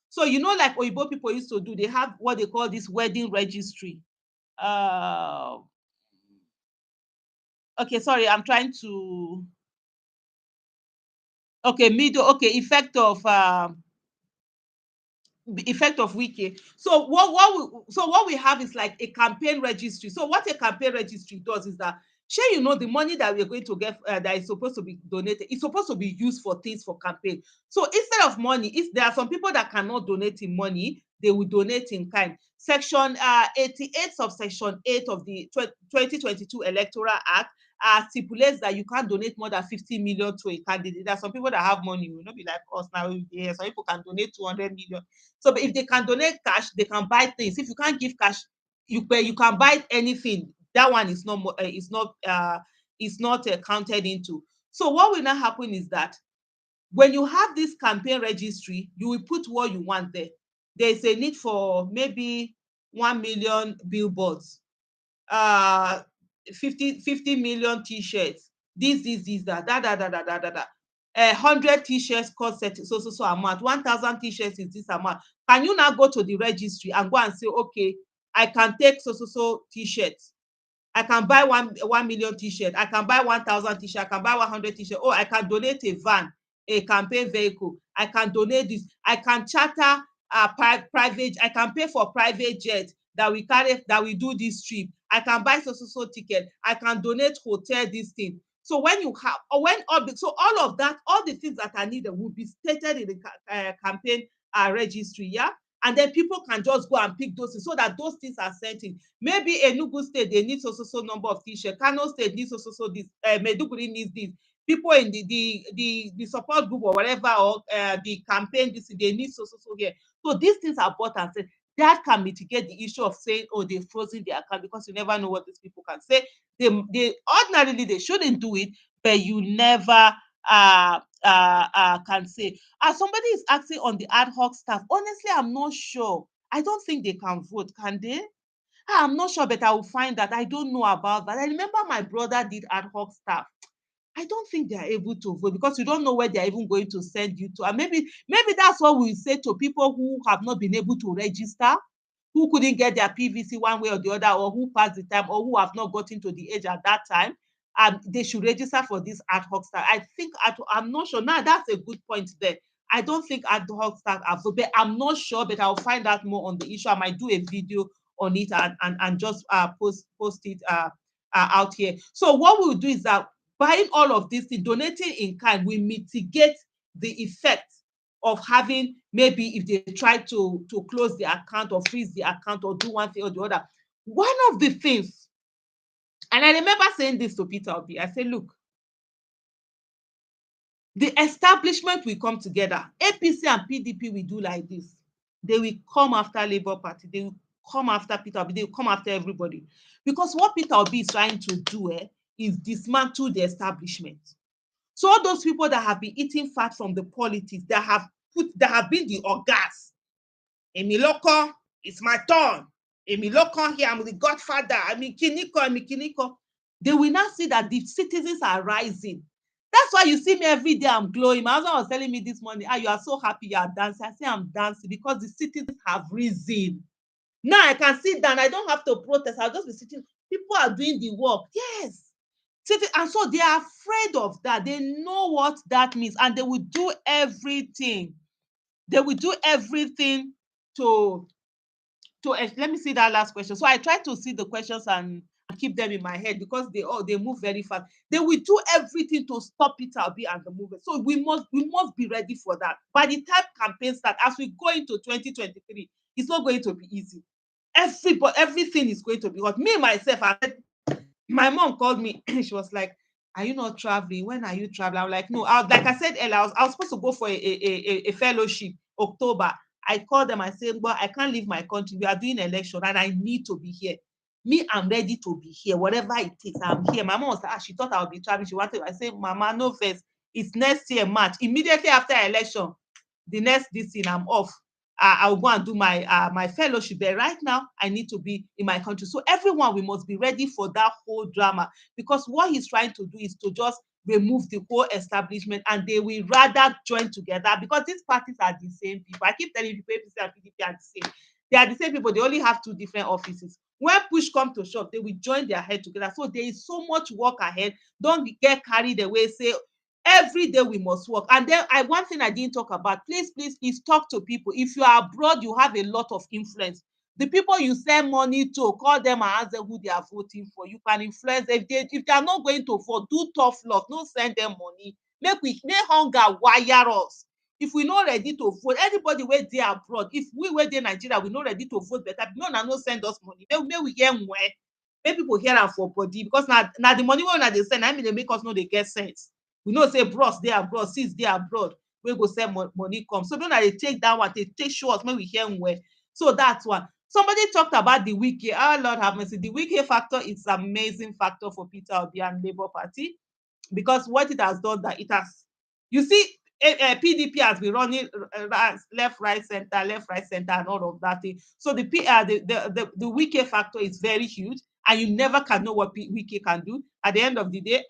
So like Oyibo people used to do, they have what they call this wedding registry. uh okay, sorry, I'm trying to, okay, middle, okay, effect of wiki. So what we have is like a campaign registry. So what a campaign registry does is that, sure, the money that we're going to get, that is supposed to be donated, is supposed to be used for things for campaign. So instead of money, if there are some people that cannot donate in money, they will donate in kind. Section 88 of Section 8 of the 2022 Electoral Act stipulates that you can't donate more than 50 million to a candidate. There are some people that have money, will not be like us now. Yeah, some people can donate 200 million. So but if they can donate cash, they can buy things. If you can't give cash, you can buy anything. That one is not counted into. So what will now happen is that when you have this campaign registry, you will put what you want there. There is a need for maybe 1 million billboards, uh 50 million t-shirts, this, that. 100 t-shirts cost so amount, 1,000 t-shirts is this amount. Can you now go to the registry and go and say, okay, I can take so t-shirts, I can buy 1 million t-shirt, I can buy 1,000 t-shirt, I can buy 100 t-shirt. Oh, I can donate a van, a campaign vehicle. I can donate this. I can charter a private. I can pay for private jet that we carry, that we do this trip. I can buy so ticket. I can donate hotel this thing. So when you have, or when all of that, all the things that are needed will be stated in the campaign registry, yeah. And then people can just go and pick those things, so that those things are sent in. Maybe Enugu State, they need so number of t-shirts. Kano State needs so this. Maiduguri needs this. People in the support group or whatever, or the campaign, this, they need so here. So these things are bought and sent. That can mitigate the issue of saying, oh, they've frozen their account, because you never know what these people can say. They ordinarily they shouldn't do it, but you never can say. Somebody is asking on the ad hoc staff. Honestly, I'm not sure. I don't think they can vote, can they? I'm not sure, but I will find that. I don't know about that. I remember my brother did ad hoc staff. I don't think they are able to vote, because you don't know where they are even going to send you to. And maybe that's what we say to people who have not been able to register, who couldn't get their PVC one way or the other, or who passed the time, or who have not gotten to the age at that time. They should register for this ad hoc staff. I think I'm not sure. Now that's a good point there. I don't think ad hoc staff are vote, but I'm not sure. But I'll find out more on the issue. I might do a video on it and just post it out here. So what we'll do is that buying all of these things, donating in kind, will mitigate the effect of having, maybe if they try to close the account or freeze the account or do one thing or the other. One of the things, and I remember saying this to Peter Obi, I said, look, the establishment will come together. APC and PDP will do like this. They will come after Labour Party. They will come after Peter Obi. They will come after everybody. Because what Peter Obi is trying to do is dismantle the establishment. So all those people that have been eating fat from the politics, that have been the ogas, Emiloko, It's my turn. Emi lo come here, I'm the godfather. I mean, kiniko, I mean, kiniko. They will now see that the citizens are rising. That's why you see me every day, I'm glowing. My husband was telling me this morning, you are so happy you are dancing. I say, I'm dancing because the citizens have risen. Now I can sit down. I don't have to protest. I'll just be sitting. People are doing the work. Yes. And so they are afraid of that. They know what that means. And they will do everything. They will do everything to let me see that last question. So I try to see the questions and keep them in my head because they move very fast. They will do everything to stop Peter Obi and the movement. So we must be ready for that. By the time campaign start, as we go into 2023, it's not going to be easy. Everything is going to be hot. Me myself, my mom called me. She was like, "Are you not traveling? When are you traveling?" I'm like, "No." Like I said earlier, I was supposed to go for a fellowship October. I called them. I said, "Well, I can't leave my country. We are doing election, and I need to be here. Me, I'm ready to be here. Whatever it takes, I'm here." My mom was like, she thought I would be traveling. She wanted. I said, "Mama, no first. It's next year March. Immediately after election, the next this thing, I'm off. I'll go and do my fellowship there. Right now, I need to be in my country." So everyone, we must be ready for that whole drama because what he's trying to do is to just remove the whole establishment, and they will rather join together because these parties are the same people. I keep telling you, APC and PDP are the same. They are the same people. They only have two different offices. When push come to shove, they will join their head together. So there is so much work ahead. Don't get carried away. Say every day we must work. And then one thing I didn't talk about, please talk to people. If you are abroad, you have a lot of influence. The people you send money to, call them and ask them who they are voting for. You can influence. If they are not going to vote, do tough love. Don't send them money. Make hunger wire us. If we not ready to vote, anybody wey dey abroad, if we wey dey Nigeria, we not ready to vote better, no send us money. Make we hear well. Make people hear am for body because na the money wey una dey send na im dey make us no dey get sense. We know say bros dey abroad, sis dey abroad, wey go send money come. So make una dey take that one, take show us make we hear well. So that's one. Somebody talked about the wiki. Oh Lord have mercy. The wiki factor is amazing factor for Peter Obi and Labour Party because what it has done that it has, you see, PDP has been running left, right, center, and all of that thing. So the wiki factor is very huge, and you never can know what wiki can do. At the end of the day,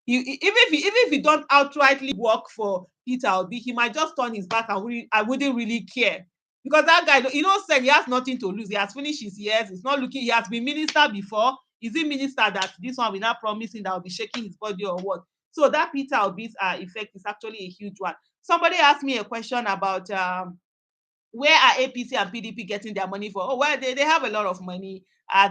even if he don't outrightly work for Peter Obi, he might just turn his back and I wouldn't really care. Because that guy, said he has nothing to lose. He has finished his years. He's not looking. He has been minister before. Is he minister that this one will not promising that will be shaking his body or what? So that Peter Obi's effect is actually a huge one. Somebody asked me a question about where are APC and PDP getting their money for? Oh, well, they have a lot of money.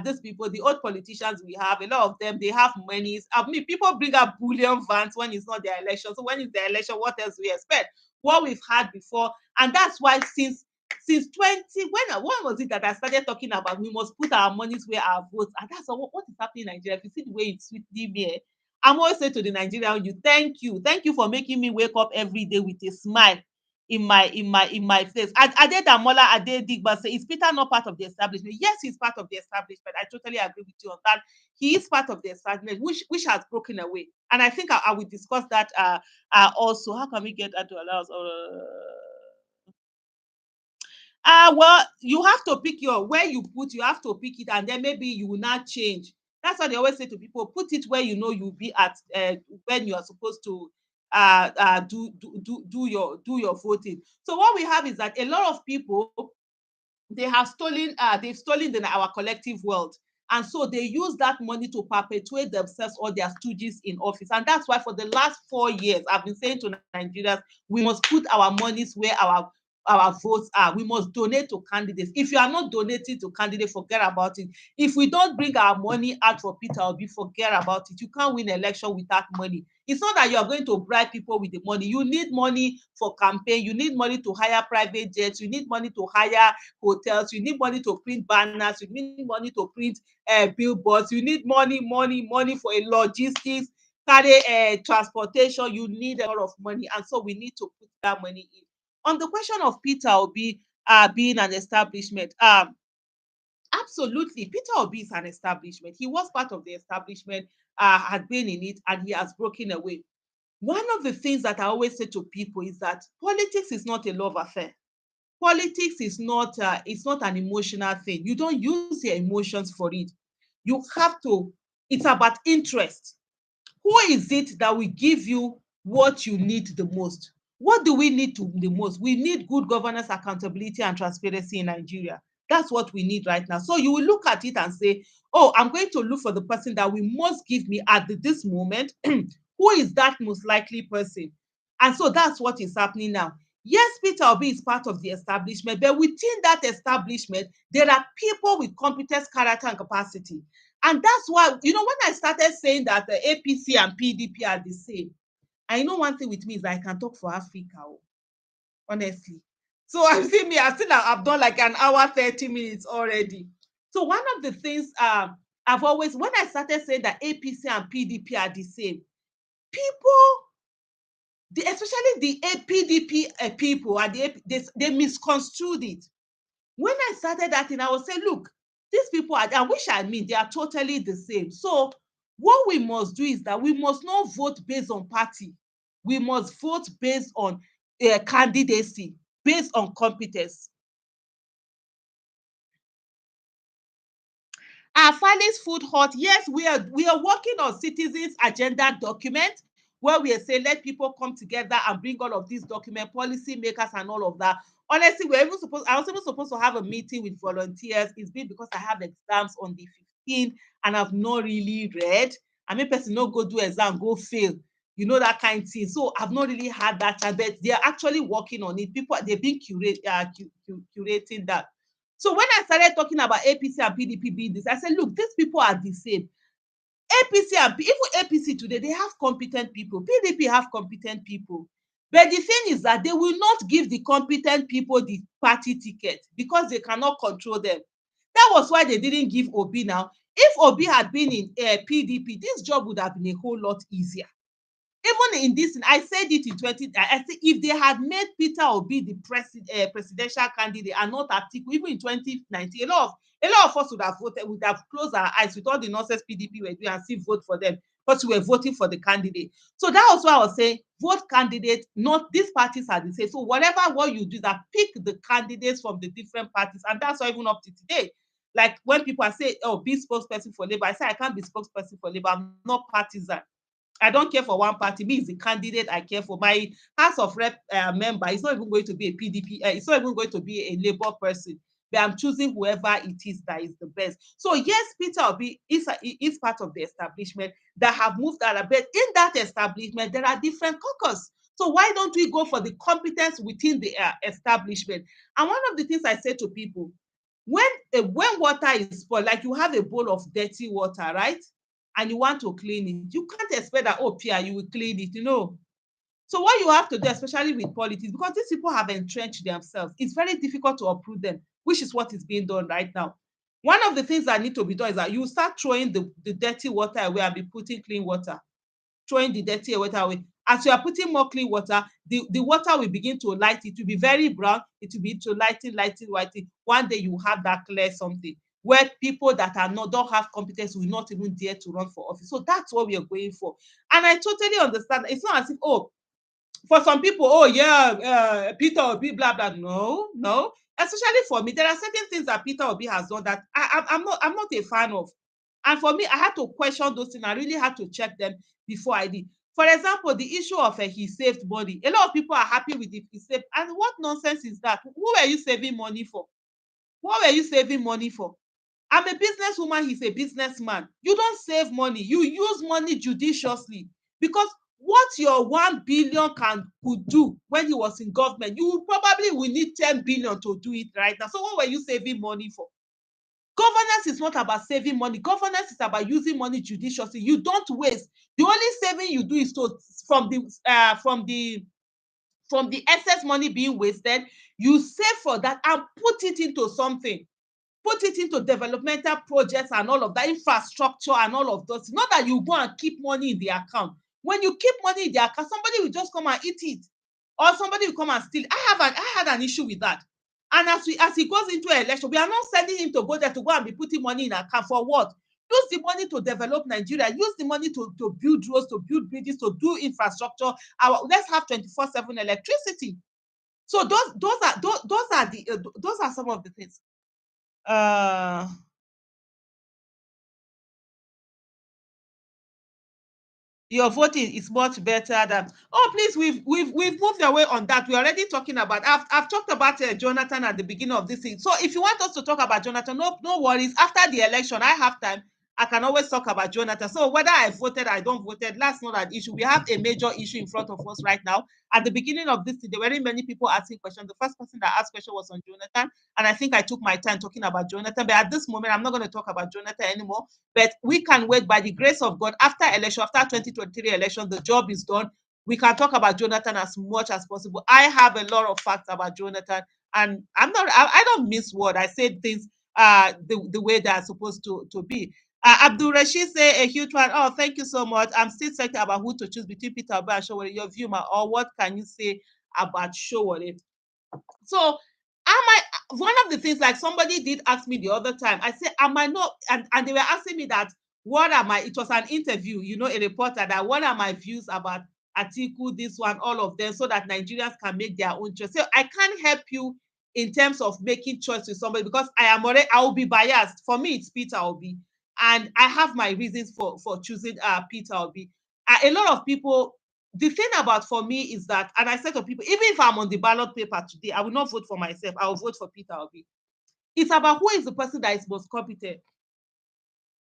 These people, the old politicians we have, a lot of them, they have monies. I mean, people bring up bullion vans when it's not their election. So when it's their election, what else we expect? What we've had before. And that's why since 20, when was it that I started talking about we must put our monies where our votes? And that's what is happening in Nigeria. If you see the way it's sweetly me, I'm always saying to the Nigerian, thank you for making me wake up every day with a smile in my face. Adedamola Adedigba say, is Peter not part of the establishment? Yes, he's part of the establishment. I totally agree with you on that. He is part of the establishment, which has broken away. And I think I will discuss that also. How can we get that to allow us? Well, you have to pick where you put, you have to pick it, and then maybe you will not change. That's what they always say to people: put it where you know you'll be at when you are supposed to do your voting. So what we have is that a lot of people, they've stolen our collective wealth, and so they use that money to perpetuate themselves or their stooges in office. And that's why for the last 4 years I've been saying to Nigerians, we must put our monies where our votes are. We must donate to candidates. If you are not donating to candidates, forget about it. If we don't bring our money out for Peter Obi, forget about it. You can't win election without money. It's not that you are going to bribe people with the money. You need money for campaign. You need money to hire private jets. You need money to hire hotels. You need money to print banners. You need money to print billboards. You need money for a logistics, carry transportation. You need a lot of money, and so we need to put that money in. On the question of Peter Obi being an establishment, absolutely, Peter Obi is an establishment. He was part of the establishment, had been in it, and he has broken away. One of the things that I always say to people is that politics is not a love affair. Politics is not it's not an emotional thing. You don't use your emotions for it. You have to, it's about interest. Who is it that will give you what you need the most? What do we need the most? We need good governance, accountability, and transparency in Nigeria. That's what we need right now. So you will look at it and say, oh, I'm going to look for the person that will most give me at this moment. Who is that most likely person? And so that's what is happening now. Yes, Peter Obi is part of the establishment, but within that establishment, there are people with competence, character, and capacity. And that's why, when I started saying that the APC and PDP are the same, I know one thing with me is I can talk for Africa, honestly. So I've seen me, I've done like an hour, 30 minutes already. So one of the things I've always, when I started saying that APC and PDP are the same, people, especially the PDP people, and they misconstrued it. When I started that thing, I would say, look, these people are, I wish I mean, they are totally the same. So what we must do is that we must not vote based on party. We must vote based on candidacy, based on competence. Our Family's Food Hut, yes, we are working on citizens agenda document where we are saying let people come together and bring all of these document, policy makers and all of that. Honestly, I was even supposed to have a meeting with volunteers. It's been because I have exams on the 15th and I've not really read. I mean, person no go do exam, go fail. That kind of thing. So I've not really had that chance, but they're actually working on it. People, they've been curating that. So when I started talking about APC and PDP being this, I said, look, these people are the same. APC and even APC today, they have competent people. PDP have competent people. But the thing is that they will not give the competent people the party ticket because they cannot control them. That was why they didn't give Obi now. If Obi had been in PDP, this job would have been a whole lot easier. Even in this, I said it in 20, I said if they had made Peter Obi the presidential candidate and not Atiku, even in 2019, a lot of us would have voted, would have closed our eyes with all the nonsense PDP were doing and still vote for them, but we were voting for the candidate. So that was why I was saying, vote candidate, not these parties are the same. So whatever what you do is that pick the candidates from the different parties, and that's why even up to today. Like when people are saying, oh, be spokesperson for Labour, I say I can't be spokesperson for Labour. I'm not partisan. I don't care for one party. Me is the candidate I care for. My House of Rep member is not even going to be a PDP. It's not even going to be a Labour person. But I'm choosing whoever it is that is the best. So yes, Peter Obi is part of the establishment that have moved out. But in that establishment, there are different caucus. So why don't we go for the competence within the establishment? And one of the things I say to people, when water is spoiled, like you have a bowl of dirty water, right? And you want to clean it, you can't expect that, oh, Pia, you will clean it. So what you have to do, especially with politics, because these people have entrenched themselves, it's very difficult to uproot them, which is what is being done right now. One of the things that need to be done is that you start throwing the dirty water away and be putting clean water. Throwing the dirty water away. As you are putting more clean water, the water will begin to light. It will be very brown. It will be to lighting. One day you have that clear something where people that don't have competence will not even dare to run for office. So that's what we are going for. And I totally understand. It's not as if, oh, for some people, oh yeah, Peter Obi, blah blah. No. Especially for me, there are certain things that Peter Obi has done that I'm not a fan of. And for me, I had to question those things. I really had to check them before I did. For example, the issue of he saved money. A lot of people are happy with it. He saved, and what nonsense is that? Who were you saving money for? What were you saving money for? I'm a businesswoman, he's a businessman. You don't save money. You use money judiciously. Because what your 1 billion could do when he was in government, you probably will need 10 billion to do it right now. So what were you saving money for? Governance is not about saving money. Governance is about using money judiciously. You don't waste. The only saving you do is from the excess money being wasted, you save for that and put it into something. Put it into developmental projects and all of that, infrastructure and all of those. Not that you go and keep money in the account. When you keep money in the account, somebody will just come and eat it, or somebody will come and steal. I had an issue with that. And as he goes into an election, we are not sending him to go there to go and be putting money in account for what? Use the money to develop Nigeria. Use the money to build roads, to build bridges, to do infrastructure. Let's have 24/7 electricity. So those are some of the things. Uh, your voting is much better than, oh please, we've moved away on that. We're already talking about, I've talked about Jonathan at the beginning of this thing. So if you want us to talk about Jonathan, no worries. After the election, I have time. I can always talk about Jonathan. So whether I voted, I don't voted, that's not an issue. We have a major issue in front of us right now. At the beginning of this, there were many people asking questions. The first person that asked question was on Jonathan, and I think I took my time talking about Jonathan. But at this moment, I'm not going to talk about Jonathan anymore. But we can wait, by the grace of God, after election, after 2023 election, the job is done. We can talk about Jonathan as much as possible. I have a lot of facts about Jonathan, and I don't miss word. I say things the way they are supposed to be. Abdul Rashid say a huge one. Oh, thank you so much. I'm still thinking about who to choose between Peter Obi and Showore. Your view, ma, or what can you say about Showore? So am I, one of the things, like somebody did ask me the other time, I said, am I not, and they were asking me that, what are my, it was an interview, a reporter, that what are my views about Atiku, this one, all of them, so that Nigerians can make their own choice. So I can't help you in terms of making choice with somebody, because I will be biased. For me, it's Peter Obi, and I have my reasons for choosing Peter Obi. A lot of people, the thing about, for me, is that, and I said to people, even if I'm on the ballot paper today, I will not vote for myself. I will vote for Peter Obi. It's about who is the person that is most competent.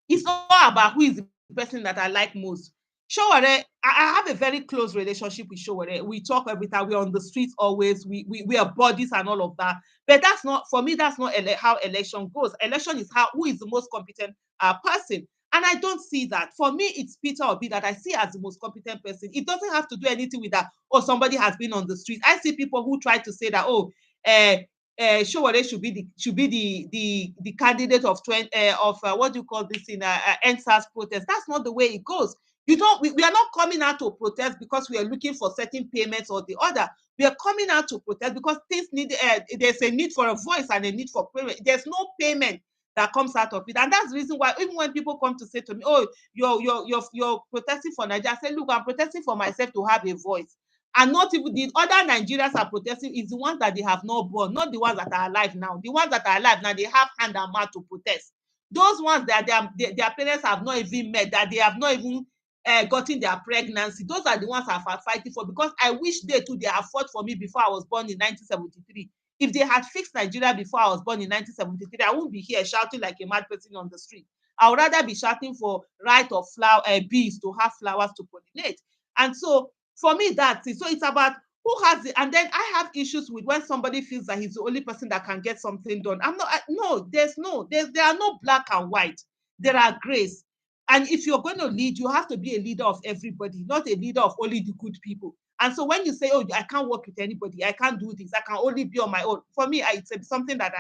It's not about who is the person that I like most. Showore, I have a very close relationship with Showore. We talk every time. We're on the streets always. We are buddies and all of that. But that's not, for me, that's not how election goes. Election is how, who is the most competent person. And I don't see that. For me, it's Peter Obi that I see as the most competent person. It doesn't have to do anything with that, oh, somebody has been on the street. I see people who try to say that, oh, Showore should be the candidate of 20 of what do you call this in NSAS protest. That's not the way it goes. You don't. We are not coming out to protest because we are looking for certain payments or the other. We are coming out to protest because things need. There's a need for a voice and a need for payment. There's no payment that comes out of it, and that's the reason why, even when people come to say to me, "Oh, you're protesting for Nigeria," I say, "Look, I'm protesting for myself to have a voice." And not even the other Nigerians are protesting is the ones that they have not born, not the ones that are alive now. The ones that are alive now, they have hand and mouth to protest. Those ones that their parents have not even met, that they have not even gotten their pregnancy, those are the ones I have fighting for, because I wish they too, they have fought for me before I was born in 1973. If they had fixed Nigeria before I was born in 1973, I wouldn't be here shouting like a mad person on the street. I would rather be shouting for right of bees to have flowers to pollinate. And so for me, that's it. So it's about who has it. And then I have issues with when somebody feels that he's the only person that can get something done. No, there are no black and white. There are grays. And if you're going to lead, you have to be a leader of everybody, not a leader of only the good people. And so when you say, oh, I can't work with anybody, I can't do this, I can only be on my own. For me, it's something that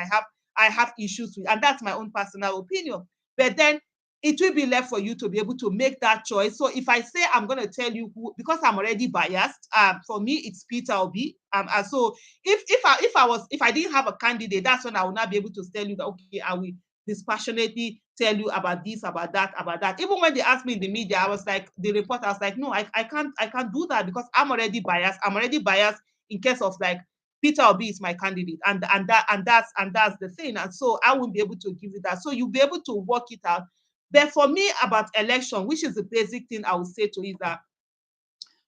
I have issues with. And that's my own personal opinion. But then it will be left for you to be able to make that choice. So if I say I'm going to tell you who, because I'm already biased, for me it's Peter Obi. And so if I didn't have a candidate, that's when I will not be able to tell you that, okay, I will dispassionately tell you about this, about that, about that. Even when they asked me in the media, I was like, the reporter, I was like, no, I can't do that, because I'm already biased. I'm already biased in case of, like, Peter Obi is my candidate, and that's the thing. And so I won't be able to give you that. So you'll be able to work it out. But for me, about election, which is the basic thing I would say to you, that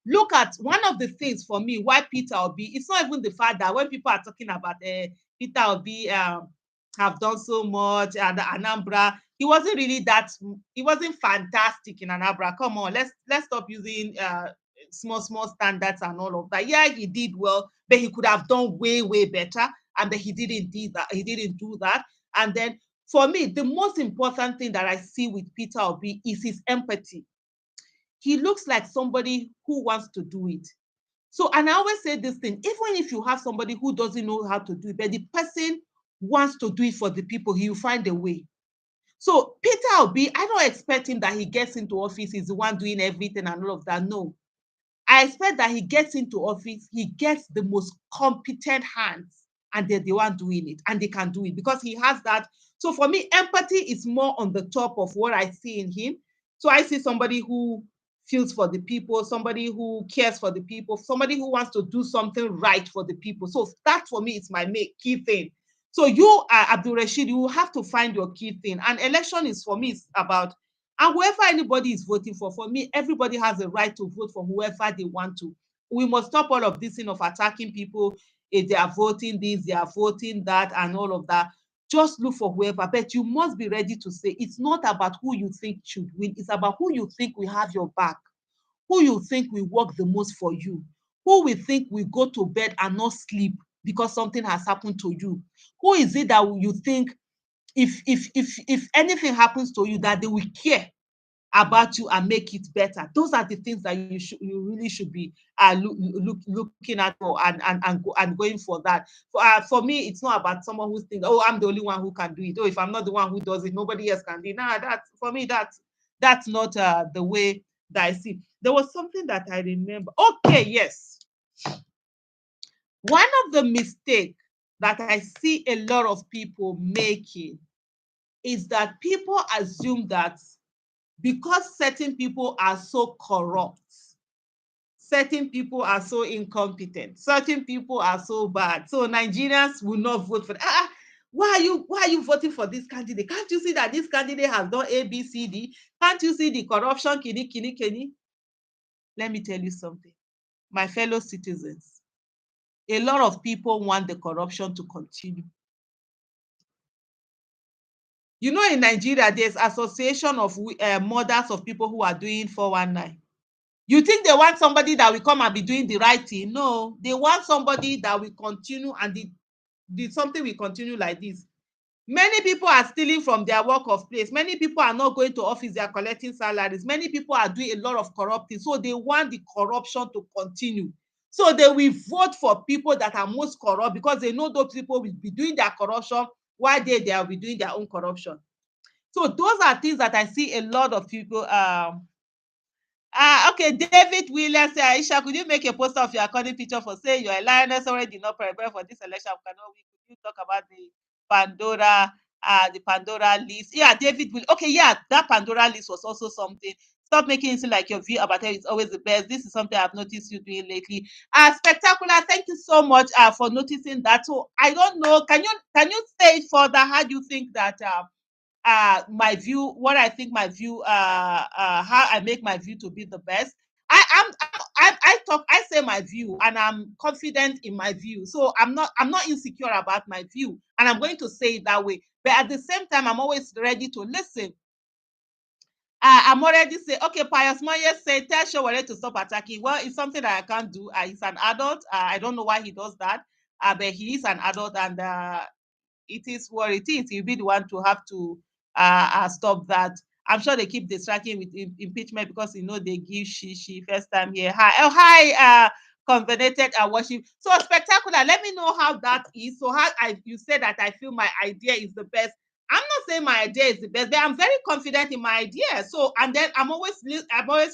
look at one of the things for me why Peter Obi, it's not even the fact that when people are talking about Peter Obi have done so much and Anambra, he wasn't fantastic in Anambra. Come on, let's stop using small standards and all of that. Yeah, he did well, but he could have done way better, and but he didn't do that. And then for me, the most important thing that I see with Peter Obi is his empathy. He looks like somebody who wants to do it. So, and I always say this thing, even if you have somebody who doesn't know how to do it, but the person wants to do it for the people, he will find a way. So Peter Obi, I don't expect him that he gets into office, he's the one doing everything and all of that. No. I expect that he gets into office, he gets the most competent hands, and they're the one doing it, and they can do it because he has that. So for me, empathy is more on the top of what I see in him. So I see somebody who feels for the people, somebody who cares for the people, somebody who wants to do something right for the people. So that for me is my key thing. So you, Abdul Rashid, you have to find your key thing. And election is for me is about, and whoever anybody is voting for me, everybody has a right to vote for whoever they want to. We must stop all of this thing of attacking people if they are voting this, they are voting that, and all of that. Just look for whoever, but you must be ready to say it's not about who you think should win, it's about who you think will have your back, who you think will work the most for you, who will think will go to bed and not sleep because something has happened to you. Who is it that you think if anything happens to you that they will care about you and make it better? Those are the things that you really should be looking at for, and going for that. For me, it's not about someone who thinks, oh, I'm the only one who can do it. Oh, if I'm not the one who does it, nobody else can do it. Nah, that's for me. That's not the way that I see. There was something that I remember. Okay, yes, one of the mistakes that I see a lot of people making is that people assume that because certain people are so corrupt, certain people are so incompetent, certain people are so bad, so Nigerians will not vote for them. Why are you voting for this candidate? Can't you see that this candidate has done ABCD? Can't you see the corruption? Kini. Let me tell you something, my fellow citizens. A lot of people want the corruption to continue. You know, in Nigeria, there's association of mothers of people who are doing 419. You think they want somebody that will come and be doing the right thing? No, they want somebody that will continue, and the something will continue like this. Many people are stealing from their work of place. Many people are not going to office, they are collecting salaries. Many people are doing a lot of corrupting. So they want the corruption to continue. So they will vote for people that are most corrupt because they know those people will be doing their corruption while they will be doing their own corruption. So those are things that I see a lot of people okay, David Williams say, Aisha, could you make a poster of your according picture for say you're a lioness already did not prepare for this election? Cannot we? Could you talk about the Pandora list? Yeah, David will. Okay, yeah, that Pandora list was also something. Stop making it seem like your view about it is always the best. This is something I've noticed you doing lately. Spectacular. Thank you so much for noticing that. So I don't know. Can you say further? How do you think that my view, what I think my view, how I make my view to be the best? I talk, I say my view, and I'm confident in my view. So I'm not insecure about my view, and I'm going to say it that way. But at the same time, I'm always ready to listen. I'm already say, okay, Pius Moye say, tell Showore to stop attacking. Well, it's something that I can't do. He's an adult. I don't know why he does that, but he is an adult, and it is what it is. He'll be the one to have to stop that. I'm sure they keep distracting with impeachment because they give she first time here. Hi, oh hi, convenated worship. So spectacular. Let me know how that is. So how you said that I feel my idea is the best. I'm not saying my idea is the best, but I'm very confident in my idea. So, and then I'm always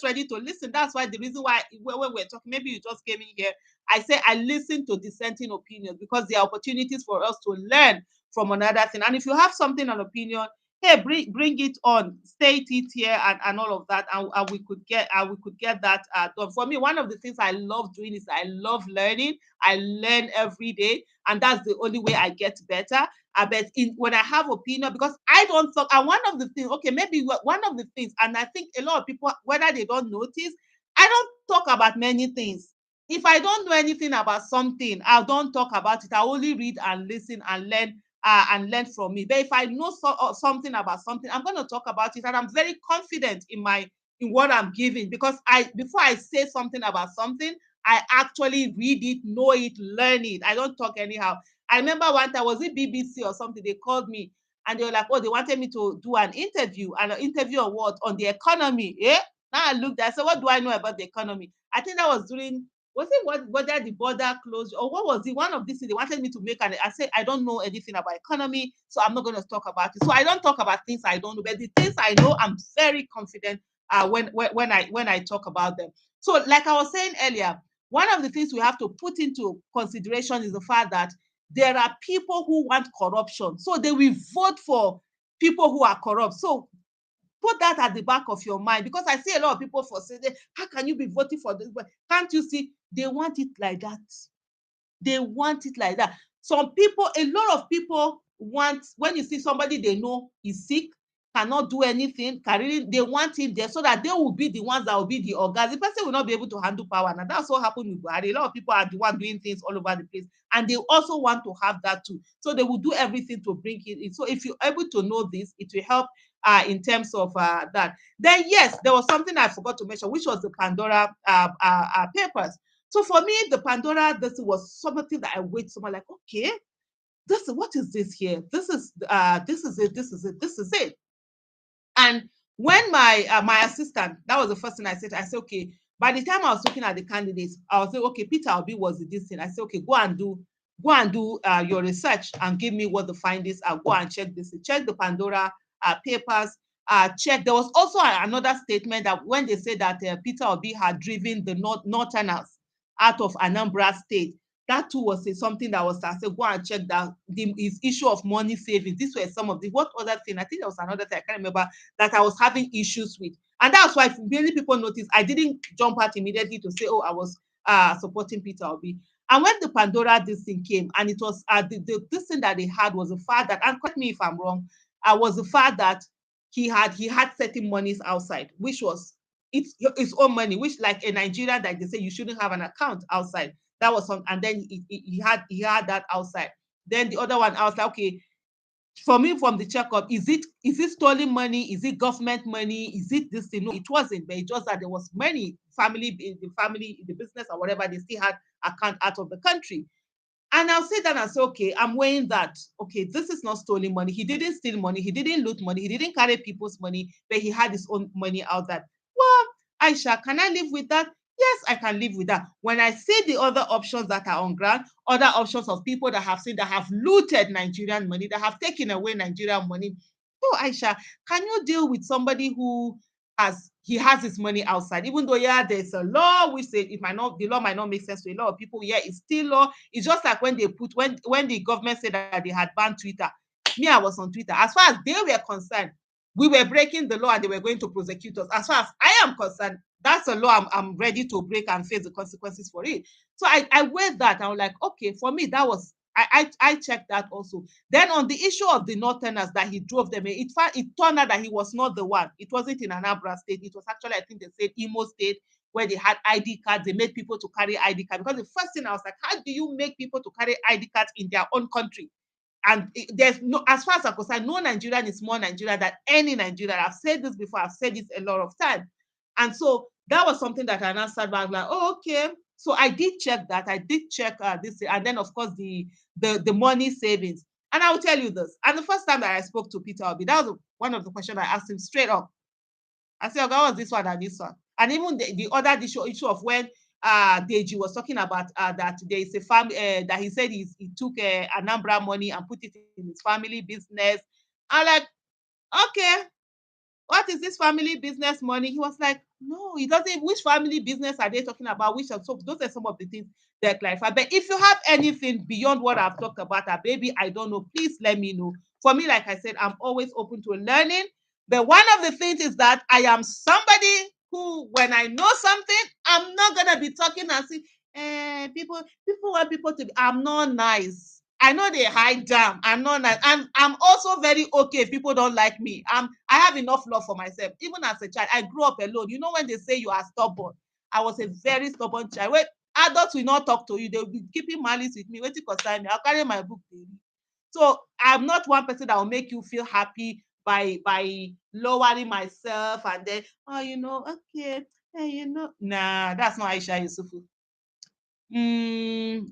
ready to listen. That's why the reason why when we're talking, maybe you just came in here. I say I listen to dissenting opinions because there are opportunities for us to learn from another thing. And if you have something, an opinion, hey, bring it on, state it here, and all of that, and we could get that done. For me, one of the things I love doing is I love learning. I learn every day, and that's the only way I get better. I bet when I have opinion, because I don't talk. And one of the things, okay, maybe one of the things, and I think a lot of people, whether they don't notice, I don't talk about many things. If I don't know anything about something, I don't talk about it. I only read and listen and learn from it. But if I know something about something, I'm going to talk about it, and I'm very confident in what I'm giving, because before I say something about something, I actually read it, know it, learn it. I don't talk anyhow. I remember one time, was it BBC or something? They called me and they were like, oh, they wanted me to do an interview on what? On the economy. Yeah. Now I looked, I said, what do I know about the economy? I think that was during, was it whether the border closed or what was it? One of these things they wanted me to make, and I said I don't know anything about economy, so I'm not going to talk about it. So I don't talk about things I don't know, but the things I know, I'm very confident when I talk about them. So, like I was saying earlier, one of the things we have to put into consideration is the fact that there are people who want corruption, so they will vote for people who are corrupt. So Put that at the back of your mind, because I see a lot of people for saying, how can you be voting for this? Can't you see they want it like that? They want it like that. Some people, a lot of people want, when you see somebody they know is sick, cannot do anything, can really, they want him there so that they will be the ones that will be the organs. The person will not be able to handle power. Now that's what happened with Buhari. A lot of people are the one doing things all over the place, and they also want to have that too. So they will do everything to bring it in. So if you're able to know this, it will help in terms of that. Then yes, there was something I forgot to mention, which was the Pandora papers. So for me, the Pandora, this was something that I wait someone like, okay, this, what is this here? This is it, this is it, this is it. And when my assistant, that was the first thing I said, okay, by the time I was looking at the candidates, I was saying, okay, Peter Obi was this thing. I said, okay, go and do your research and give me what the findings are. Go and check this, check the Pandora papers. Check. There was also another statement that when they said that Peter Obi had driven the Northerners out of Anambra State, that too was something that was, I said, go and check that his issue of money savings. These were some of the, what other thing? I think there was another thing, I can't remember, that I was having issues with. And that's why many people noticed I didn't jump out immediately to say, oh, I was supporting Peter Obi. And when the Pandora this thing came, and it was this thing that they had was the fact that, and correct me if I'm wrong, was the fact that he had certain monies outside, which was his own money, which like a Nigerian that they say you shouldn't have an account outside. That was some, and then he had that outside. Then the other one, I was like, okay, for me, from the checkup, is it stolen money? Is it government money? Is it this thing? No, it wasn't, but it just that there was money, family, the business or whatever, they still had account out of the country. And I'll say that and say, okay, I'm weighing that. Okay, this is not stolen money. He didn't steal money. He didn't loot money. He didn't carry people's money, but he had his own money out there. Well, Aisha, can I live with that? Yes, I can live with that. When I see the other options that are on ground, other options of people that have seen that have looted Nigerian money, that have taken away Nigerian money. Oh, Aisha, can you deal with somebody who has his money outside? Even though, yeah, there's a law which says it might not, the law might not make sense to a lot of people. Yeah, it's still law. It's just like when when the government said that they had banned Twitter. Me, I was on Twitter. As far as they were concerned, we were breaking the law and they were going to prosecute us. As far as I am concerned, that's a law I'm ready to break and face the consequences for it. So I weighed that. I was like, okay, for me, that was, I checked that also. Then on the issue of the Northerners that he drove them, it turned out that he was not the one. It wasn't in Anambra State. It was actually, I think they said Imo State, where they had ID cards. They made people to carry ID cards. Because the first thing I was like, how do you make people to carry ID cards in their own country? And there's no, as far as I'm concerned, no Nigerian is more Nigerian than any Nigerian. I've said this before. I've said this a lot of times. And so that was something that I answered back like, oh, okay. So I did check that. I did check this, and then of course the money savings. And I will tell you this. And the first time that I spoke to Peter Obi, that was one of the questions I asked him straight up. I said, okay, what was this one and this one? And even the other issue of when Deji was talking about that there is a family that he said he took Anambra money and put it in his family business. I'm like, okay, what is this family business money? He was like, no, he doesn't. Which family business are they talking about? Which are, so those are some of the things they clarify. But if you have anything beyond what I've talked about, baby, I don't know, please let me know. For me, like I said, I'm always open to learning. But one of the things is that I am somebody who, when I know something, I'm not gonna be talking and saying, people want people to be, I'm not nice. I know they hide down. I'm not nice. I'm also very okay if people don't like me. I have enough love for myself. Even as a child, I grew up alone. You know when they say you are stubborn, I was a very stubborn child. When adults will not talk to you, they will be keeping malice with me. Wait till concern me. I'll carry my book daily. So I'm not one person that will make you feel happy by lowering myself and then, oh, okay, nah, that's not Aisha Yusufu. Mm,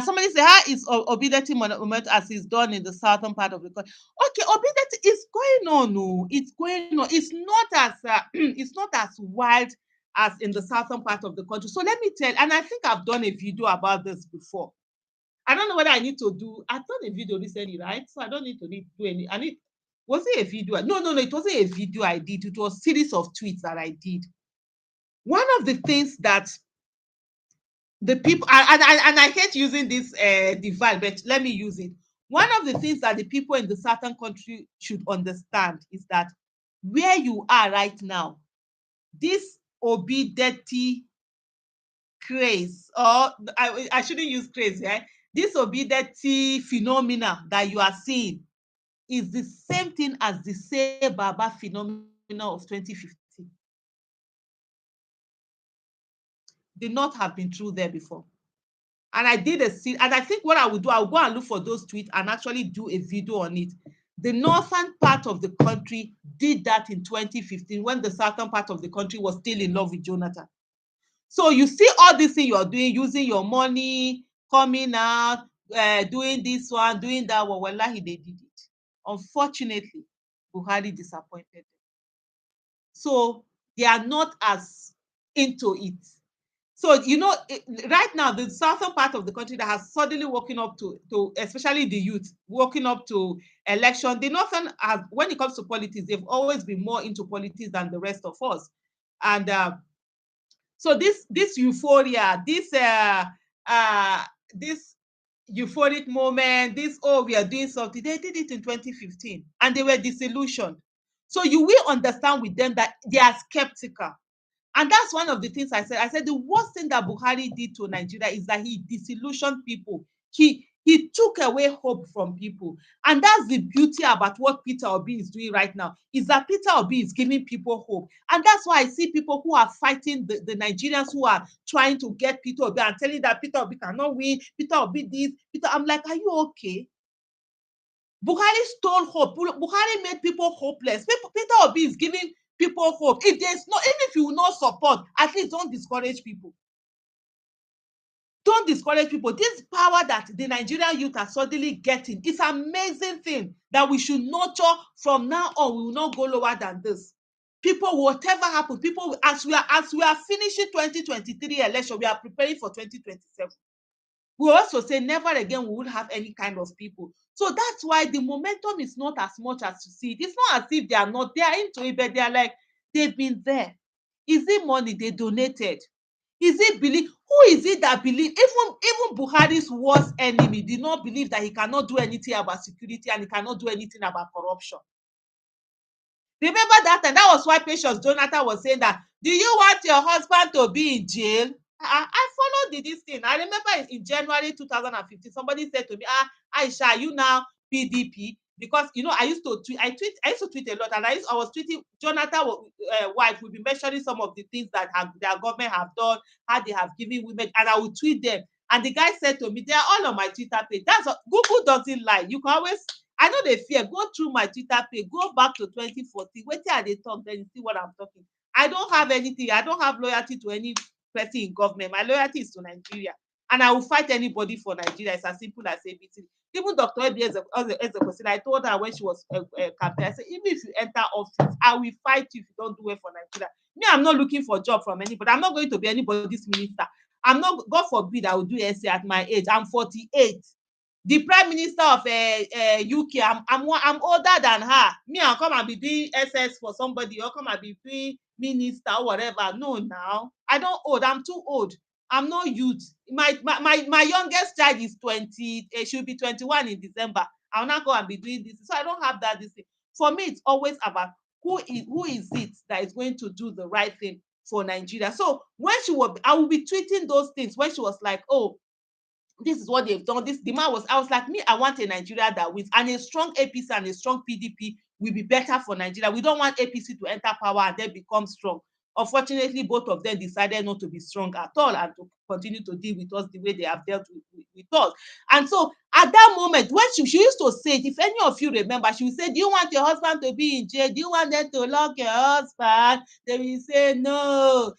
somebody say, how is Obideti Monument as is done in the southern part of the country? Okay, Obideti is going on. No, it's going on. It's not as it's not as wild as in the southern part of the country. So let me tell, and I think I've done a video about this before. I don't know whether I need to do. I've done a video recently, right? So I don't need to do any. Was it a video? No, no, no. It wasn't a video I did. It was a series of tweets that I did. One of the things that the people and I hate using this device, but let me use it. One of the things that the people in the southern country should understand is that where you are right now, this Obi dirty craze, or I shouldn't use craze, eh? This Obi dirty phenomena that you are seeing is the same thing as the Say Baba phenomena of 2015. Did not have been through there before. And I did a scene, and I think what I would do, I'll go and look for those tweets and actually do a video on it. The northern part of the country did that in 2015 when the southern part of the country was still in love with Jonathan. So you see all this thing you're doing, using your money, coming out, doing this one, doing that one. Wallahi, they did it. Unfortunately, Buhari disappointed. So they are not as into it. So right now the southern part of the country that has suddenly woken up to especially the youth woken up to election. The northern have, when it comes to politics, they've always been more into politics than the rest of us. And so this euphoria, uh this euphoric moment, this, oh, we are doing something, they did it in 2015 and they were disillusioned. So you will understand with them that they are skeptical. And that's one of the things I said. I said the worst thing that Buhari did to Nigeria is that he disillusioned people. He took away hope from people. And that's the beauty about what Peter Obi is doing right now, is that Peter Obi is giving people hope. And that's why I see people who are fighting the Nigerians who are trying to get Peter Obi and telling that Peter Obi cannot win, Peter Obi this, Peter. I'm like, are you okay? Buhari stole hope. Buhari made people hopeless. Peter Obi is giving people hope. If there's no, even if you will not support, at least don't discourage people. Don't discourage people. This power that the Nigerian youth are suddenly getting is an amazing thing that we should nurture from now on. We will not go lower than this. People, whatever happens, people, as we are finishing 2023 election, we are preparing for 2027. We also say never again we will have any kind of people. So that's why the momentum is not as much as you see it. It's not as if they are not, they are into it, but they are like, they've been there. Is it money they donated? Is it belief? Who is it that believe? Even Buhari's worst enemy did not believe that he cannot do anything about security and he cannot do anything about corruption. Remember that, and that was why Patience Jonathan was saying that, do you want your husband to be in jail? I followed this thing. I remember in January 2015, somebody said to me, Aisha, are you now PDP? Because I used to tweet, I used to tweet a lot, and I was tweeting Jonathan wife will be mentioning some of the things that their government have done, how they have given women, and I would tweet them. And the guy said to me, they are all on my Twitter page. That's what, Google doesn't lie. You can always, I know they fear. Go through my Twitter page. Go back to 2014. Wait till they talk, then you see what I'm talking. I don't have anything. I don't have loyalty to any person in government. My loyalty is to Nigeria. And I will fight anybody for Nigeria. It's as simple as ABC. Even Dr. Ebi Ezekwesili, I told her when she was campaign, I said, even if you enter office, I will fight you if you don't do it for Nigeria. Me, I'm not looking for a job from anybody. I'm not going to be anybody's minister. I'm not, God forbid, I will do SA at my age. I'm 48. The prime minister of UK, I'm older than her. Me, I'll come and be doing SS for somebody, or come and be doing minister or whatever. No, now I don't old. I'm too old. I'm not youth. My youngest child is 20. She'll be 21 in December. I'll not go and be doing this. So I don't have that this thing. For me, it's always about who is it that is going to do the right thing for Nigeria. So when I will be tweeting those things when she was like, oh, this is what they've done. This demand was, I was like, me, I want a Nigeria that wins, and a strong APC and a strong PDP will be better for Nigeria. We don't want APC to enter power and then become strong. Unfortunately, both of them decided not to be strong at all and to continue to deal with us the way they have dealt with us. And so at that moment, when she used to say it, if any of you remember, she would say, do you want your husband to be in jail? Do you want them to lock your husband? They will say, no,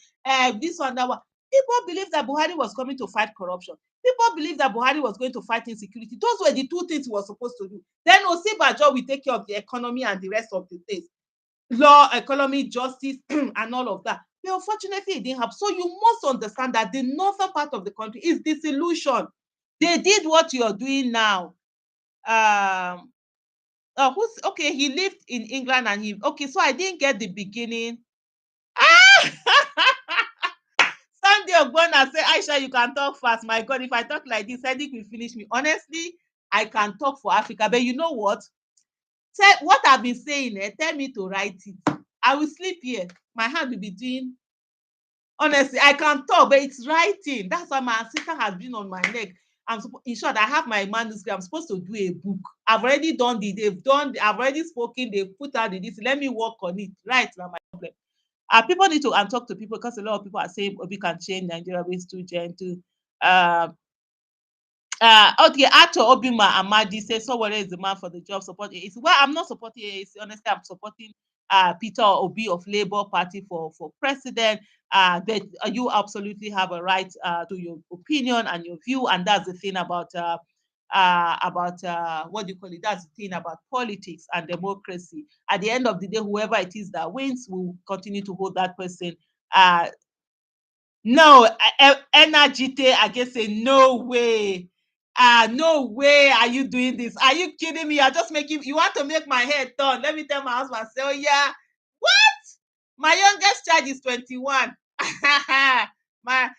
this one, that one. People believe that Buhari was coming to fight corruption. People believe that Buhari was going to fight insecurity. Those were the two things he was supposed to do. Then Osibajo will take care of the economy and the rest of the things. Law, economy, justice, and all of that. But unfortunately, it didn't happen. So you must understand that the northern part of the country is disillusioned. They did what you're doing now. Okay, he lived in England and so I didn't get the beginning. Sunday Ogbonna say, Aisha, you can talk fast. My God, if I talk like this, Headache will finish me. Honestly, I can talk for Africa. But you know what? Tell what I've been saying, tell me to write it. I will sleep here. My hand will be doing. Honestly, I can talk, but it's writing. That's why my assistant has been on my neck. In short, I have my manuscript. I'm supposed to do a book. I've already done they've done, I've already spoken, they've put out this. Let me work on it. Right now, my problem. People need to and talk to people because a lot of people are saying we can change Nigeria ways too gentle. Uh, okay, actor Obima Amadi says someone is the man for the job. Support it's well, I'm not supporting it. It's honestly, I'm supporting Peter Obi of Labour Party for president. That you absolutely have a right to your opinion and your view, and that's the thing about what do you call it? That's the thing about politics and democracy. At the end of the day, whoever it is that wins will continue to hold that person uh, no, Energy, I guess say no way. No way are you doing this. Are you kidding me? You're just making you want to make my head turn. Let me tell my husband, say, oh yeah, my youngest child is 21. My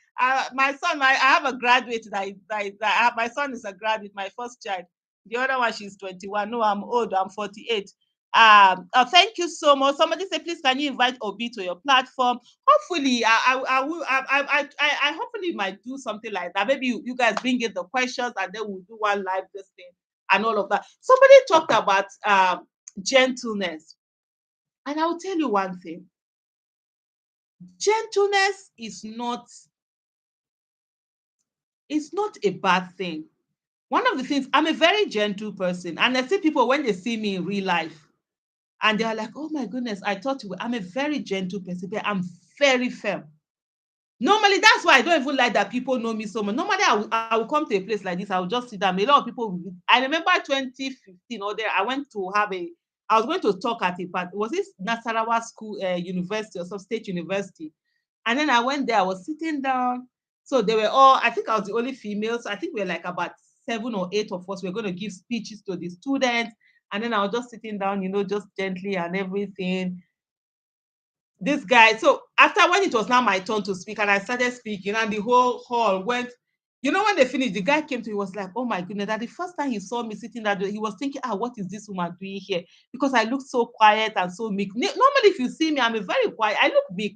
son, I have a graduate my son is a graduate, my first child. The other one, she's 21. No, I'm old, I'm 48. Thank you so much. Somebody say, please, can you invite Obi to your platform? Hopefully, I will. I hopefully might do something like that. Maybe you guys bring in the questions and then we'll do one live this thing and all of that. Somebody talked about gentleness, and I'll tell you one thing: gentleness is not a bad thing. One of the things, I'm a very gentle person, and I see people when they see me in real life, and they're like, "Oh my goodness, I thought you were." I'm a very gentle person, but I'm very firm. Normally, that's why I don't even like that people know me so much. Normally, I will come to a place like this. I will just sit down. A lot of people. I remember 2015 or there. I was going to talk at a part. Was this Nasarawa School, University or some state university? And then I went there. I was sitting down. So they were all. I think I was the only female. So I think we were like about 7 or 8 of us. We are going to give speeches to the students. And then I was just sitting down, just gently and everything. This guy, so after when it was now my turn to speak and I started speaking and the whole hall went, when they finished, the guy came to me, he was like, oh my goodness, that the first time he saw me sitting that way, he was thinking, what is this woman doing here? Because I look so quiet and so meek. Normally, if you see me, I'm a very quiet, I look meek.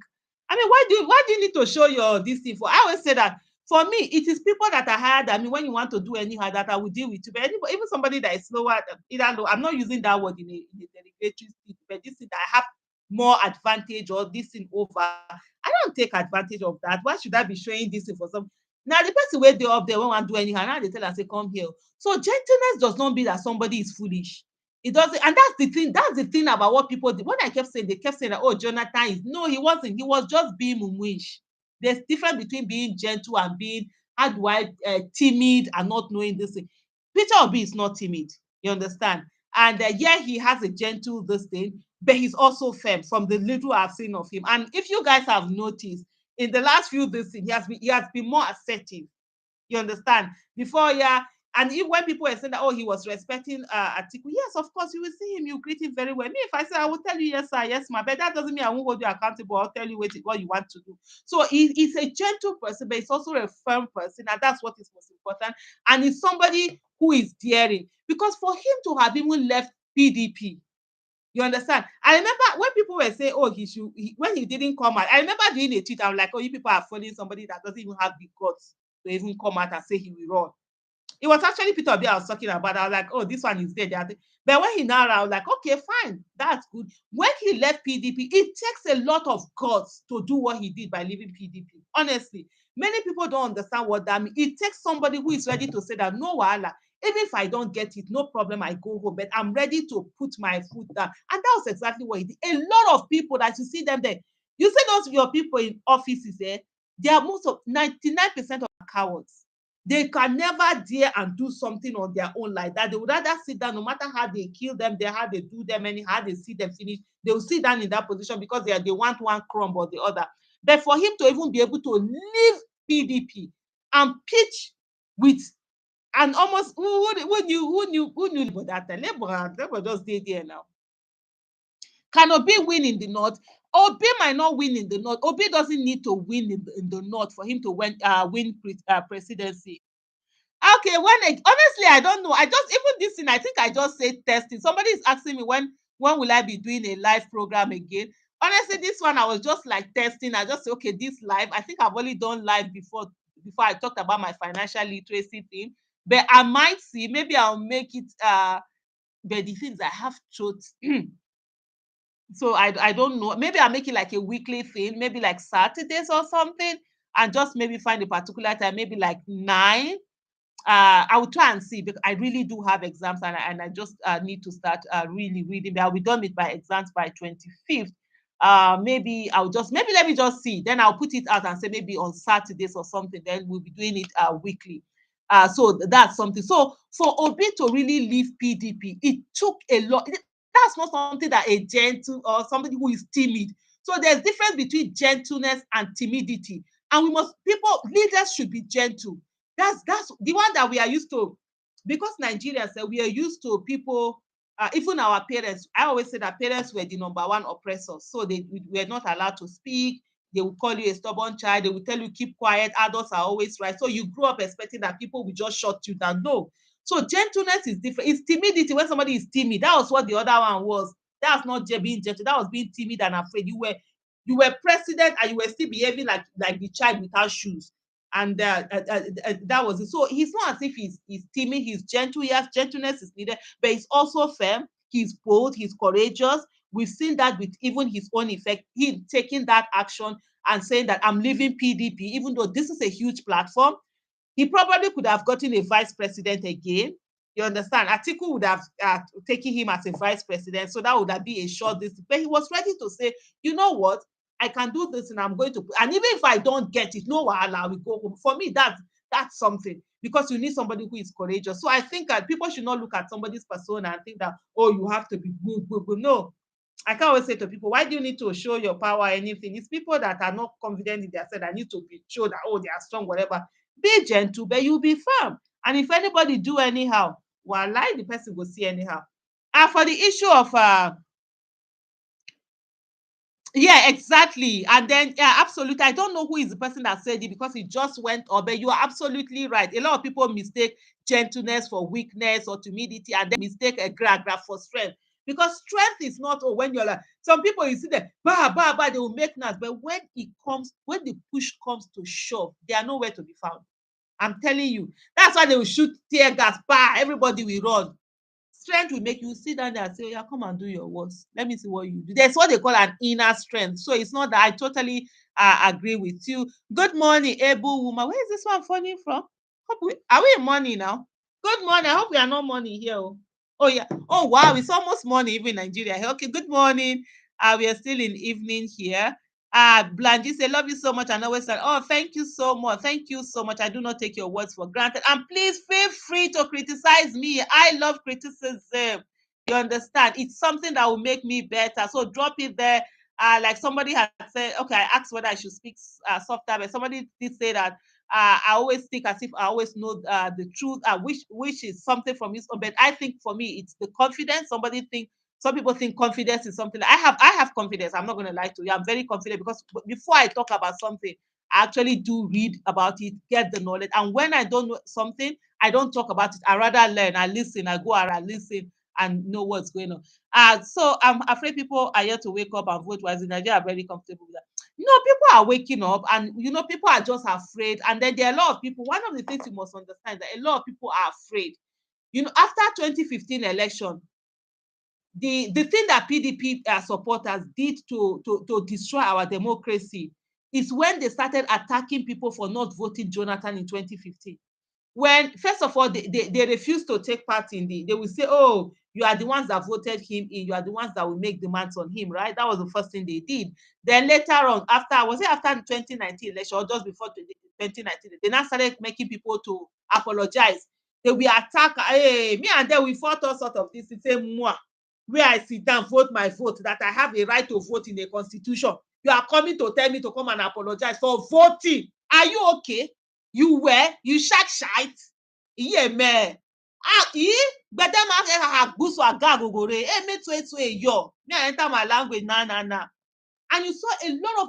I mean, why do you need to show your this thing for? I always say that for me, it is people that are higher than me when you want to do anyhow that I will deal with you. But even somebody that is slower, either low, I'm not using that word in a derogatory speech, but this is that I have more advantage or this thing over. I don't take advantage of that. Why should I be showing this thing for some? Now the person where they up there won't do anyhow. Now they tell us, say, come here. So gentleness does not mean that somebody is foolish. It doesn't, and that's the thing. That's the thing about what people did. When I kept saying, they kept saying that, oh, Jonathan is no, he wasn't. He was just being mumwish. There's difference between being gentle and being, how do I, timid and not knowing this thing. Peter Obi is not timid. You understand? And yeah, he has a gentle this thing, but he's also firm from the little I've seen of him. And if you guys have noticed, in the last few this thing, he has been more assertive. You understand? Before, yeah. And if when people were saying that, oh, he was respecting Atiku, yes, of course, you will see him, you greet him very well. Me, if I say, I will tell you, yes, sir, yes, ma, but that doesn't mean I won't hold you accountable. I'll tell you what you want to do. So he's a gentle person, but he's also a firm person, and that's what is most important. And he's somebody who is daring. Because for him to have even left PDP, you understand? I remember when people were saying, "Oh, when he didn't come out." I remember doing a tweet. I'm like, "Oh, you people are following somebody that doesn't even have the guts to even come out and say he will run." It was actually Peter Obi I was talking about. I was like, oh, this one is dead. But when he now ran, I was like, okay, fine, that's good. When he left PDP, it takes a lot of guts to do what he did by leaving PDP. Honestly, many people don't understand what that means. It takes somebody who is ready to say that no wahala. Even if I don't get it, no problem, I go home. But I'm ready to put my foot down. And that was exactly what he did. A lot of people that you see them there, you see those your people in offices there, they are most of 99% of cowards. They can never dare and do something on their own like that. They would rather sit down, no matter how they kill them, how they do them, how they see them finish. They will sit down in that position because they want one crumb or the other. But for him to even be able to leave PDP and pitch with and almost who knew about that time? Labour just stay there now. Can Obi win in the north? Obi might not win in the north. Obi doesn't need to win in the north for him to win presidency. Okay, honestly, I don't know. I just even this thing, I think I just said testing. Somebody is asking me when will I be doing a live program again. Honestly, this one I was just like testing. I just say, okay, this live. I think I've only done live before I talked about my financial literacy thing. But I might see, maybe I'll make it but the things I have truth. So I don't know. Maybe I'll make it like a weekly thing, maybe like Saturdays or something, and just maybe find a particular time, maybe like 9. I will try and see because I really do have exams and I just need to start really reading. But I'll be done with my exams by 25th. Maybe maybe let me just see. Then I'll put it out and say maybe on Saturdays or something. Then we'll be doing it weekly. So that's something. So for Obi to really leave PDP, it took a lot. That's not something that a gentle or somebody who is timid. So there's difference between gentleness and timidity. And leaders should be gentle. That's the one that we are used to, because Nigerians we are used to people. Even our parents, I always say that parents were the number one oppressors, so they were not allowed to speak. They will call you a stubborn child. They will tell you keep quiet. Adults are always right. So you grow up expecting that people will just shut you down. No. So gentleness is different. It's timidity. When somebody is timid, that was what the other one was. That's not being gentle. That was being timid and afraid. You were president and you were still behaving like the child without shoes. And that was it. So he's not as if he's timid, he's gentle. Yes, gentleness is needed, but he's also firm, he's bold, he's courageous. We've seen that with even his own effect, he taking that action and saying that I'm leaving PDP, even though this is a huge platform. He probably could have gotten a vice president again. You understand? Atiku would have taken him as a vice president, so that would have been a short distance. But he was ready to say, you know what? I can do this, and I'm going to. And even if I don't get it, no wahala, we go home. For me, that's something, because you need somebody who is courageous. So I think that people should not look at somebody's persona and think that, oh, you have to be good, good, good. No, I can always say to people, why do you need to show your power or anything? It's people that are not confident in themselves that need to be show that, oh, they are strong, whatever. Be gentle, but you be firm. And if anybody do anyhow, well, lie the person will see anyhow. For the issue of yeah, exactly. And then, yeah, absolutely. I don't know who is the person that said it because it just went up, but you are absolutely right. A lot of people mistake gentleness for weakness or timidity, and then mistake a gra for strength. Because strength is not, oh, when you're like, some people you see them, bah, bah, bah, they will make noise. But when the push comes to shove, they are nowhere to be found. I'm telling you. That's why they will shoot tear gas, bah, everybody will run. Strength will make you sit down there and say, yeah, come and do your worst. Let me see what you do. That's what they call an inner strength. So it's not that I totally agree with you. Good morning, able woman. Where is this one funny from? Are we in morning now? Good morning. I hope we are not morning here. Oh, yeah. Oh, wow. It's almost morning even in Nigeria. Okay, good morning. We are still in evening here. Blandy say, love you so much. And always said, oh, thank you so much. Thank you so much. I do not take your words for granted. And please feel free to criticize me. I love criticism. You understand? It's something that will make me better. So drop it there. Like somebody had said, okay, I asked whether I should speak softer, but somebody did say that I always speak as if I always know the truth, which is something from his own. But I think for me, it's the confidence. Some people think confidence is something. I have confidence. I'm not going to lie to you. I'm very confident because before I talk about something, I actually do read about it, get the knowledge. And when I don't know something, I don't talk about it. I rather learn. I listen. I go out and listen and know what's going on. So I'm afraid people are here to wake up and vote. Whereas in Nigeria, are very comfortable with that. People are waking up, and people are just afraid. And then there are a lot of people. One of the things you must understand that a lot of people are afraid. After 2015 election, the thing that PDP supporters did to destroy our democracy is when they started attacking people for not voting Jonathan in 2015. When first of all they refused to take part in they will say, oh, you are the ones that voted him in, you are the ones that will make demands on him, right? That was the first thing they did. Then later on, after the 2019 election or just before 2019, they now started making people to apologize. They will attack, hey, me and them, we fought all sort of this. It's a moi where I sit down, vote my vote, that I have a right to vote in the constitution. You are coming to tell me to come and apologize for voting. Are you okay? You shark shite. Iye me. Gbẹdẹ máa fẹ́ àgbùsọ àga àgògòrè. Mẹ́tò ètò èyọ. Me I enter my language na. And you saw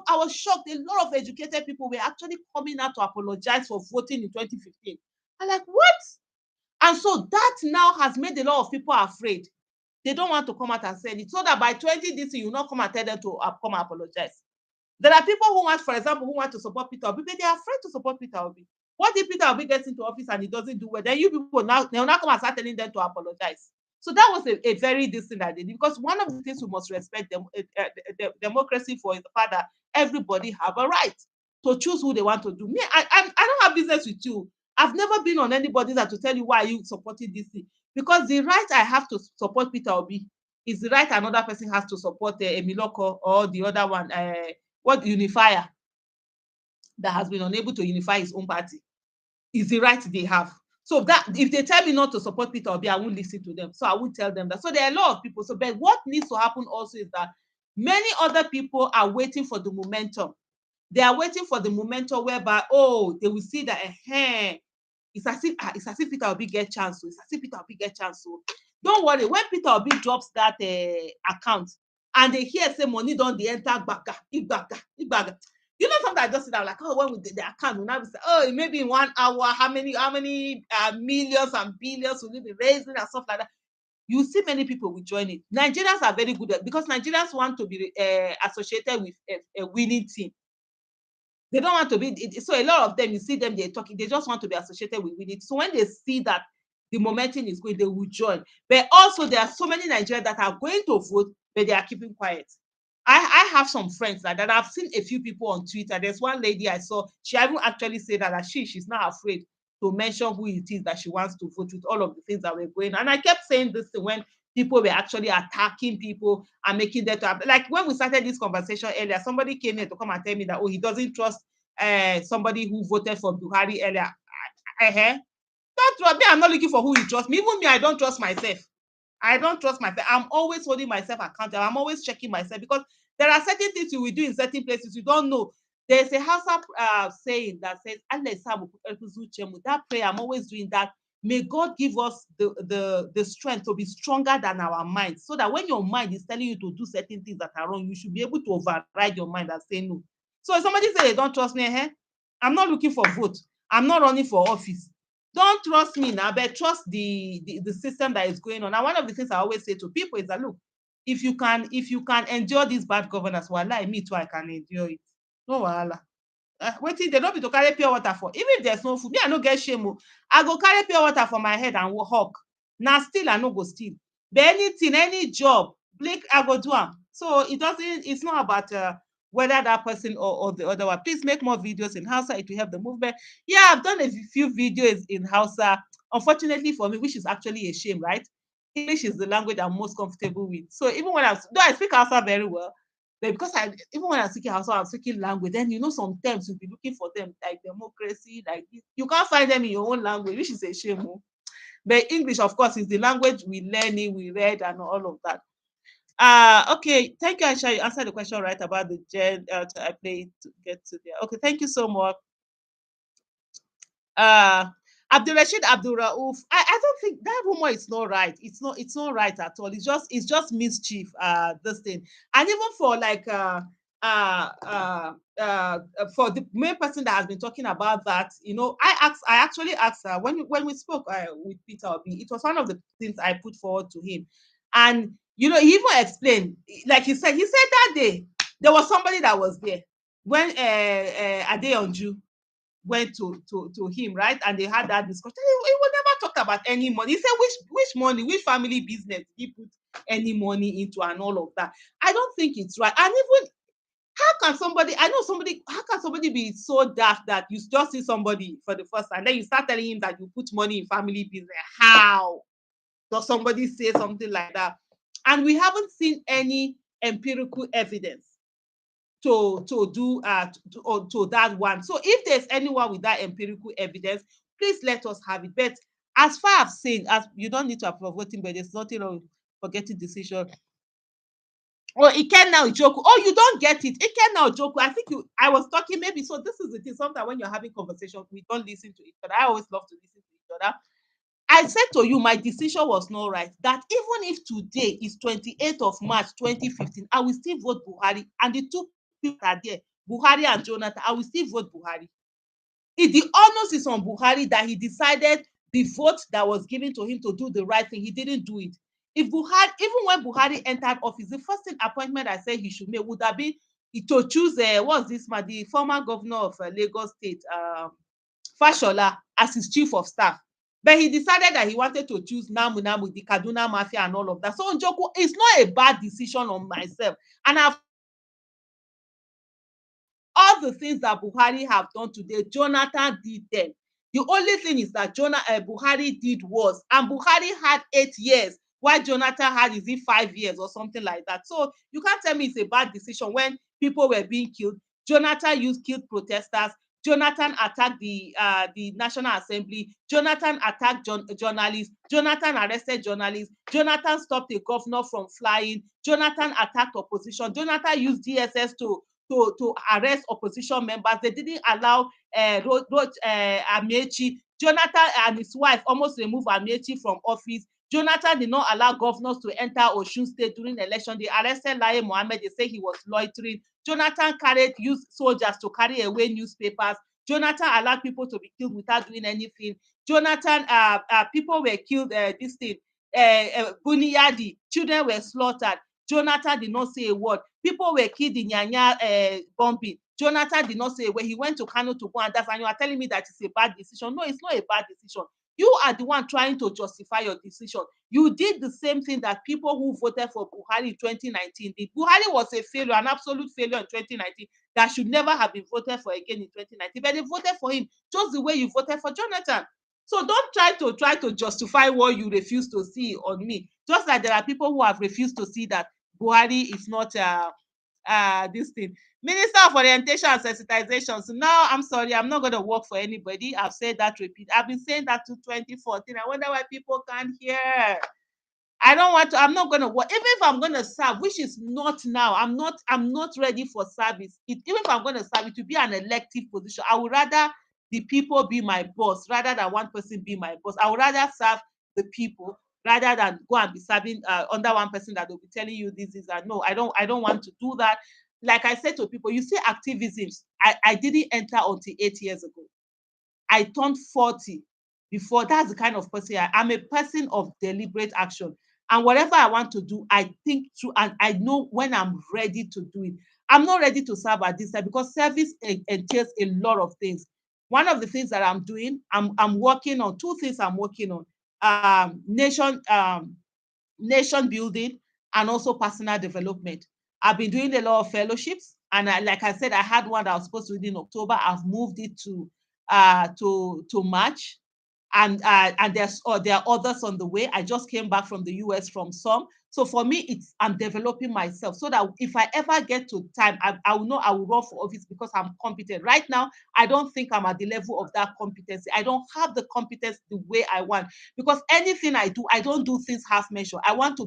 I was shocked, a lot of educated people were actually coming out to apologize for voting in 2015. I'm like, what? And so that now has made a lot of people afraid. They don't want to come out and say it. So that by 20 this year, you not come and tell them to come and apologize. There are people who want, for example, who want to support Peter Obi, but they are afraid to support Peter Obi. What if Peter Obi gets into office and he doesn't do well? Then you people now, they will now come and start telling them to apologize. So that was a very decent idea, because one of the things we must respect them, the democracy for is the fact that everybody have a right to choose who they want to do. Me, I don't have business with you. I've never been on anybody that to tell you why you supporting this thing, because the right I have to support Peter Obi is the right another person has to support Emiloko or the other one, what unifier that has been unable to unify his own party, is the right they have. So that if they tell me not to support Peter Obi, I won't listen to them. So I won't tell them that. So there are a lot of people. So but what needs to happen also is that many other people are waiting for the momentum. They are waiting for the momentum whereby, oh, they will see that it's as if Peter Obi get chance. So it's as if Peter Obi get chance. So don't worry. When Peter Obi drops that account and they hear say money don't the enter baga, igbaga, igbaga. You know something I just said, I'm like, oh, when we did the account, we now say, oh, maybe in 1 hour, how many millions and billions will be raising and stuff like that. You see many people will join it. Nigerians are very good at, because Nigerians want to be associated with a winning team. They don't want to be, so a lot of them, you see them, they're talking, they just want to be associated with it. So when they see that the momentum is going, they will join. But also there are so many Nigerians that are going to vote, but they are keeping quiet. I have some friends like that. I've seen a few people on Twitter. There's one lady I saw, she even actually said that she's not afraid to mention who it is that she wants to vote with, all of the things that were going on. And I kept saying this when people were actually attacking people and making them to, like when we started this conversation earlier, somebody came here to come and tell me that, oh, he doesn't trust somebody who voted for Buhari earlier. Don't trust me. I'm not looking for who you trust me. Even me, I don't trust myself. I don't trust myself. I'm always holding myself accountable. I'm always checking myself, because there are certain things you will do in certain places you don't know. There's a Hausa saying that says, that prayer, I'm always doing that. May God give us the strength to be stronger than our mind, so that when your mind is telling you to do certain things that are wrong, you should be able to override your mind and say no. So if somebody say they don't trust me, I'm not looking for vote. I'm not running for office. Don't trust me now, but trust the system that is going on. And one of the things I always say to people is that, look, if you can endure this bad governance, well, like me too, I can endure it. No wahala. Wetin they no be to carry pure water for. Even if there's no food, me I no get shame. I go carry pure water for my head and hawk. Now still I no go steal. But anything, any job, blink, I go do am. So it's not about whether that person or the other one. Please make more videos in Hausa. It will help the movement. Yeah, I've done a few videos in Hausa. Unfortunately for me, which is actually a shame, right? English is the language I'm most comfortable with. So even when though I speak Hausa very well, but because even when I'm speaking Hausa, I'm speaking language, then sometimes you'll be looking for them like democracy, like this. You can't find them in your own language, which is a shame. But English, of course, is the language we learn it, we read, and all of that. Okay, thank you, Aisha. You answered the question right about the gen. I played to get to there. Okay, thank you so much. uh Abdulrashid Abdul Rauf. I don't think that rumor is not right. It's not right at all. It's just mischief, this thing. And even for like uh uh for the main person that has been talking about that, I actually asked her when we spoke with Peter Obi. It was one of the things I put forward to him. And he even explained, like he said that day there was somebody that was there when Adeyanju went to him, right? And they had that discussion. He would never talk about any money. He said, which money, which family business he put any money into and all of that. I don't think it's right. And even how can somebody be so daft that you just see somebody for the first time, then you start telling him that you put money in family business? How does somebody say something like that? And we haven't seen any empirical evidence to do to that one. So if there's anyone with that empirical evidence, please let us have it. But as far as saying, as you don't need to approve voting, but there's nothing wrong for getting decision. Oh, it can now joke. Oh, you don't get it. It can now joke. I think I was talking maybe. So this is the thing. Sometimes when you're having conversation, we don't listen to each other. I always love to listen to each other. I said to you, my decision was not right. That even if today is 28th of March 2015, I will still vote Buhari. And the two people are there, Buhari and Jonathan, I will still vote Buhari. The onus is on Buhari that he decided the vote that was given to him to do the right thing. He didn't do it. If Buhari, even when Buhari entered office, the first thing appointment I said he should make would have been to choose what's this man, the former governor of Lagos State, Fashola, as his chief of staff. But he decided that he wanted to choose Namu Namu, the Kaduna Mafia, and all of that. So Njoku, it's not a bad decision on myself. And I've all the things that Buhari have done today, Jonathan did them. The only thing is that Buhari did was, and Buhari had 8 years, while Jonathan had, is it 5 years or something like that. So you can't tell me it's a bad decision when people were being killed. Jonathan used killed protesters. Jonathan attacked the National Assembly. Jonathan attacked journalists. Jonathan arrested journalists. Jonathan stopped a governor from flying. Jonathan attacked opposition. Jonathan used DSS to arrest opposition members. They didn't allow Amechi. Jonathan and his wife almost removed Amechi from office. Jonathan did not allow governors to enter Osun State during the election. They arrested Lai Mohammed. They say he was loitering. Jonathan used soldiers to carry away newspapers. Jonathan allowed people to be killed without doing anything. Jonathan, people were killed, this thing, Buniyadi, children were slaughtered. Jonathan did not say a word. People were killed in Nyanya bombing. Jonathan did not say a word. He went to Kano to go and dance, and you are telling me that it's a bad decision. No, it's not a bad decision. You are the one trying to justify your decision. You did the same thing that people who voted for Buhari in 2019 did. Buhari was a failure, an absolute failure in 2019 that should never have been voted for again in 2019. But they voted for him just the way you voted for Jonathan. So don't try to justify what you refuse to see on me. Just like there are people who have refused to see that Buhari is not this thing. Minister of Orientation and Sensitization. So now I'm sorry, I'm not going to work for anybody. I've said that repeat. I've been saying that to 2014. I wonder why people can't hear. I don't want to, I'm not going to work. Even if I'm going to serve, which is not now, I'm not ready for service. Even if I'm going to serve, it will be an elective position. I would rather the people be my boss rather than one person be my boss. I would rather serve the people rather than go and be serving under one person that will be telling you this is that. No, I don't want to do that. Like I said to people, you see activism, I didn't enter until 8 years ago. I turned 40 before. That's the kind of person I'm a person of deliberate action. And whatever I want to do, I think through and I know when I'm ready to do it. I'm not ready to serve at this time because service entails a lot of things. One of the things that I'm doing, I'm working on two things I'm working on. Nation building and also personal development. I've been doing a lot of fellowships, and like I said, I had one that I was supposed to do in October. I've moved it to March, and there are others on the way. I just came back from the US from some. So for me, it's I'm developing myself so that if I ever get to time, I will know I will run for office because I'm competent. Right now, I don't think I'm at the level of that competency. I don't have the competence the way I want because anything I do, I don't do things half measure. I want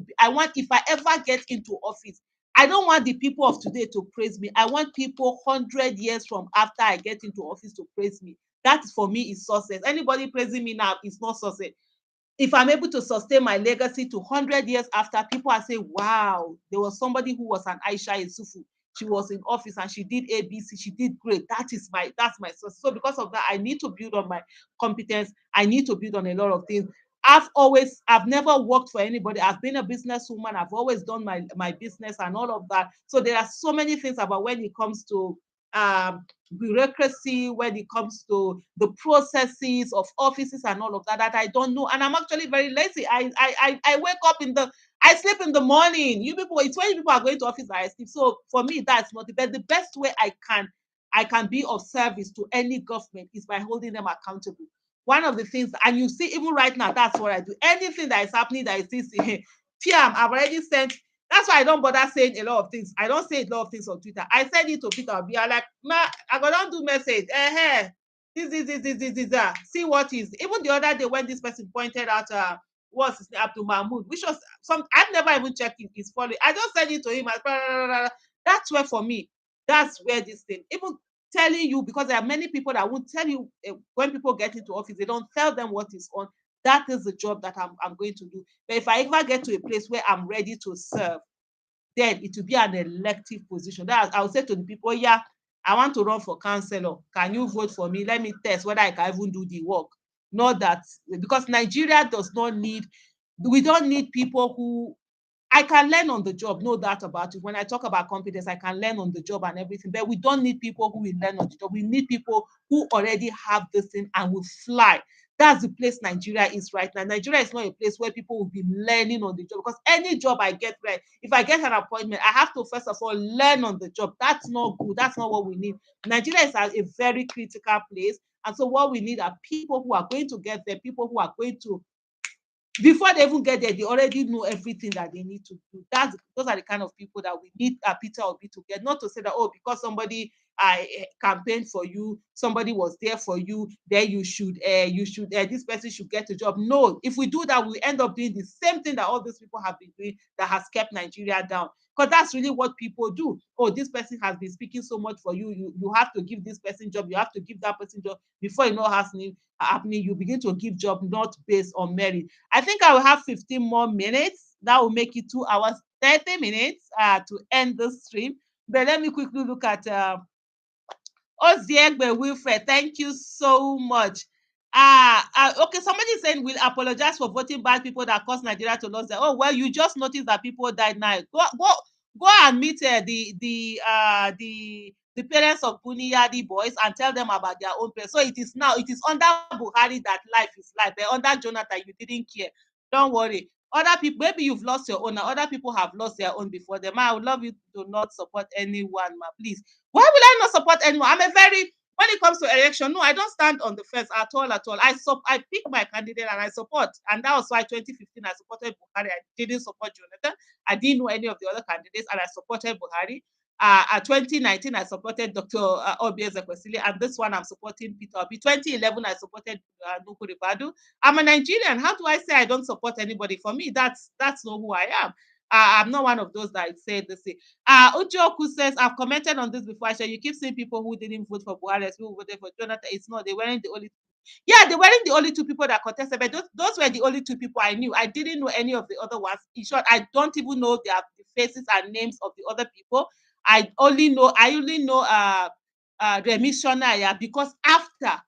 if I ever get into office, I don't want the people of today to praise me. I want people 100 years from after I get into office to praise me. That for me is success. Anybody praising me now is not success. If I'm able to sustain my legacy to 100 years after, people are saying, wow, there was somebody who was an Aisha Isufu. She was in office and she did ABC. She did great. That's my source. So because of that, I need to build on my competence. I need to build on a lot of things. I've never worked for anybody. I've been a businesswoman. I've always done my business and all of that. So there are so many things about when it comes to bureaucracy, when it comes to the processes of offices and all of that that I don't know. And I'm actually very lazy. I wake up I sleep in the morning. You people, it's when you people are going to office that I sleep. So for me, that's not the best. The best way I can be of service to any government is by holding them accountable. One of the things, and you see, even right now, that's what I do. Anything that is happening that is this, Tiam, I've already sent. That's why I don't bother saying a lot of things. I don't say a lot of things on Twitter. I send it to Peter. I'll be like, I go don't do message. This. See what is. Even the other day when this person pointed out what's his name, Abdul Mahmoud, which was some I've never even checked his follow. I just send it to him. That's where for me, that's where this thing, even telling you, because there are many people that won't tell you when people get into office, they don't tell them what is on. That is the job that I'm going to do. But if I ever get to a place where I'm ready to serve, then it will be an elective position. That I'll say to the people, yeah, I want to run for councillor. Can you vote for me? Let me test whether I can even do the work. Not that, because Nigeria does not need, we don't need people who, I can learn on the job, no doubt about it. When I talk about competence, I can learn on the job and everything, but we don't need people who will learn on the job. We need people who already have this thing and will fly. That's the place Nigeria is right now. Nigeria is not a place where people will be learning on the job, because any job I get, right, if I get an appointment, I have to first of all learn on the job. That's not good. That's not what we need. Nigeria is a very critical place. And so what we need are people who are going to get there, people who are going to, before they even get there, they already know everything that they need to do. Those are the kind of people that we need Peter Obi to get. Not to say that, oh, because somebody campaigned for you, somebody was there for you, then this person should get a job. No, if we do that, we end up doing the same thing that all these people have been doing that has kept Nigeria down. Because that's really what people do. Oh, this person has been speaking so much for you. You have to give this person job. You have to give that person job. Before you know happening, you begin to give job not based on merit. I think I will have 15 more minutes. That will make it 2 hours, 30 minutes to end the stream. But let me quickly look at Oziegbe Wilfred. Thank you so much. Okay, somebody is saying we'll apologize for voting bad people that caused Nigeria to lose. Oh, well, you just noticed that people died now. Go and meet the parents of Buniyadi boys and tell them about their own parents. So it is under Buhari that life is life. But under Jonathan, you didn't care. Don't worry. Other people, maybe you've lost your own. Now other people have lost their own before them. I would love you to not support anyone, ma, please. Why will I not support anyone? When it comes to election, no, I don't stand on the fence at all, at all. I pick my candidate and I support. And that was why 2015 I supported Buhari. I didn't support Jonathan. I didn't know any of the other candidates and I supported Buhari. 2019, I supported Dr. Obi Ezekwesili, and this one I'm supporting Peter Obi. 2011, I supported Nuhu Ribadu. I'm a Nigerian. How do I say I don't support anybody? For me, that's not who I am. I'm not one of those that say this. Ujoku says, I've commented on this before. I said, you keep seeing people who didn't vote for Buhari, who voted for Jonathan. It's not. They weren't the only. Yeah, they weren't the only two people that contested, but those were the only two people I knew. I didn't know any of the other ones. In short, I don't even know the faces and names of the other people. I only know Remi Shonaya, because after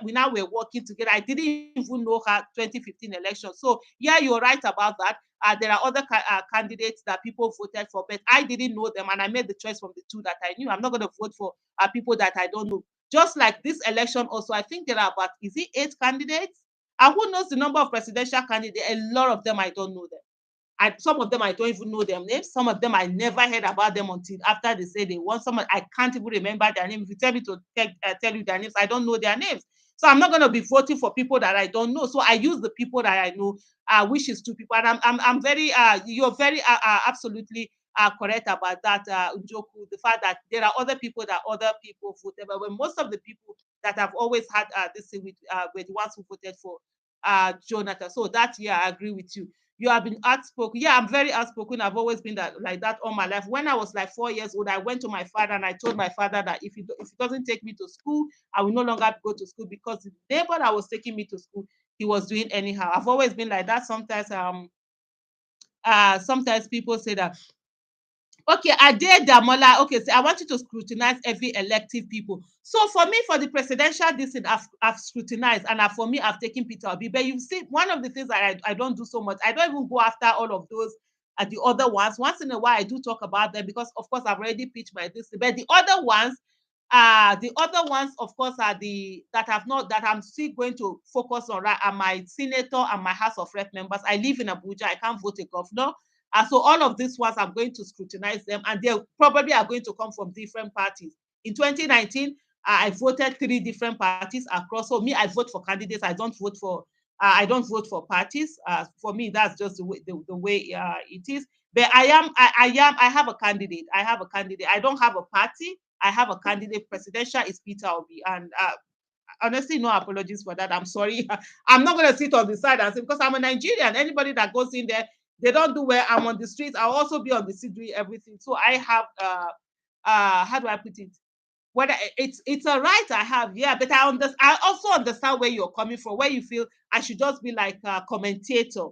we now were working together, I didn't even know her 2015 election. So yeah, you're right about that. There are other candidates that people voted for, but I didn't know them, and I made the choice from the two that I knew. I'm not going to vote for people that I don't know. Just like this election, also, I think there are about, is it 8 candidates? And who knows the number of presidential candidates? A lot of them, I don't know them. Some of them I don't even know their names. Some of them I never heard about them until after they say they won. Some I can't even remember their name. If you tell me to tell you their names, I don't know their names. So I'm not going to be voting for people that I don't know. So I use the people that I know, which is 2 people. And I'm very you're very absolutely correct about that, Njoku. The fact that there are other people that other people voted, but when most of the people that have always had this thing with were the ones who voted for Jonathan. So that, yeah, I agree with you. You have been outspoken. Yeah, I'm very outspoken. I've always been like that all my life. When I was like 4 years old, I went to my father and I told my father that if he doesn't take me to school, I will no longer go to school, because the neighbor that was taking me to school, he was doing anyhow. I've always been like that. Sometimes people say that, okay, Ade Damola. Okay, so I want you to scrutinize every elective people. So for me, for the presidential, I've scrutinized, and for me, I've taken Peter Obi. But you see, one of the things that I don't do so much, I don't even go after all of those the other ones. Once in a while, I do talk about them because, of course, I've already pitched my this. But the other ones, of course, are the that have not that I'm still going to focus on. Right, are my senator and my House of Rep members. I live in Abuja. I can't vote a governor. So all of these ones, I'm going to scrutinize them, and they probably are going to come from different parties. In 2019, I voted 3 different parties across. So me, I vote for candidates. I don't vote for parties. For me, that's just the way it is. But I have a candidate. I don't have a party. I have a candidate. Presidential is Peter Obi, and honestly, no apologies for that. I'm sorry. I'm not going to sit on the side and say, because I'm a Nigerian. Anybody that goes in there, they don't do well. I'm on the streets. I'll also be on the street doing everything. So I have how do I put it? Whether it's a right I have, yeah, but I also understand where you're coming from, where you feel I should just be like a commentator,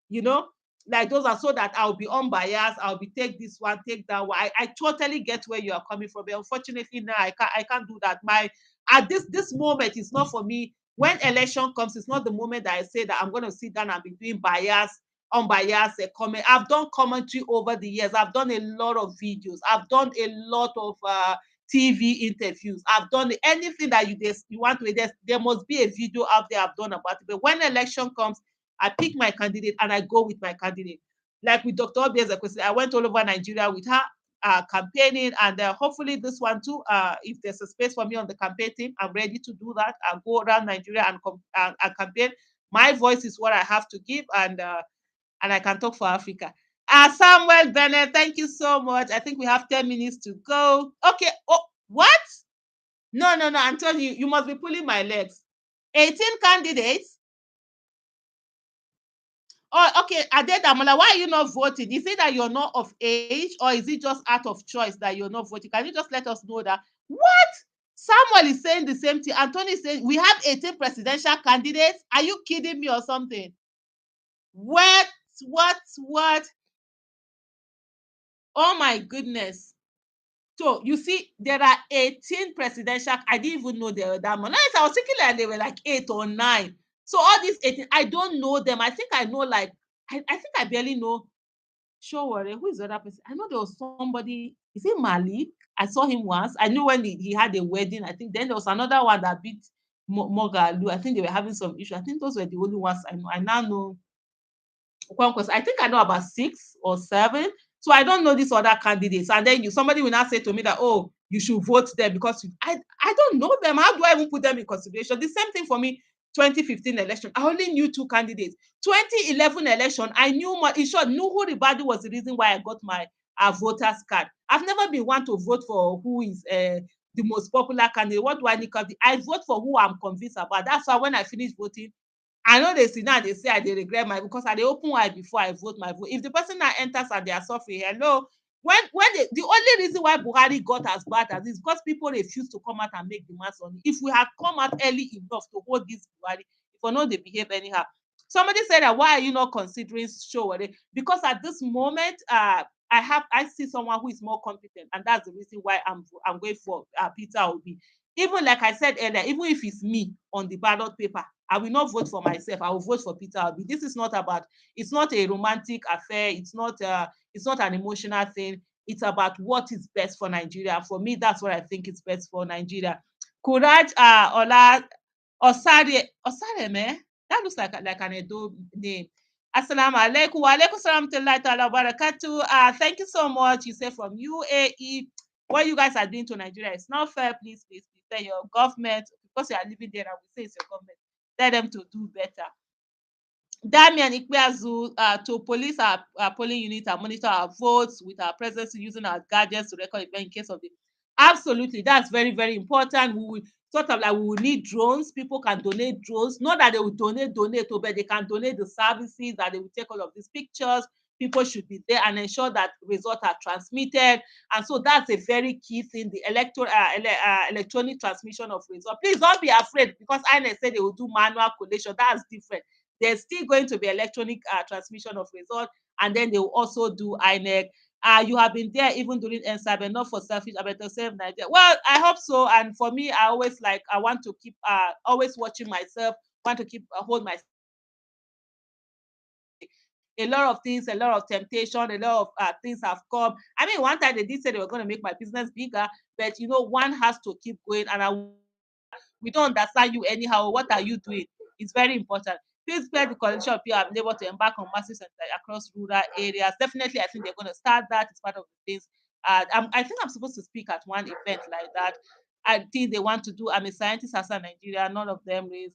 you know. like those are so that I'll be unbiased. I'll be take this one, take that one. I totally get where you are coming from. But unfortunately, now I can't do that. My at this moment, it's not for me. When election comes, it's not the moment that I say that I'm going to sit down and be doing bias, unbiased comment. I've done commentary over the years. I've done a lot of videos. I've done a lot of TV interviews. I've done anything that you want to. There must be a video out there I've done about it. But when election comes, I pick my candidate and I go with my candidate. Like with Dr. Obi Ezekwesili, I went all over Nigeria with her campaigning, and hopefully this one too. If there's a space for me on the campaign team, I'm ready to do that. I'll go around Nigeria and campaign. My voice is what I have to give, and I can talk for Africa. Samuel Bennett, thank you so much. I think we have 10 minutes to go. Okay. Oh, what? No, no, no. I'm telling you, you must be pulling my legs. 18 candidates. Oh, okay. Adedamola, why are you not voting? Is it that you're not of age, or is it just out of choice that you're not voting? Can you just let us know that? What? Samuel is saying the same thing. Anthony is saying we have 18 presidential candidates. Are you kidding me or something? What? What? Oh my goodness. So you see, there are 18 presidential. I didn't even know they were that much. Nice, I was thinking like they were like 8 or 9. So all these 18, I don't know them. I think I know like I think I barely know. Sure, who is the other person? I know there was somebody. Is it Malik? I saw him once. I knew when he had a wedding. I think then there was another one that beat Mogalu. I think they were having some issue. I think those were the only ones I know. I now know Kwankwas. I think I know about 6 or 7. So I don't know these other candidates. And then somebody will now say to me that, oh, you should vote them because I don't know them. How do I even put them in consideration? The same thing for me. 2015 election, I only knew 2 candidates. 2011 election, I knew more. In short, Nuhu Ribadu was the reason why I got my voters card. I've never been one to vote for who is the most popular candidate. What do I need? I vote for who I'm convinced about. That's why when I finish voting, I know they see now they say I dey regret my because I dey open eye before I vote my vote. If the person now enters and they are suffering, hello, when the only reason why Buhari got as bad as is because people refuse to come out and make demands on it. If we had come out early enough to hold this Buhari, if we know they behave anyhow. Somebody said that why are you not considering Showore? Because at this moment, I see someone who is more competent, and that's the reason why I'm going for Peter Obi. Even like I said earlier, even if it's me on the ballot paper, I will not vote for myself. I will vote for Peter Obi. This is not about. It's not a romantic affair. It's not. It's not an emotional thing. It's about what is best for Nigeria. For me, that's what I think is best for Nigeria. Courage, Ola Osare, man. That looks like an Edo name. Assalamu alaikum. Wa alaikum salam ta'ala wa barakatuh. Thank you so much. You say from UAE. What you guys are doing to Nigeria is not fair. Please, please, please tell your government, because you are living there, I will say it's your government. Tell them to do better. Damian Ikpeazu, to police our polling unit and monitor our votes with our presence using our gadgets to record event in case of the. Absolutely, that's very, very important. We will sort of like we will need drones. People can donate drones. Not that they will donate, but they can donate the services that they will take all of these pictures. People should be there and ensure that results are transmitted. And so that's a very key thing, the electronic transmission of results. Please don't be afraid because INEC said they will do manual collation. That's different. There's still going to be electronic transmission of results, and then they will also do INEC. You have been there even during NSA, but not for selfish, but to save Nigeria. Well, I hope so. And for me, I want to keep always watching myself, want to keep hold myself. A lot of things, a lot of temptation, a lot of things have come. I mean, one time they did say they were going to make my business bigger, but one has to keep going. And we don't understand you anyhow. What are you doing? It's very important. Please spare the coalition of people have been able to embark on massive across rural areas. Definitely, I think they're going to start that. It's part of the things. I think I'm supposed to speak at one event like that. I think they want to do. I'm a scientist outside Nigeria. None of them is.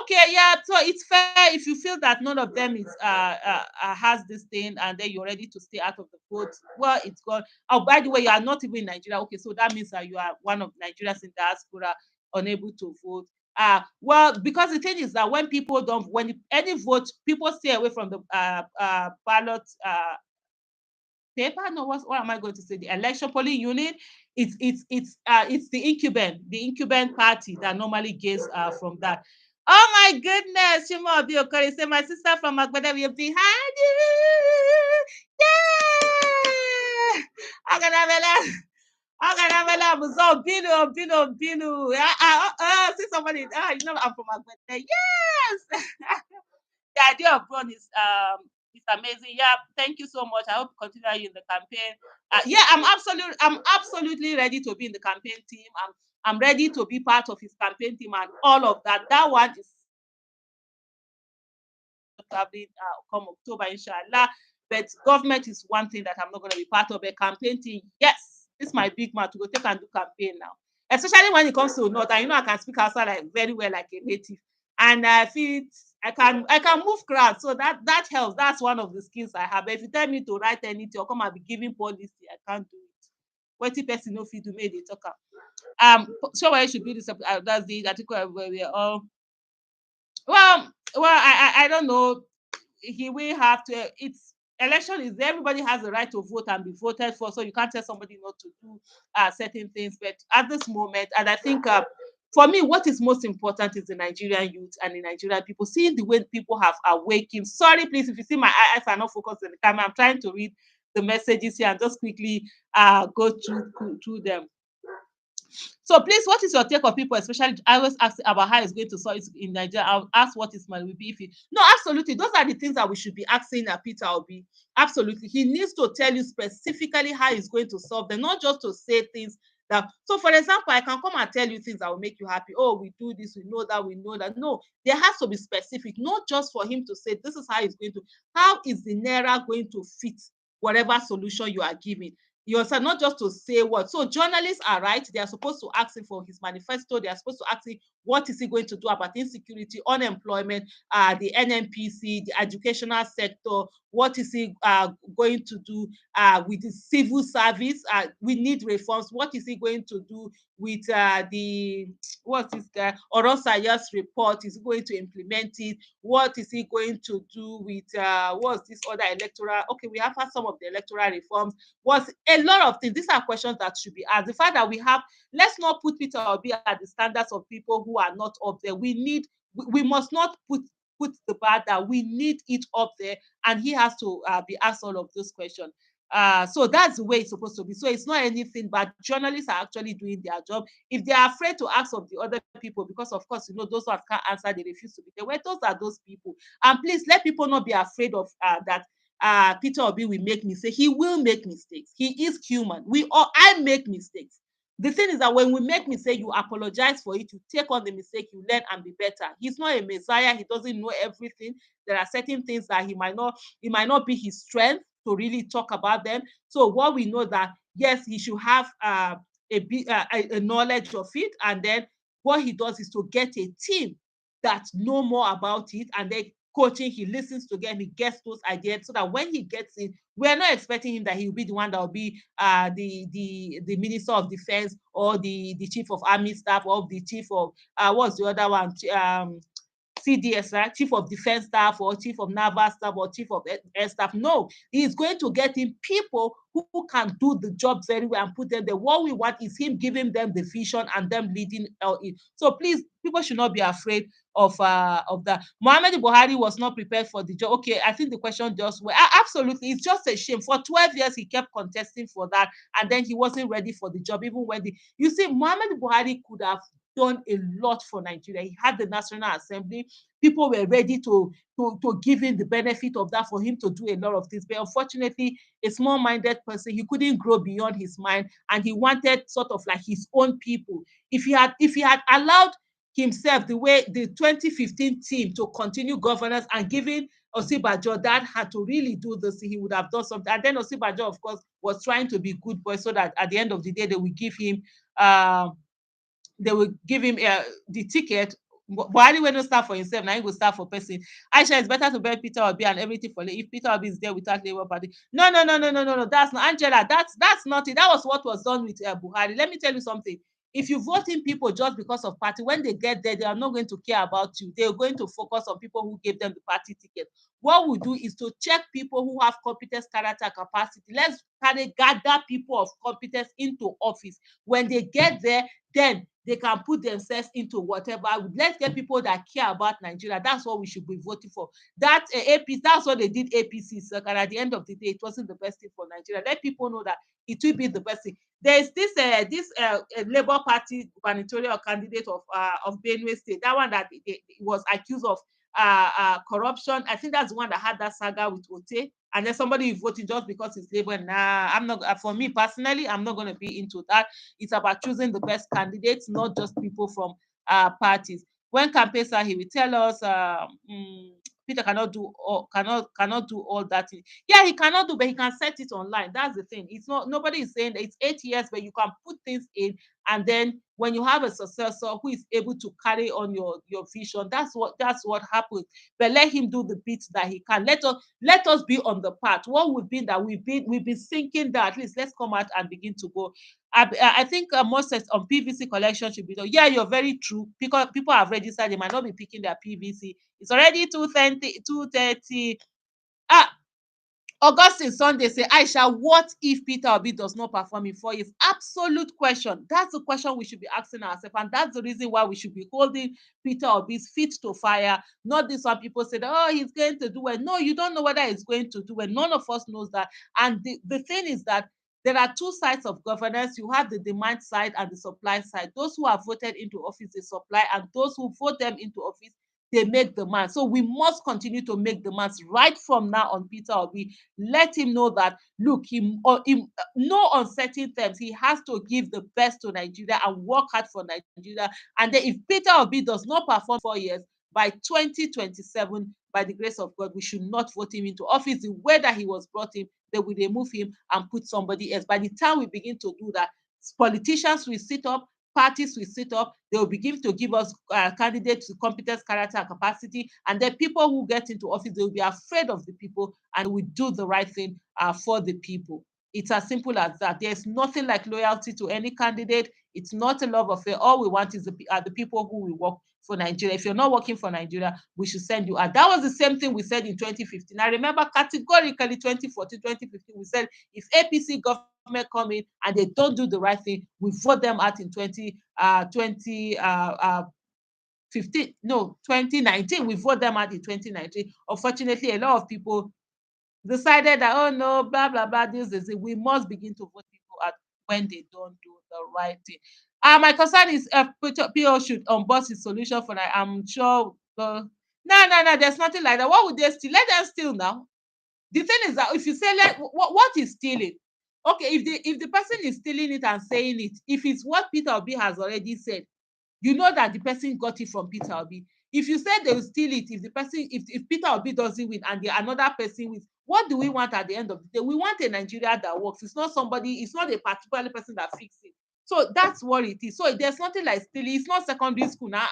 Okay, yeah. So it's fair if you feel that none of them is has this thing, and then you're ready to stay out of the vote. Well, it's gone. Oh, by the way, you are not even in Nigeria. Okay, so that means that you are one of Nigerians in diaspora unable to vote. Well, because the thing is that when people don't, when any vote, people stay away from the ballot paper. No, what am I going to say? The election polling unit. It's the incumbent party that normally gains from that. Oh my goodness, Shimo Obiokore say my sister from Agbada will be behind you. Aganamela. Aganamela was all Binu. See somebody, you know, I'm from Agbete. Yes. The idea of run is amazing. Yeah, thank you so much. I hope you continue in the campaign. Yeah, I'm absolutely ready to be in the campaign team. I'm ready to be part of his campaign team and all of that. That one is happening come October, inshallah. But government is one thing that I'm not going to be part of. A campaign team, yes, this is my big man to go take and do campaign now. Especially when it comes to North, and you know I can speak Hausa like very well, like a native, and I feel I can move crowd, so that helps. That's one of the skills I have. But if you tell me to write anything or come and be giving policy, I can't do it. What if person no fit do make they talk so why should be this? That's the article where we are all well, I don't know. He will have to. It's election is everybody has the right to vote and be voted for, so you can't tell somebody not to do certain things. But at this moment, and I think for me, what is most important is the Nigerian youth and the Nigerian people seeing the way people have awakened. Sorry, please, if you see my eyes are not focused on the camera, I'm trying to read the messages here and just quickly go through them. So please, what is your take on people, especially I always ask about how it's going to solve it in Nigeria. I'll ask what is my will be if it no, absolutely. Those are the things that we should be asking Peter Obi. Absolutely. He needs to tell you specifically how he's going to solve them, not just to say things that so for example, I can come and tell you things that will make you happy. Oh, we do this, we know that, we know that. No, there has to be specific, not just for him to say this is how he's going to, how is the Naira going to fit whatever solution you are giving. You understand? Not just to say what. So journalists are right. They are supposed to ask him for his manifesto. They are supposed to ask him what is he going to do about insecurity, unemployment, the NNPC, the educational sector. What is he going to do with the civil service? We need reforms. What is he going to do with the what is Orosaya's report? Is he going to implement it? What is he going to do with what's this other electoral? Okay, we have had some of the electoral reforms was a lot of things. These are questions that should be asked. The fact that we have, let's not put Peter Obi at the standards of people who are not up there. We must not put the bar that we need it up there, and he has to be asked all of those questions. So that's the way it's supposed to be. So it's not anything, but journalists are actually doing their job. If they are afraid to ask of the other people, because of course, you know, those who can't answer, they refuse to be there. Well, those are those people. And please let people not be afraid of that Peter Obi will make mistakes. He will make mistakes. He is human. I make mistakes. The thing is that when we make mistakes, you apologize for it, you take on the mistake, you learn and be better. He's not a messiah. He doesn't know everything. There are certain things that it might not be his strength to really talk about them. So what we know that yes, he should have a knowledge of it, and then what he does is to get a team that know more about it, and then coaching, he listens to them, he gets those ideas so that when he gets in, we're not expecting him that he'll be the one that will be the minister of defense or the chief of army staff or the chief of what's the other one, CDS, right? Chief of Defense Staff or Chief of Naval Staff or Chief of Air Staff. No, he's going to get in people who can do the job very well and put them there. What we want is him giving them the vision and them leading it. So please, people should not be afraid of that. Mohammed Buhari was not prepared for the job. Okay, I think the question just well, absolutely, it's just a shame. For 12 years, he kept contesting for that, and then he wasn't ready for the job. Even when you see, Mohammed Buhari could have done a lot for Nigeria. He had the National Assembly. People were ready to give him the benefit of that for him to do a lot of things. But unfortunately, a small-minded person, he couldn't grow beyond his mind, and he wanted sort of like his own people. If he had allowed himself the way the 2015 team to continue governance and giving Osibajo that had to really do this, he would have done something. And then Osibajo, of course, was trying to be good boy so that at the end of the day, uh, they will give him the ticket. Buhari will not start for himself. Now he will start for person. Aisha, it's better to bear Peter Obi and everything for if Peter Obi is there without Labour Party. No, no, no, no, no, no, no. That's not Angela. That's not it. That was what was done with Buhari. Let me tell you something. If you vote in people just because of party, when they get there, they are not going to care about you. They are going to focus on people who gave them the party ticket. what we do is to check people who have competence, character, capacity. Let's gather people of competence into office. When they get there, then they can put themselves into whatever. Let's get people that care about Nigeria. That's what we should be voting for. That APC, that's what they did APC. So, and at the end of the day, it wasn't the best thing for Nigeria. Let people know that it will be the best thing. There is this Labour Party gubernatorial candidate of Benue State. That one that was accused of corruption. I think that's the one that had that saga with Ote. And then somebody voting just because it's Labour. Nah, I'm not. For me personally, I'm not going to be into that. It's about choosing the best candidates, not just people from parties. When campaigns are, he will tell us, Peter cannot do all, cannot do all that. Yeah, he cannot do, but he can set it online. That's the thing. It's not, nobody is saying that it's 8 years, but you can put things in, and then when you have a successor who is able to carry on your vision, that's what happens. But let him do the bits that he can. Let us be on the path. What we've been that we've been thinking that at least let's come out and begin to go. I think most on PVC collection should be done. Yeah, you're very true. Because people have registered, they might not be picking their PVC. It's already 2:30. 2:30. Ah, Augustine Sunday say, Aisha, what if Peter Obi does not perform in 4 years? Absolute question. That's the question we should be asking ourselves. And that's the reason why we should be holding Peter Obi's feet to fire. Not this one people say, that, oh, he's going to do well. No, you don't know whether he's going to do well. None of us knows that. And the thing is that there are two sides of governance. You have the demand side and the supply side. Those who are voted into office, they supply, and those who vote them into office, they make demands. So we must continue to make demands right from now on Peter Obi. Let him know that, look, him no uncertain terms, he has to give the best to Nigeria and work hard for Nigeria. And then if Peter Obi does not perform 4 years, by 2027, by the grace of God, we should not vote him into office the way that he was brought in. They will remove him and put somebody else. By the time we begin to do that, politicians will sit up, parties will sit up, they will begin to give us candidates with competence, character, and capacity. And then people who get into office, they will be afraid of the people and will do the right thing for the people. It's as simple as that. There's nothing like loyalty to any candidate. It's not a love affair. All we want is the people who will work for Nigeria. If you're not working for Nigeria, we should send you out. That was the same thing we said in 2015. I remember categorically 2014, 2015, we said if APC government come in and they don't do the right thing, we vote them out in 15, no, 2019. We vote them out in 2019. Unfortunately, a lot of people decided that, oh no, blah blah blah, this is it. We must begin to vote people out when they don't do the right thing. My concern is PO should unbox his solution for that. I'm sure no, there's nothing like that. What would they steal? Let them steal now. The thing is that if you say what is stealing, okay, if the person is stealing it and saying it, if it's what Peter Obi has already said, you know that the person got it from Peter Obi. If you say they will steal it, if Peter Obi doesn't win and another person wins, what do we want at the end of the day? We want a Nigeria that works. It's not somebody, it's not a particular person that fixes it. So that's what it is. So there's nothing like stealing. It's not secondary school now.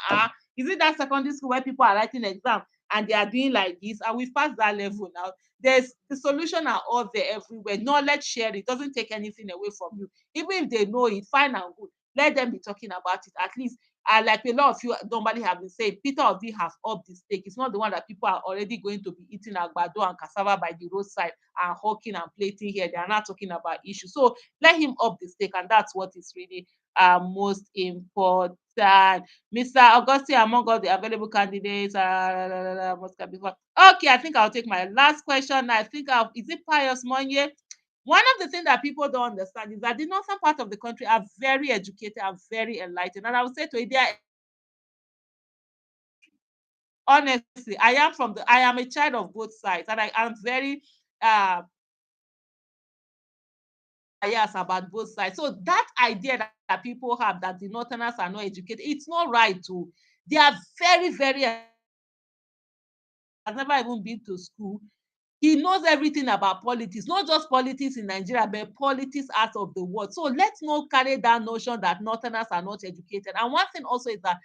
Is it that secondary school where people are writing exam and they are doing like this? And we've passed that level now. There's the solution are all there everywhere. Knowledge share, it doesn't take anything away from you. Even if they know it, fine and good. Let them be talking about it. At least like a lot of you normally have been saying, Peter Obi have upped the stake. It's not the one that people are already going to be eating agbado and cassava by the roadside and hawking and plating here. They are not talking about issues. So let him up the stake, and that's what is really most important. Mr. Augustine, among all the available candidates, okay, I think I'll take my last question. I think is it Pius Monye? One of the things that people don't understand is that the northern part of the country are very educated and very enlightened. And I would say to you, they are, honestly, I am a child of both sides, and I am very biased about both sides. So that idea that people have that the northerners are not educated, it's not right too. They are very, very has never even been to school. He knows everything about politics, not just politics in Nigeria, but politics out of the world. So let's not carry that notion that Northerners are not educated. And one thing also is that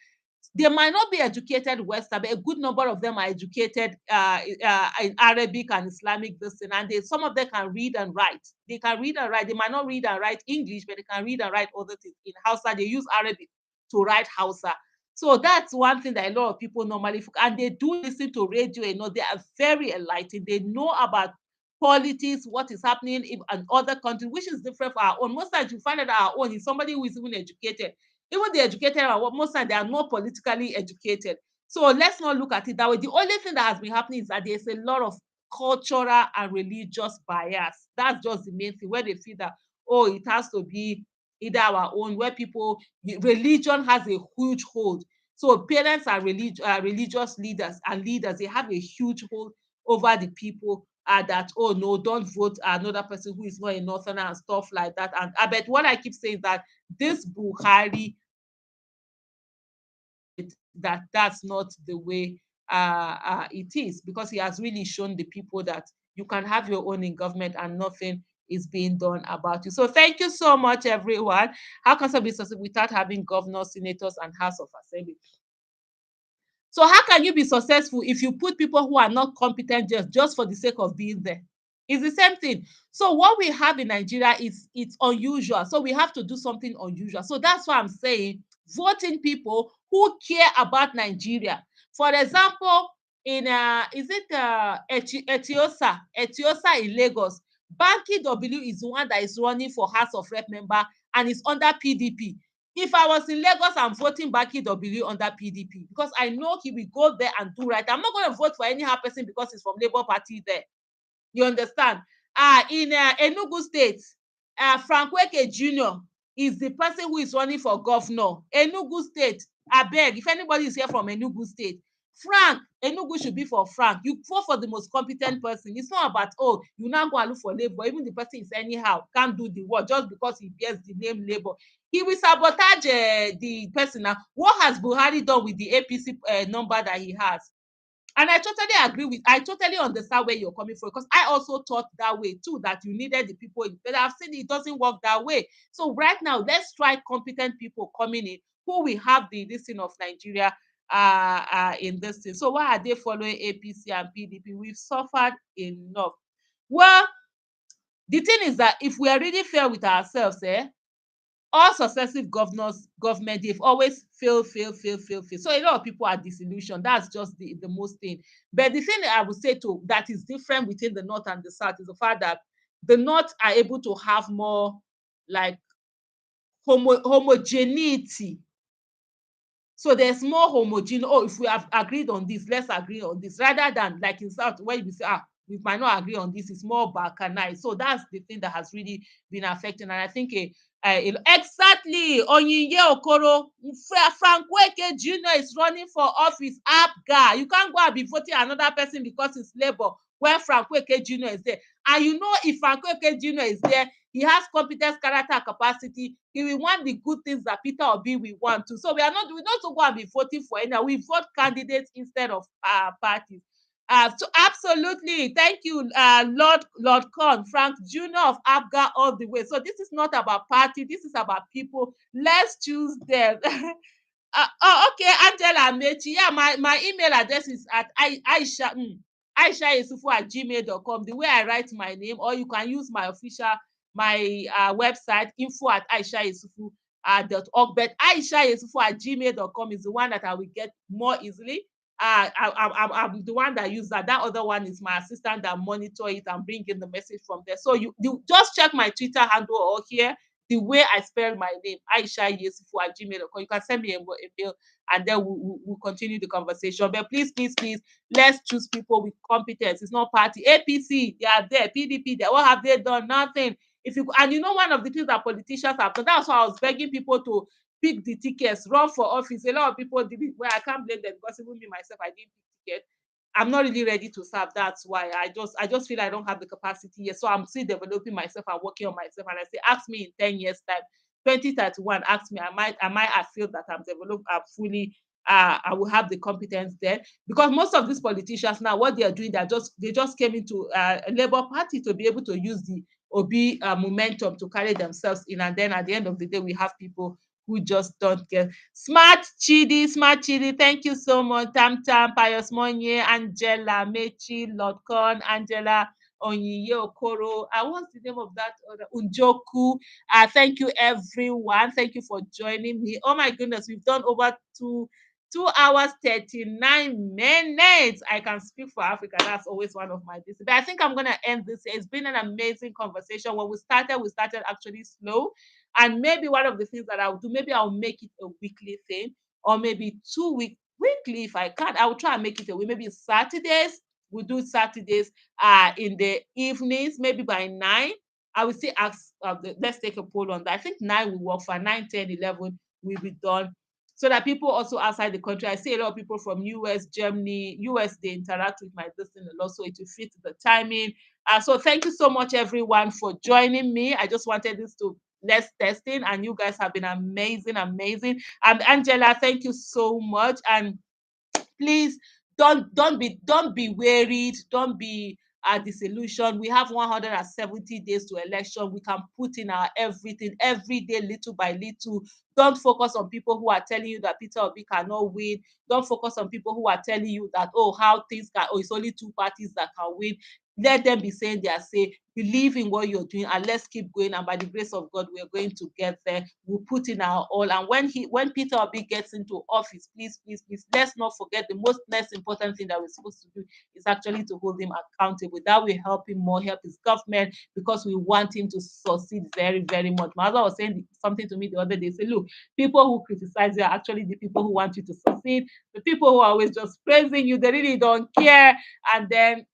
they might not be educated Western, but a good number of them are educated in Arabic and Islamic this thing, and some of them can read and write. They can read and write. They might not read and write English, but they can read and write other things. In Hausa, they use Arabic to write Hausa. So that's one thing that a lot of people normally and they do listen to radio. They are very enlightened. They know about politics, what is happening in other countries, which is different from our own. Most times you find that our own is somebody who is even educated. Even the educated are most times they are not politically educated. So let's not look at it that way. The only thing that has been happening is that there's a lot of cultural and religious bias. That's just the main thing where they feel that, oh, it has to be either our own, where people, religion has a huge hold. So parents are religious leaders and leaders. They have a huge hold over the people, that, oh no, don't vote another person who is not a northerner and stuff like that. And I bet what I keep saying is that this Buhari, that that's not the way it is, because he has really shown the people that you can have your own in government and nothing is being done about you. So thank you so much, everyone. How can somebody be successful without having governors, senators, and House of Assembly? So how can you be successful if you put people who are not competent just for the sake of being there? It's the same thing. So what we have in Nigeria is it's unusual. So we have to do something unusual. So that's why I'm saying voting people who care about Nigeria. For example, in is it Etiosa in Lagos, Banky W is the one that is running for House of Rep member and is under PDP. If I was in Lagos, I'm voting Baki W under PDP because I know he will go there and do right. I'm not going to vote for anyhow person because he's from Labour Party there. You understand? In Enugu State, Frank Weke Jr. is the person who is running for governor. Enugu State, I beg, if anybody is here from Enugu State, Frank, Enugu should be for Frank. You vote for the most competent person. It's not about, oh, you now go and look for Labour. Even the person is anyhow, can't do the work just because he bears the name Labour. He will sabotage the person. Now, what has Buhari done with the APC number that he has? And I totally understand where you're coming from, because I also thought that way too, that you needed the people in, but I've seen it doesn't work that way. So right now, let's try competent people coming in who will have the listing of Nigeria in this thing. So why are they following APC and PDP? We've suffered enough. Well, the thing is that if we are really fair with ourselves, all successive government, they've always fail. So a lot of people are disillusioned. That's just the most thing. But the thing that I would say to that is different between the north and the south is the fact that the north are able to have more like homogeneity. So there's more homogeneous. Oh, if we have agreed on this, let's agree on this, rather than like in South where you say, we might not agree on this. It's more balkanized. So that's the thing that has really been affecting. And I think exactly Onyinye Okoro, Frank Weke Jr. is running for office. APGA. You can't go and be voting another person because it's Labour when Frank Weke Jr. is there. And you know, if Frank Weke Jr. is there, he has competence, character, capacity. He will want the good things that Peter Obi will want to. So we not to go and be voting for any. We vote candidates instead of parties. So absolutely, thank you, Lord Con, Frank Jr. of APGA all the way. So this is not about party. This is about people. Let's choose them. Okay, Angela Mechi. Yeah, my email address is at aishayesufu@gmail.com. The way I write my name, or you can use my website info@aishayesufu.org. But aishayesufu@gmail.com is the one that I will get more easily. I'm the one that use that. That other one is my assistant that monitor it and bring in the message from there. So you just check my Twitter handle or here the way I spell my name, Aisha Yesufu@gmail.com. You can send me a mail and then we'll continue the conversation. But please, let's choose people with competence. It's not party. APC, they are there. PDP, there. What have they done? Nothing. And you know, one of the things that politicians have done, that's why I was begging people to pick the tickets, run for office. A lot of people did it. Well, I can't blame them because even me myself, I didn't pick ticket. I'm not really ready to serve. That's why I just feel I don't have the capacity yet. So I'm still developing myself and working on myself. And I say, ask me in 10 years time, 2031, ask me, I feel that I'm developed, I'm fully I will have the competence there, because most of these politicians now, what they are doing, they just came into a Labour Party to be able to use the Obi momentum to carry themselves in, and then at the end of the day, we have people who just don't get. Smart Chidi, thank you so much. Tam Tam, Pius Monye, Angela, Mechi, Lord Con, Angela, Onyinye Okoro. What's the name of that other? Unjoku. Thank you, everyone. Thank you for joining me. Oh my goodness, we've done over 2 hours 39 minutes. I can speak for Africa. That's always one of my this. But I think I'm gonna end this. It's been an amazing conversation. When we started actually slow. And maybe one of the things that I'll do, maybe I'll make it a weekly thing, or maybe 2 week weekly if I can. I will try and make it a week. Maybe Saturdays. We do Saturdays in the evenings, maybe by 9. I will still ask let's take a poll on that. I think 9 will work for 9, 10, 11 will be done so that people also outside the country. I see a lot of people from US, Germany, US, they interact with my listening a lot, so it will fit the timing. So thank you so much, everyone, for joining me. I just wanted this to less testing, and you guys have been amazing, amazing. Angela, thank you so much. And please don't be worried, don't be disillusioned. We have 170 days to election. We can put in our everything every day, little by little. Don't focus on people who are telling you that Peter Obi cannot win. Don't focus on people who are telling you that, oh, how things can, oh, it's only two parties that can win. Let them be saying their say. Believe in what you're doing, and let's keep going. And by the grace of God, we're going to get there. We'll put in our all. And when Peter Obi gets into office, please, please, please, let's not forget the most important thing that we're supposed to do is actually to hold him accountable. That will help him more, help his government, because we want him to succeed very, very much. My husband was saying something to me the other day. Say, look, people who criticize you are actually the people who want you to succeed. The people who are always just praising you, they really don't care. And then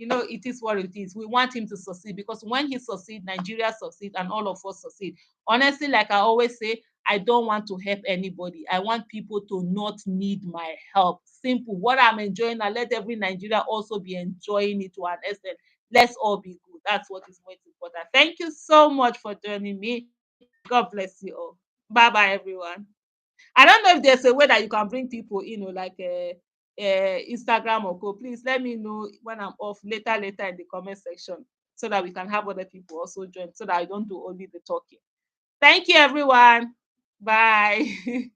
it is what it is. We want him to succeed, because when he succeeds, Nigeria succeeds and all of us succeed. Honestly, like I always say, I don't want to help anybody. I want people to not need my help. Simple. What I'm enjoying, I let every Nigeria also be enjoying it to an extent. Let's all be good. That's what is most important. Thank you so much for joining me, and God bless you all. Bye bye, everyone. I don't know if there's a way that you can bring people in, like Instagram or co. Please let me know when I'm off later in the comment section, so that we can have other people also join, so that I don't do only the talking. Thank you, everyone. Bye.